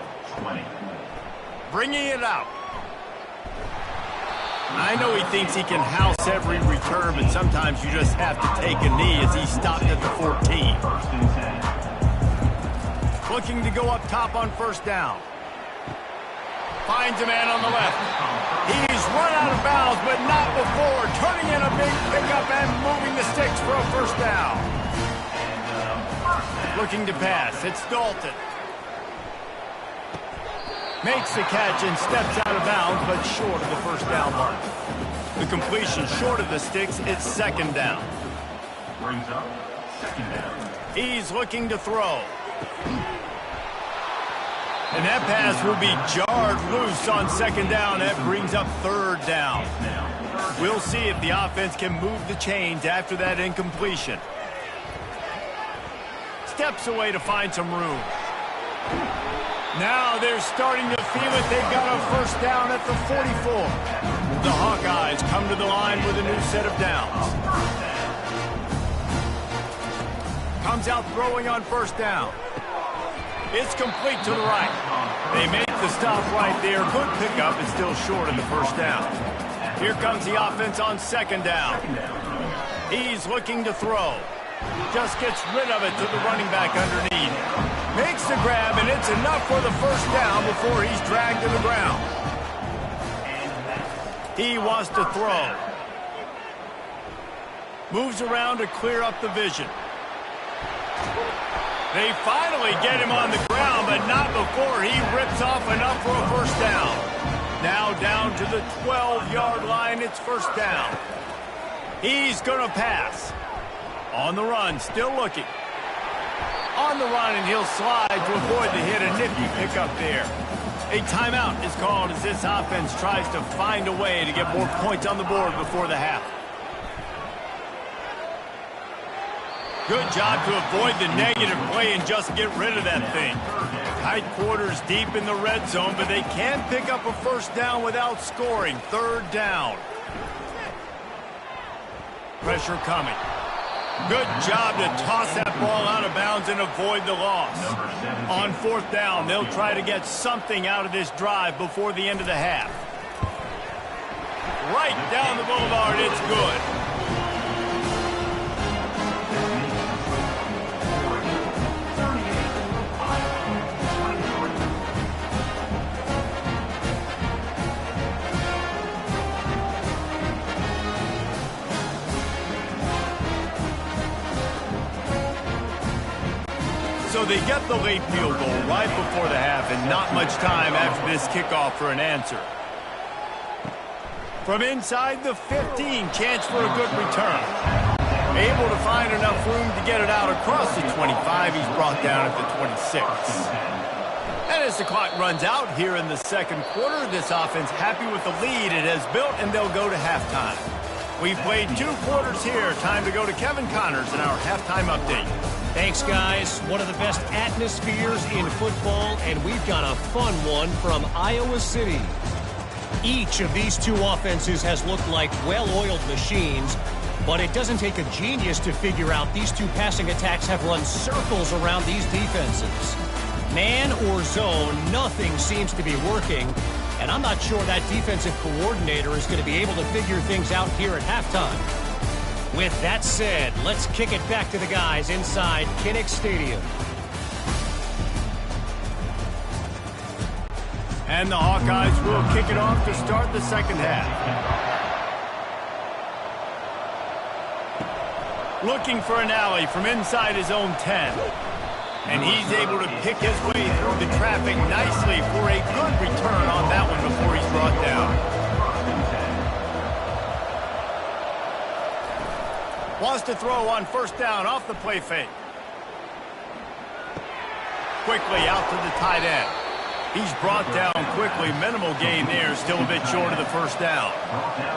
A: Bringing it out. I know he thinks he can house every return, but sometimes you just have to take a knee as he stopped at the 14. Looking to go up top on first down. Finds a man on the left. He's run out of bounds, but not before. Turning in a big pickup and moving the sticks for a first down. Looking to pass. It's Dalton. Makes the catch and steps out of bounds, but short of the first down mark. The completion short of the sticks. It's 2nd down.
D: Brings up 2nd down.
A: He's looking to throw. And that pass will be jarred loose on 2nd down. That brings up 3rd down. We'll see if the offense can move the chains after that incompletion. Steps away to find some room. Now they're starting to feel it. They've got a first down at the 44. The Hawkeyes come to the line with a new set of downs. Comes out throwing on first down. It's complete to the right. They make the stop right there. Good pickup. It's still short of the first down. Here comes the offense on second down. He's looking to throw. Just gets rid of it to the running back underneath. Makes the grab, and it's enough for the first down before he's dragged to the ground. He wants to throw. Moves around to clear up the vision. They finally get him on the ground, but not before he rips off enough for a first down. Now down to the 12-yard line, it's first down. He's going to pass. On the run, still looking. On the run, and he'll slide to avoid the hit. A nifty pickup there. A timeout is called as this offense tries to find a way to get more points on the board before the half. Good job to avoid the negative play and just get rid of that thing. Tight quarters deep in the red zone, but they can pick up a first down without scoring. Third down. Pressure coming. Good job to toss that ball out of bounds and avoid the loss. On fourth down, they'll try to get something out of this drive before the end of the half. Right down the boulevard, it's good. So they get the late field goal right before the half, and not much time after this kickoff for an answer. From inside the 15, chance for a good return. Able to find enough room to get it out across the 25. He's brought down at the 26. And as the clock runs out here in the second quarter, this offense happy with the lead it has built, and they'll go to halftime. We've played 2 quarters here. Time to go to Kevin Connors in our halftime update.
E: Thanks, guys. One of the best atmospheres in football, and we've got a fun one from Iowa City. Each of these 2 offenses has looked like well-oiled machines, but it doesn't take a genius to figure out these 2 passing attacks have run circles around these defenses. Man or zone, nothing seems to be working, and I'm not sure that defensive coordinator is going to be able to figure things out here at halftime. With that said, let's kick it back to the guys inside Kinnick Stadium.
A: And the Hawkeyes will kick it off to start the second half. Looking for an alley from inside his own 10. And he's able to pick his way through the traffic nicely for a good return on that one before he's brought down. Wants to throw on first down off the play fake. Quickly out to the tight end. He's brought down quickly. Minimal gain there. Still a bit short of the first down.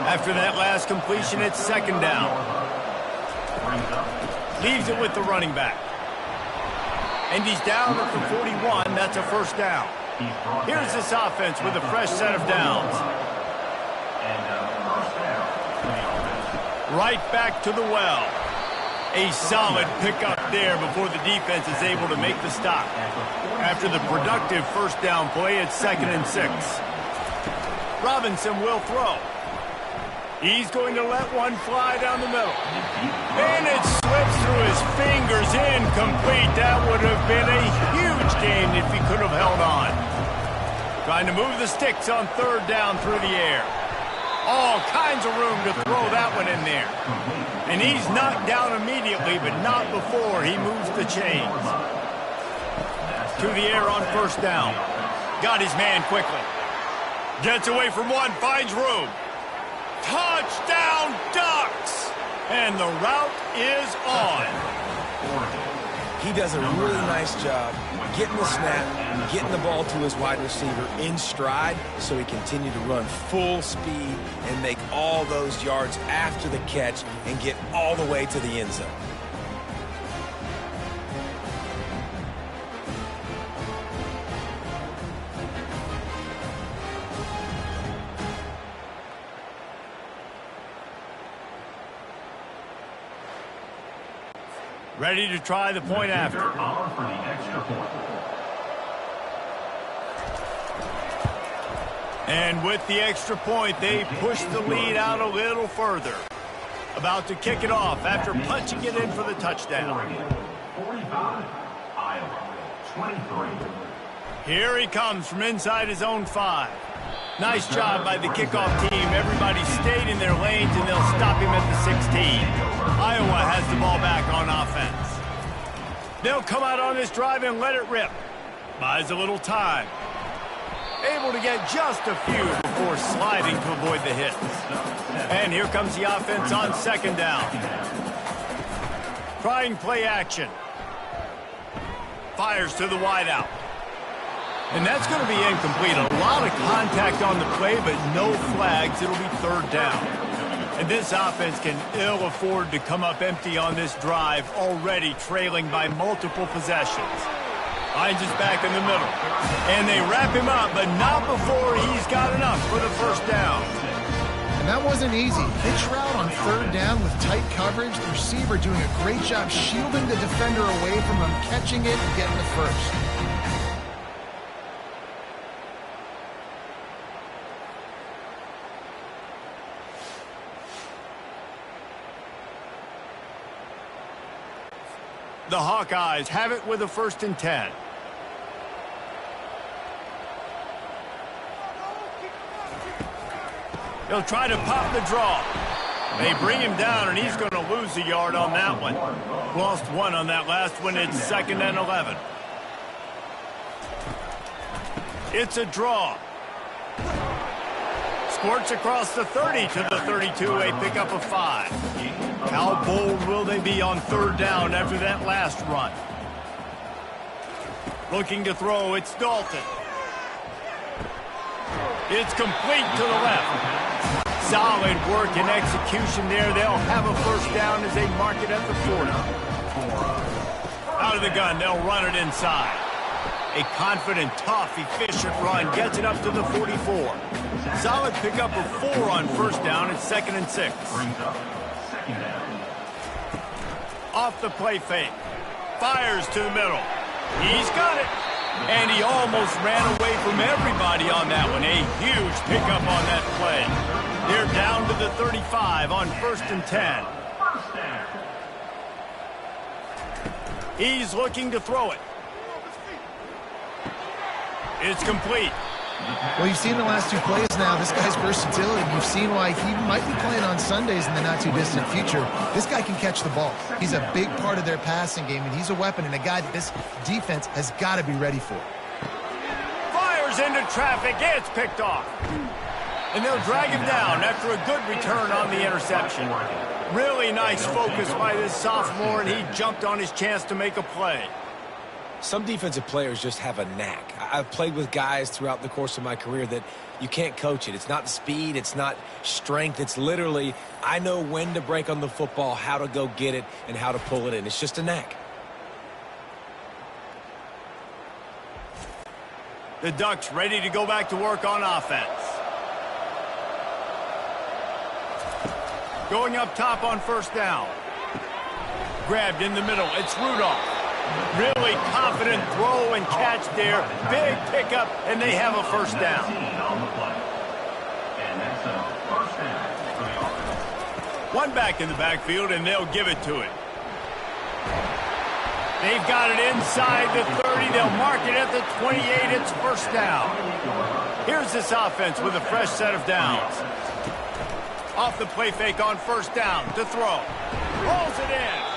A: After that last completion, it's second down. Leaves it with the running back. And he's down at the 41. That's a first down. Here's this offense with a fresh set of downs. Right back to the well. A solid pickup there before the defense is able to make the stop. After the productive first down play, it's 2nd and 6. Robinson will throw. He's going to let one fly down the middle. And it slips through his fingers, incomplete. That would have been a huge gain if he could have held on. Trying to move the sticks on third down through the air. All kinds of room to throw that one in there. And he's knocked down immediately, but not before he moves the chains. To the air on first down. Got his man quickly. Gets away from one, finds room. Touchdown Ducks! And the route is on.
B: He does a really nice job getting the snap, getting the ball to his wide receiver in stride so he continued to run full speed and make all those yards after the catch and get all the way to the end zone.
A: Ready to try the point after.
D: For the extra point.
A: And with the extra point, they push the lead out a little further. About to kick it off after punching it in for the touchdown.
D: Oregon, 45. Iowa, 23.
A: Here he comes from inside his own 5. Nice job by the kickoff team. Everybody stayed in their lanes, and they'll stop him at the 16. Iowa has the ball back on offense. They'll come out on this drive and let it rip. Buys a little time. Able to get just a few before sliding to avoid the hits. And here comes the offense on second down. Trying play action. Fires to the wideout. And that's going to be incomplete. A lot of contact on the play, but no flags. It'll be third down. And this offense can ill afford to come up empty on this drive, already trailing by multiple possessions. Finds his back in the middle. And they wrap him up, but not before he's got enough for the first down.
C: And that wasn't easy. Hitch route on third down with tight coverage. The receiver doing a great job shielding the defender away from him, catching it and getting the first.
A: The Hawkeyes have it with a 1st and 10. He'll try to pop the draw. They bring him down, and he's going to lose a yard on that one. Lost 1 on that last one. It's 2nd and 11. It's a draw. Squirts across the 30 to the 32, a pickup of 5. How bold will they be on third down after that last run? Looking to throw, it's Dalton. It's complete to the left. Solid work and execution there. They'll have a first down as they mark it at the 40. Out of the gun, they'll run it inside. A confident, tough, efficient run gets it up to the 44. Solid pickup of 4 on first down. It's 2nd and 6. Off the play fake. Fires to the middle. He's got it. And he almost ran away from everybody on that one. A huge pickup on that play. They're down to the 35 on 1st and 10. He's looking to throw it. It's complete.
C: Well, you've seen the last 2 plays now. This guy's versatility. You've seen why he might be playing on Sundays in the not-too-distant future. This guy can catch the ball. He's a big part of their passing game, and he's a weapon and a guy that this defense has got to be ready for.
A: Fires into traffic. It's picked off. And they'll drag him down after a good return on the interception. Really nice focus by this sophomore, and he jumped on his chance to make a play.
B: Some defensive players just have a knack. I've played with guys throughout the course of my career that you can't coach it. It's not speed. It's not strength. It's literally, I know when to break on the football, how to go get it, and how to pull it in. It's just a knack.
A: The Ducks ready to go back to work on offense. Going up top on first down. Grabbed in the middle. It's Rudolph. Really confident throw and catch there. Big pickup, and they have a first down. One back in the backfield, and they'll give it to it. They've got it inside the 30. They'll mark it at the 28. It's first down. Here's this offense with a fresh set of downs. Off the play fake on first down to throw. Rolls it in.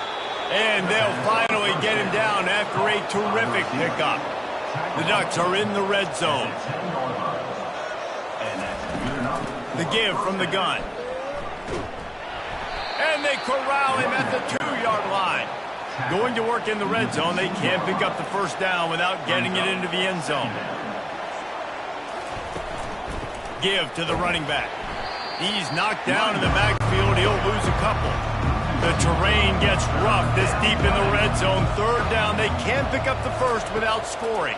A: And they'll finally get him down after a terrific pickup. The Ducks are in the red zone. The give from the gun. And they corral him at the 2-yard line. Going to work in the red zone, they can't pick up the first down without getting it into the end zone. Give to the running back. He's knocked down in the backfield. He'll lose a couple. The terrain gets rough this deep in the red zone. Third down, they can't pick up the first without scoring.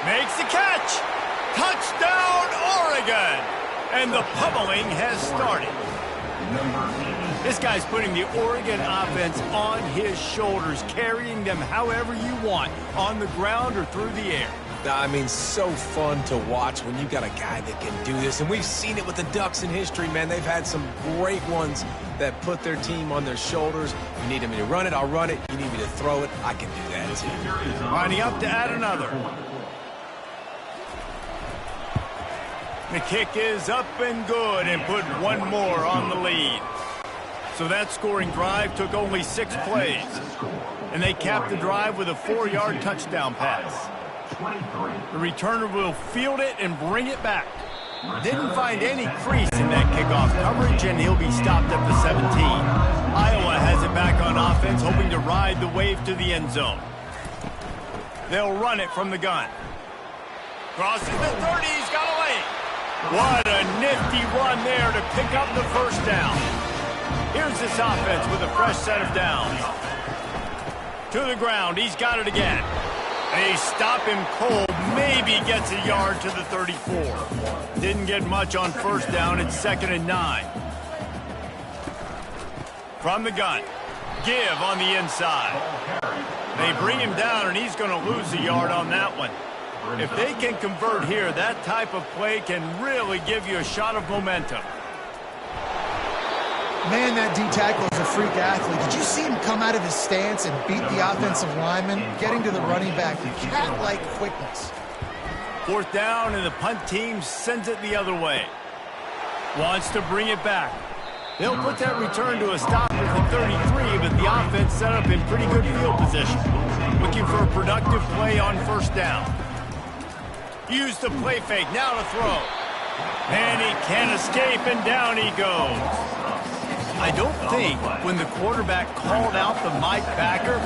A: Makes the catch. Touchdown, Oregon. And the pummeling has started. This guy's putting the Oregon offense on his shoulders, carrying them however you want, on the ground or through the air.
B: I mean, so fun to watch when you got a guy that can do this. And we've seen it with the Ducks in history, man. They've had some great ones that put their team on their shoulders. You need me to run it, I'll run it. You need me to throw it, I can do that too.
A: Lining up to add another. The kick is up and good and put one more on the lead. So that scoring drive took only 6 plays. And they capped the drive with a 4-yard touchdown pass. The returner will field it and bring it back. Didn't find any crease in that kickoff coverage, and he'll be stopped at the 17. Iowa has it back on offense, hoping to ride the wave to the end zone. They'll run it from the gun. Crosses the 30, he's got a lane. What a nifty run there to pick up the first down. Here's this offense with a fresh set of downs. To the ground, he's got it again. They stop him cold, maybe gets a yard to the 34. Didn't get much on first down, it's 2nd and 9. From the gun, give on the inside. They bring him down, and he's going to lose a yard on that one. If they can convert here, that type of play can really give you a shot of momentum.
C: Man, that D-tackle is a freak athlete. Did you see him come out of his stance and beat the offensive lineman, getting to the running back? Cat-like quickness.
A: 4th down, and the punt team sends it the other way. Wants to bring it back. They'll put that return to a stop at the 33, but the offense set up in pretty good field position. Looking for a productive play on first down. Use the play fake, now to throw. And he can't escape, and down he goes. I don't think when the quarterback called out the Mike backer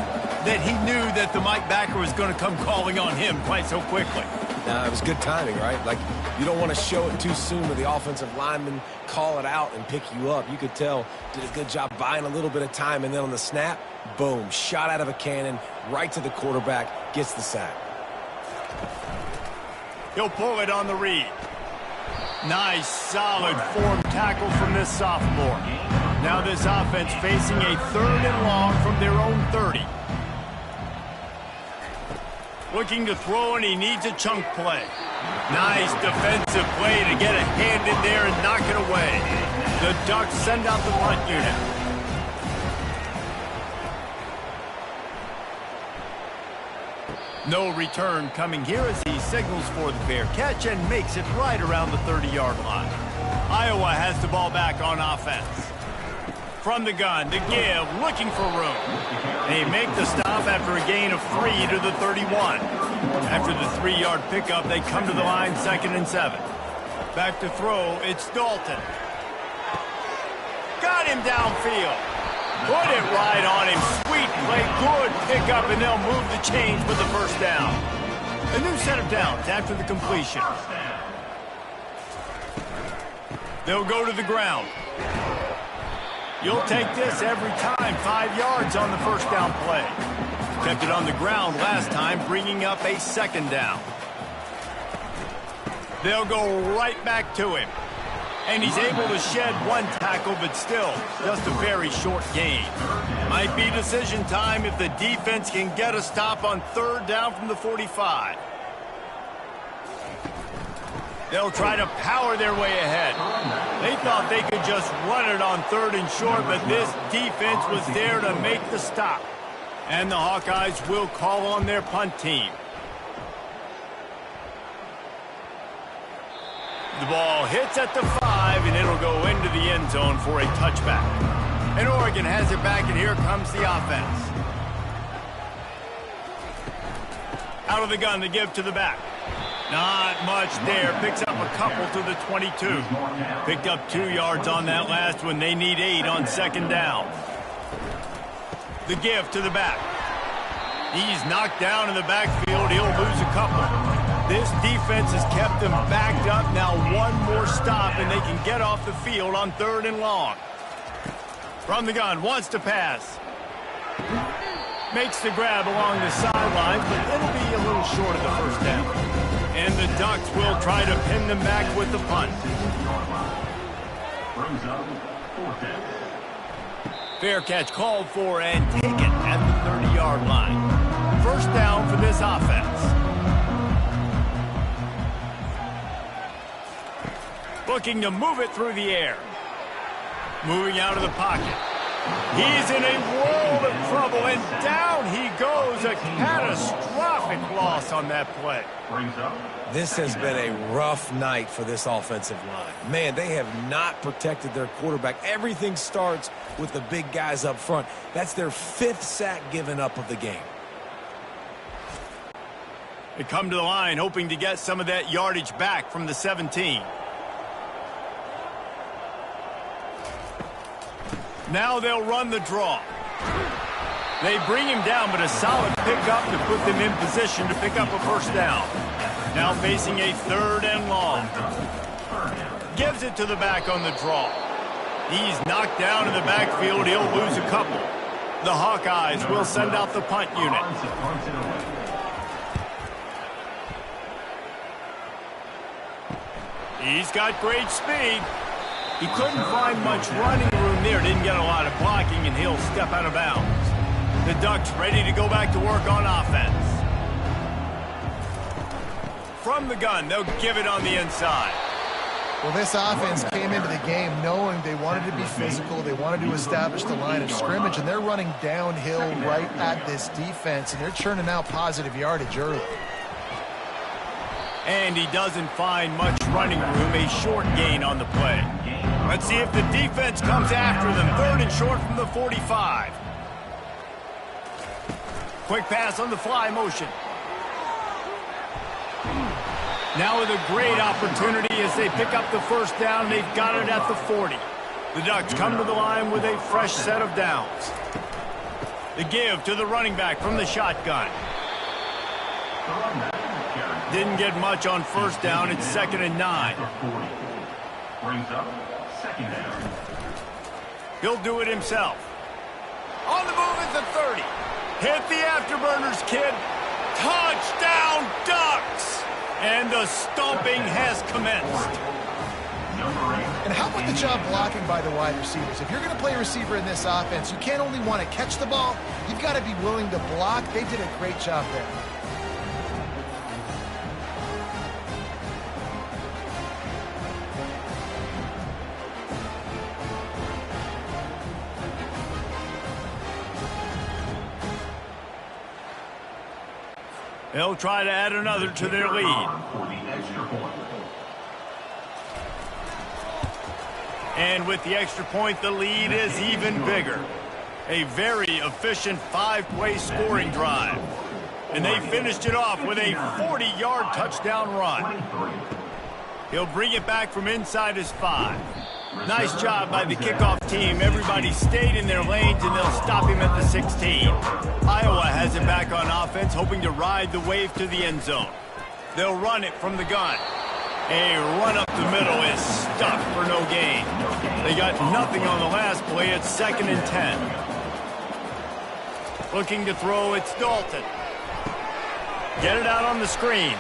A: that he knew that the Mike backer was going to come calling on him quite so quickly.
B: It was good timing, right? Like, you don't want to show it too soon to the offensive lineman, call it out and pick you up. You could tell, did a good job buying a little bit of time, and then on the snap, boom, shot out of a cannon, right to the quarterback, gets the sack.
A: He'll pull it on the read. Nice, solid form tackle from this sophomore. Now this offense facing a 3rd and long from their own 30. Looking to throw, and he needs a chunk play. Nice defensive play to get a hand in there and knock it away. The Ducks send out the punt unit. No return coming here as he signals for the fair catch and makes it right around the 30-yard line. Iowa has the ball back on offense. From the gun, the give, looking for room. They make the stop after a gain of 3 to the 31. After the 3-yard pickup, they come to the line 2nd and 7. Back to throw, it's Dalton. Got him downfield. Put it right on him. Sweet play, good pickup, and they'll move the chains with the first down. A new set of downs after the completion. They'll go to the ground. You'll take this every time. 5 yards on the first down play. Kept it on the ground last time, bringing up a 2nd down. They'll go right back to him. And he's able to shed 1 tackle, but still, just a very short gain. Might be decision time if the defense can get a stop on 3rd down from the 45. They'll try to power their way ahead. They thought they could just run it on 3rd and short, but this defense was there to make the stop. And the Hawkeyes will call on their punt team. The ball hits at the 5, and it'll go into the end zone for a touchback. And Oregon has it back, and here comes the offense. Out of the gun, the give to the back. Not much there. Picks up a couple to the 22. Picked up 2 yards on that last one. They need 8 on 2nd down. The give to the back. He's knocked down in the backfield. He'll lose a couple. This defense has kept them backed up. Now 1 more stop, and they can get off the field on 3rd and long. From the gun, wants to pass. Makes the grab along the sidelines, but it'll be a little short of the first down. And the Ducks will try to pin them back with the punt.
D: Brings up Fourth down.
A: Fair catch called for and taken at the 30-yard line. First down for this offense. Looking to move it through the air. Moving out of the pocket. He's in a world of trouble, and down he goes. A catastrophic loss on that play.
D: Brings up.
B: This has been a rough night for this offensive line. Man, they have not protected their quarterback. Everything starts with the big guys up front. That's their 5th sack given up of the game.
A: They come to the line hoping to get some of that yardage back from the 17. Now they'll run the draw. They bring him down, but a solid pickup to put them in position to pick up a first down. Now facing a 3rd and long. Gives it to the back on the draw. He's knocked down in the backfield. He'll lose a couple. The Hawkeyes will send out the punt unit. He's got great speed. He couldn't find much running room there. Didn't get a lot of blocking, and he'll step out of bounds. The Ducks ready to go back to work on offense. From the gun, they'll give it on the inside.
C: Well, this offense came into the game knowing they wanted to be physical. They wanted to establish the line of scrimmage, and they're running downhill right at this defense, and they're churning out positive yardage early.
A: And he doesn't find much running room, a short gain on the play. Let's see if the defense comes after them. 3rd and short from the 45. Quick pass on the fly motion. Now with a great opportunity as they pick up the first down. They've got it at the 40. The Ducks come to the line with a fresh set of downs. The give to the running back from the shotgun. Didn't get much on first down. It's 2nd and 9.
D: Brings up 2nd down.
A: He'll do it himself. On the move at the 30. Hit the afterburners, kid. Touchdown, Ducks! And the stomping has commenced.
C: And how about the job blocking by the wide receivers? If you're going to play receiver in this offense, you can't only want to catch the ball, you've got to be willing to block. They did a great job there.
A: They'll try to add another to their lead. And with the extra point, the lead is even bigger. A very efficient 5-play scoring drive. And they finished it off with a 40-yard touchdown run. He'll bring it back from inside his 5. Nice job by the kickoff team. Everybody stayed in their lanes, and they'll stop him at the 16. Iowa has it back on offense, hoping to ride the wave to the end zone. They'll run it from the gun. A run up the middle is stuck for no gain. They got nothing on the last play. It's 2nd and 10. Looking to throw, it's Dalton. Get it out on the screen.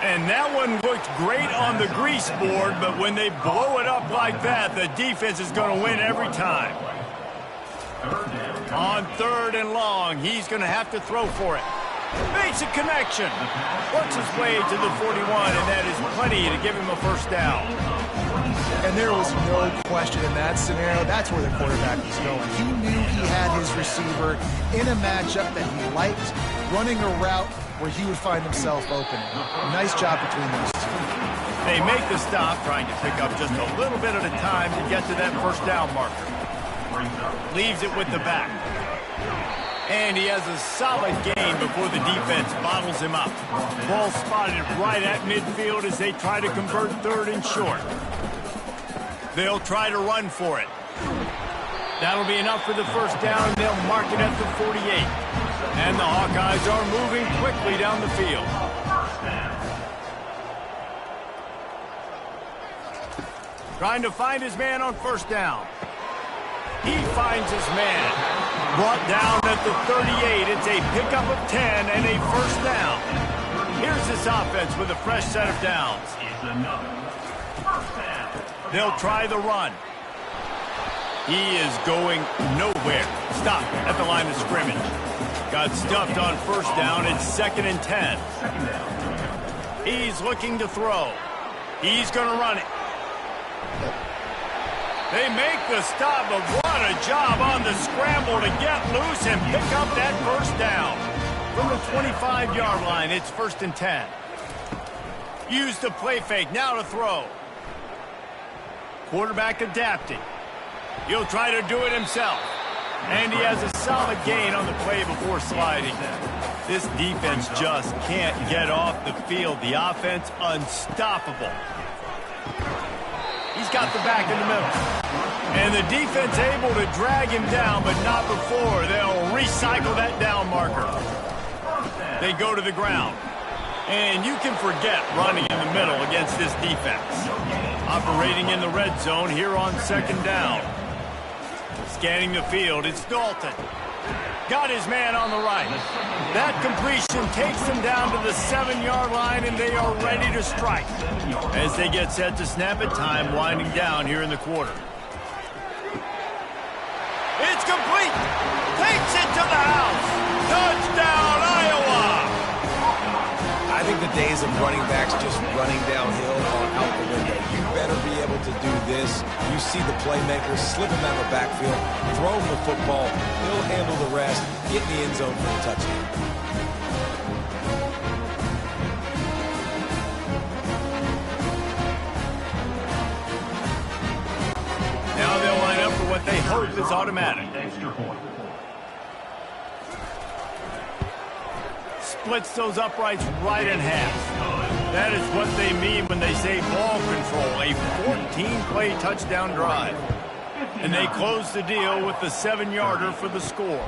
A: And that one looked great on the grease board, but when they blow it up like that, the defense is going to win every time. On 3rd and long, he's going to have to throw for it. Makes a connection. Works his way to the 41, and that is plenty to give him a first down.
C: And there was no question in that scenario. That's where the quarterback was going. He knew he had his receiver in a matchup that he liked, running a route where he would find himself open. Nice job between those two.
A: They make the stop, trying to pick up just a little bit at a time to get to that first down marker. Leaves it with the back. And he has a solid gain before the defense bottles him up. Ball spotted right at midfield as they try to convert 3rd and short. They'll try to run for it. That'll be enough for the first down. They'll mark it at the 48. And the Hawkeyes are moving quickly down the field. Trying to find his man on first down. He finds his man. Brought down at the 38. It's a pickup of 10 and a first down. Here's this offense with a fresh set of downs. They'll try the run. He is going nowhere. Stop at the line of scrimmage. Got stuffed on first down. It's 2nd and 10. He's looking to throw. He's going to run it. They make the stop, but what a job on the scramble to get loose and pick up that first down. From the 25-yard line, it's 1st and 10. Use the play fake, now to throw. Quarterback adapting. He'll try to do it himself. And he has a solid gain on the play before sliding. This defense just can't get off the field. The offense, unstoppable. He's got the back in the middle. And the defense able to drag him down, but not before. They'll recycle that down marker. They go to the ground. And you can forget running in the middle against this defense. Operating in the red zone here on 2nd down. Scanning the field, it's Dalton. Got his man on the right. That completion takes them down to the 7-yard line, and they are ready to strike. As they get set to snap it, time winding down here in the quarter. It's complete. Takes it to the house. Touchdown, Iowa.
B: I think the days of running backs just running downhill are out the window. You better be able to do this. You see the playmaker, slip him out of the backfield, throw him the football, he'll handle the rest, get in the end zone for the touchdown.
A: Now they'll line up for what they hope is automatic.
D: Extra point.
A: Splits those uprights right in half. That is what they mean when they say ball control, a 14-play touchdown drive. And they close the deal with the 7-yarder for the score.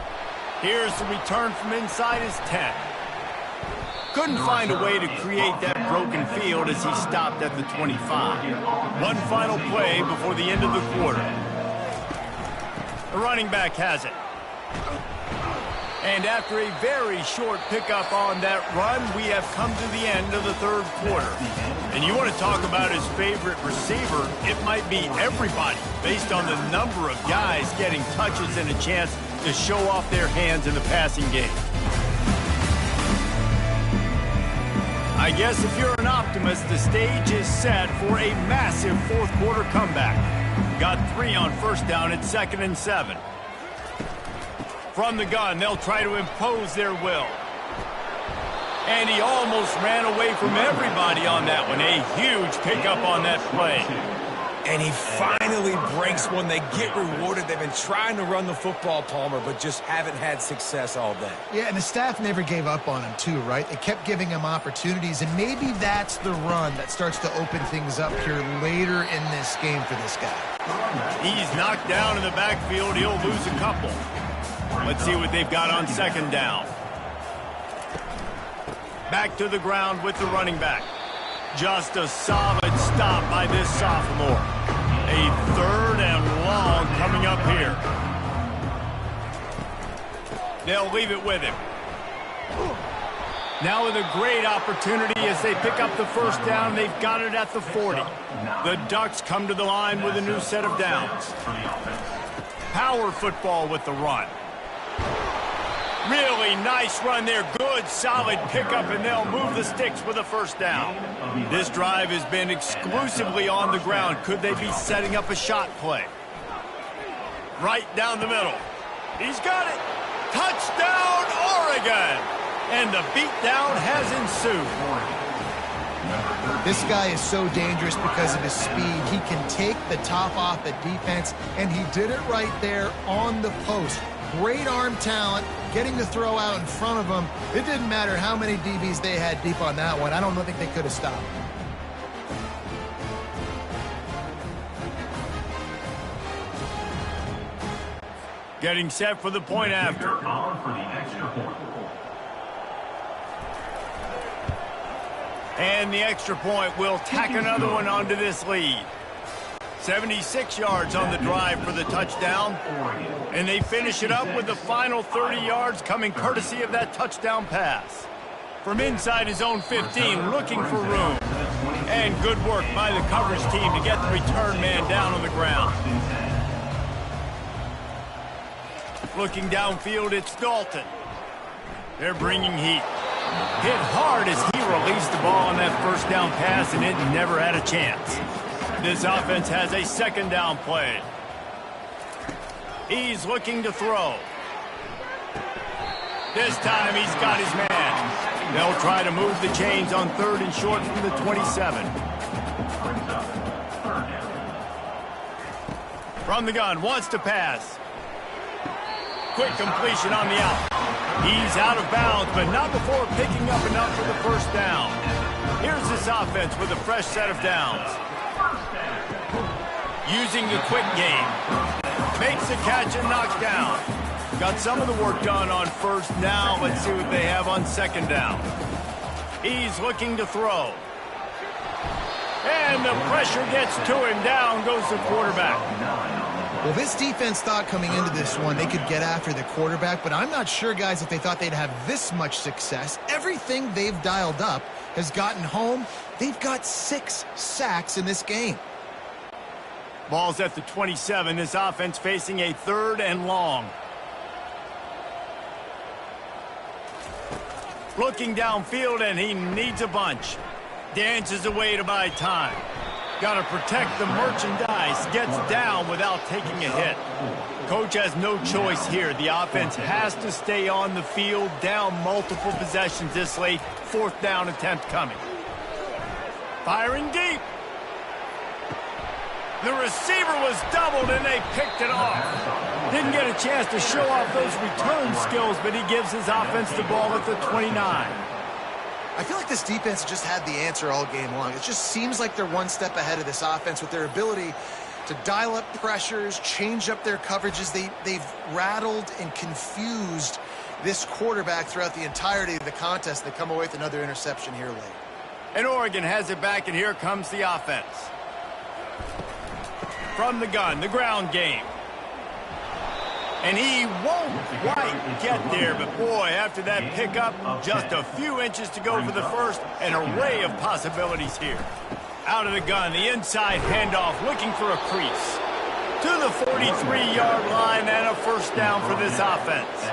A: Here's the return from inside his 10. Couldn't find a way to create that broken field as he stopped at the 25. One final play before the end of the quarter. The running back has it. And after a very short pickup on that run, we have come to the end of the 3rd quarter. And you want to talk about his favorite receiver, it might be everybody, based on the number of guys getting touches and a chance to show off their hands in the passing game. I guess if you're an optimist, the stage is set for a massive 4th quarter comeback. Got 3 on first down at 2nd and 7. From the gun, they'll try to impose their will. And he almost ran away from everybody on that one. A huge pickup on that play.
B: And he finally breaks one. They get rewarded. They've been trying to run the football, Palmer, but just haven't had success all day.
C: Yeah, and the staff never gave up on him, too, right? They kept giving him opportunities, and maybe that's the run that starts to open things up here later in this game for this guy.
A: He's knocked down in the backfield. He'll lose a couple. Let's see what they've got on 2nd down. Back to the ground with the running back. Just a solid stop by this sophomore. A 3rd and long coming up here. They'll leave it with him. Now with a great opportunity as they pick up the first down. They've got it at the 40. The Ducks come to the line with a new set of downs. Power football with the run. Really nice run there. Good, solid pickup, and they'll move the sticks with a first down. This drive has been exclusively on the ground. Could they be setting up a shot play? Right down the middle. He's got it. Touchdown, Oregon! And the beatdown has ensued.
C: This guy is so dangerous because of his speed. He can take the top off the defense, and he did it right there on the post. Great arm talent, getting the throw out in front of him. It didn't matter how many DBs they had deep on that one. I don't think they could have stopped.
A: Getting set for the point after.
D: On for the extra point.
A: And the extra point will tack another one onto this lead. 76 yards on the drive for the touchdown. And they finish it up with the final 30 yards coming courtesy of that touchdown pass. From inside his own 15, looking for room. And good work by the coverage team to get the return man down on the ground. Looking downfield, it's Dalton. They're bringing heat. Hit hard as he released the ball on that first down pass, and it never had a chance. This offense has a second down play. He's looking to throw. This time he's got his man. They'll try to move the chains on 3rd and short from the 27. From the gun, wants to pass. Quick completion on the out. He's out of bounds, but not before picking up enough for the first down. Here's this offense with a fresh set of downs. Using the quick game. Makes the catch and knocks down. Got some of the work done on first. Now let's see what they have on second down. He's looking to throw. And the pressure gets to him. Down goes the quarterback.
C: Well, this defense thought coming into this one they could get after the quarterback, but I'm not sure, guys, if they thought they'd have this much success. Everything they've dialed up has gotten home. They've got 6 sacks in this game.
A: Ball's at the 27. This offense facing a 3rd and long. Looking downfield, and he needs a bunch. Dances away to buy time. Got to protect the merchandise. Gets down without taking a hit. Coach has no choice here. The offense has to stay on the field. Down multiple possessions this late. 4th down attempt coming. Firing deep. The receiver was doubled, and they picked it off. Didn't get a chance to show off those return skills, but he gives his offense the ball at the 29.
C: I feel like this defense just had the answer all game long. It just seems like they're one step ahead of this offense with their ability to dial up pressures, change up their coverages. They've rattled and confused this quarterback throughout the entirety of the contest. They come away with another interception here late.
A: And Oregon has it back, and here comes the offense. From the gun, the ground game. And he won't quite get there, but boy, after that pickup, just a few inches to go for the first. An array of possibilities here. Out of the gun, the inside handoff, looking for a crease. To the 43-yard line, and a first down for this offense.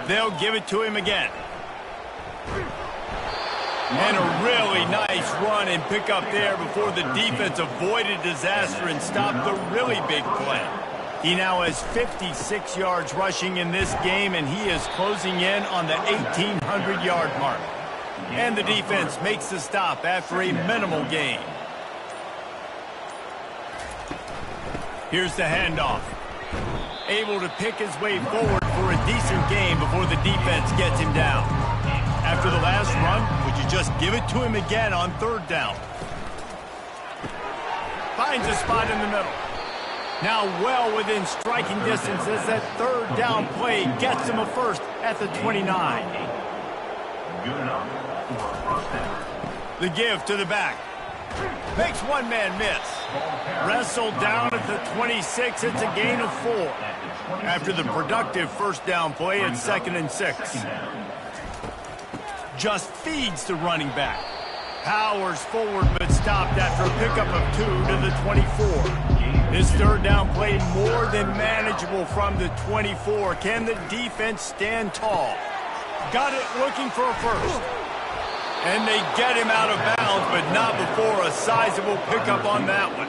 A: They'll give it to him again. And a really nice run and pick up there before the defense avoided disaster and stopped the really big play. He now has 56 yards rushing in this game, and he is closing in on the 1,800-yard mark. And the defense makes the stop after a minimal gain. Here's the handoff. Able to pick his way forward for a decent game before the defense gets him down. After the last run, would you just give it to him again on 3rd down? Finds a spot in the middle. Now well within striking distance as that 3rd down play gets him a first at the 29. The give to the back. Makes one man miss. Wrestled down at the 26. It's a gain of 4. After the productive first down play, it's 2nd and 6. Just feeds the running back. Powers forward, but stopped after a pickup of 2 to the 24. This 3rd down play more than manageable from the 24. Can the defense stand tall? Got it looking for a first. And they get him out of bounds, but not before a sizable pickup on that one.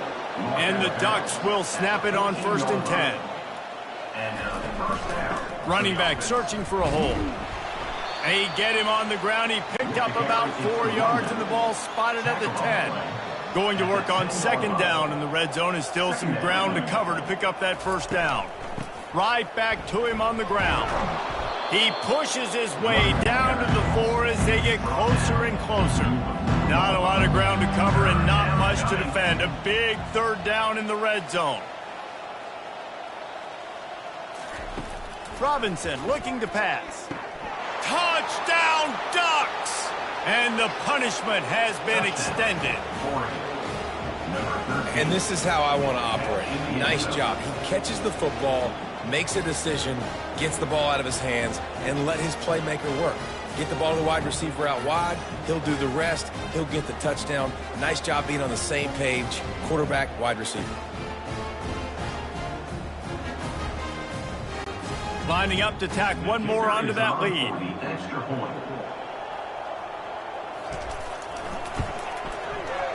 A: And the Ducks will snap it on 1st and 10. Running back searching for a hole. They get him on the ground. He picked up about 4 yards, and the ball spotted at the 10. Going to work on 2nd down, and the red zone is still some ground to cover to pick up that first down. Right back to him on the ground. He pushes his way down to the 4 as they get closer and closer. Not a lot of ground to cover and not much to defend. A big 3rd down in the red zone. Robinson looking to pass. Touchdown, Ducks! And the punishment has been extended.
B: And this is how I want to operate. Nice job. He catches the football, makes a decision, gets the ball out of his hands, and let his playmaker work. Get the ball to the wide receiver out wide. He'll do the rest. He'll get the touchdown. Nice job being on the same page, quarterback, wide receiver.
A: Lining up to tack one more onto that lead.
D: The extra point.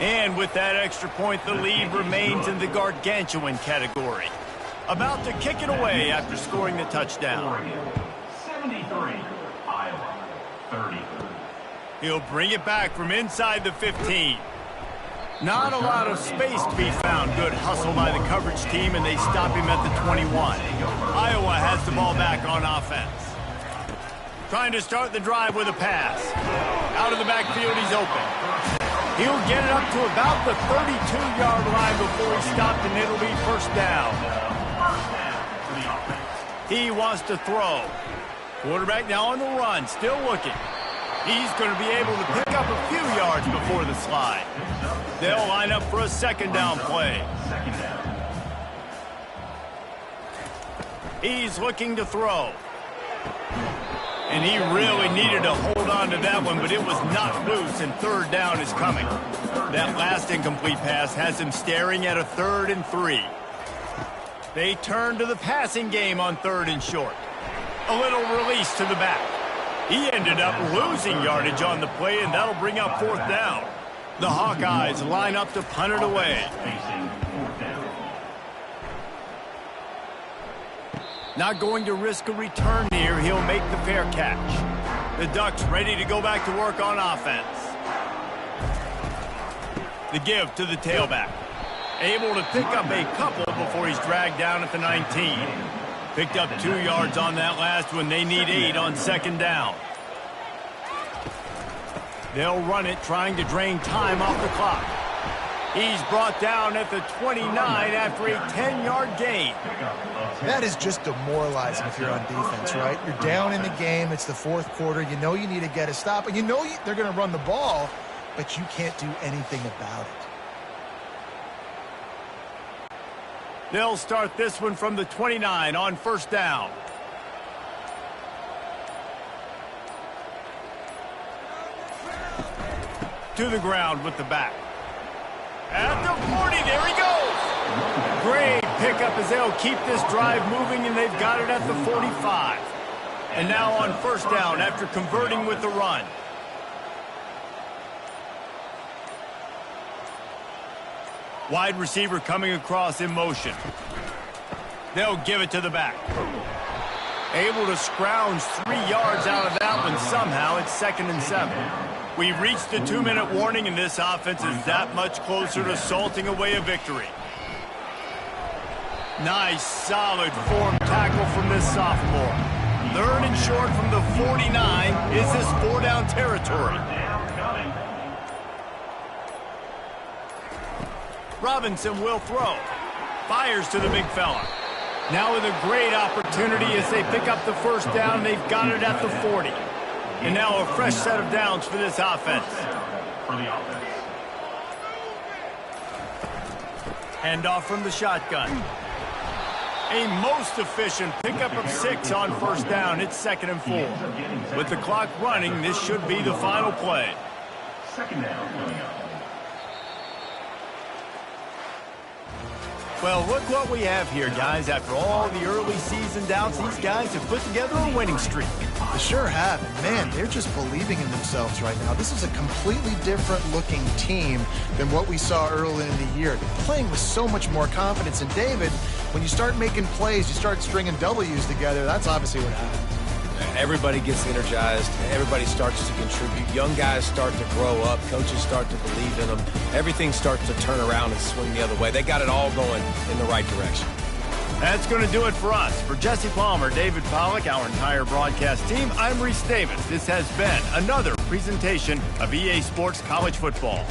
A: And with that extra point, the lead remains in the gargantuan category. About to kick it away after scoring the touchdown.
D: Oregon, 73. Iowa, 30.
A: He'll bring it back from inside the 15. Not a lot of space to be found. Good hustle by the coverage team, and they stop him at the 21. Iowa has the ball back on offense. Trying to start the drive with a pass. Out of the backfield, he's open. He'll get it up to about the 32-yard line before he's stopped, and it'll be first down. He wants to throw. Quarterback now on the run, still looking. He's going to be able to pick up a few yards before the slide. They'll line up for a second down play. He's looking to throw. And he really needed to hold on to that one, but it was not loose, and third down is coming. That last incomplete pass has him staring at a 3rd and 3. They turn to the passing game on 3rd and short. A little release to the back. He ended up losing yardage on the play, and that'll bring up 4th down. The Hawkeyes line up to punt it away. Not going to risk a return here. He'll make the fair catch. The Ducks ready to go back to work on offense. The give to the tailback. Able to pick up a couple before he's dragged down at the 19. Picked up 2 yards on that last one. They need 8 on second down. They'll run it, trying to drain time off the clock. He's brought down at the 29 after a 10-yard gain.
C: That is just demoralizing if you're on defense, right? You're down in the game. It's the 4th quarter. You know you need to get a stop, and you know they're going to run the ball, but you can't do anything about it.
A: They'll start this one from the 29 on first down. To the ground with the back. At the 40, there he goes. Great pickup as they'll keep this drive moving, and they've got it at the 45. And now on first down after converting with the run. Wide receiver coming across in motion. They'll give it to the back. Able to scrounge 3 yards out of that one somehow. It's 2nd and 7. We've reached the 2-minute warning, and this offense is that much closer to salting away a victory. Nice, solid form tackle from this sophomore. 3rd and short from the 49. Is this 4-down territory? Robinson will throw. Fires to the big fella. Now with a great opportunity as they pick up the first down. They've got it at the 40. And now a fresh set of downs for this offense. Handoff from the shotgun. A most efficient pickup of 6 on first down. It's 2nd and 4. With the clock running, this should be the final play.
D: Second down coming up.
A: Well, look what we have here, guys. After all the early season doubts, these guys have put together a winning streak.
C: They sure have. And man, they're just believing in themselves right now. This is a completely different looking team than what we saw early in the year. They're playing with so much more confidence. And David, when you start making plays, you start stringing W's together, that's obviously what happens.
B: Everybody gets energized. Everybody starts to contribute. Young guys start to grow up. Coaches start to believe in them. Everything starts to turn around and swing the other way. They got it all going in the right direction.
A: That's going to do it for us. For Jesse Palmer, David Pollack, our entire broadcast team, I'm Reese Davis. This has been another presentation of EA Sports College Football.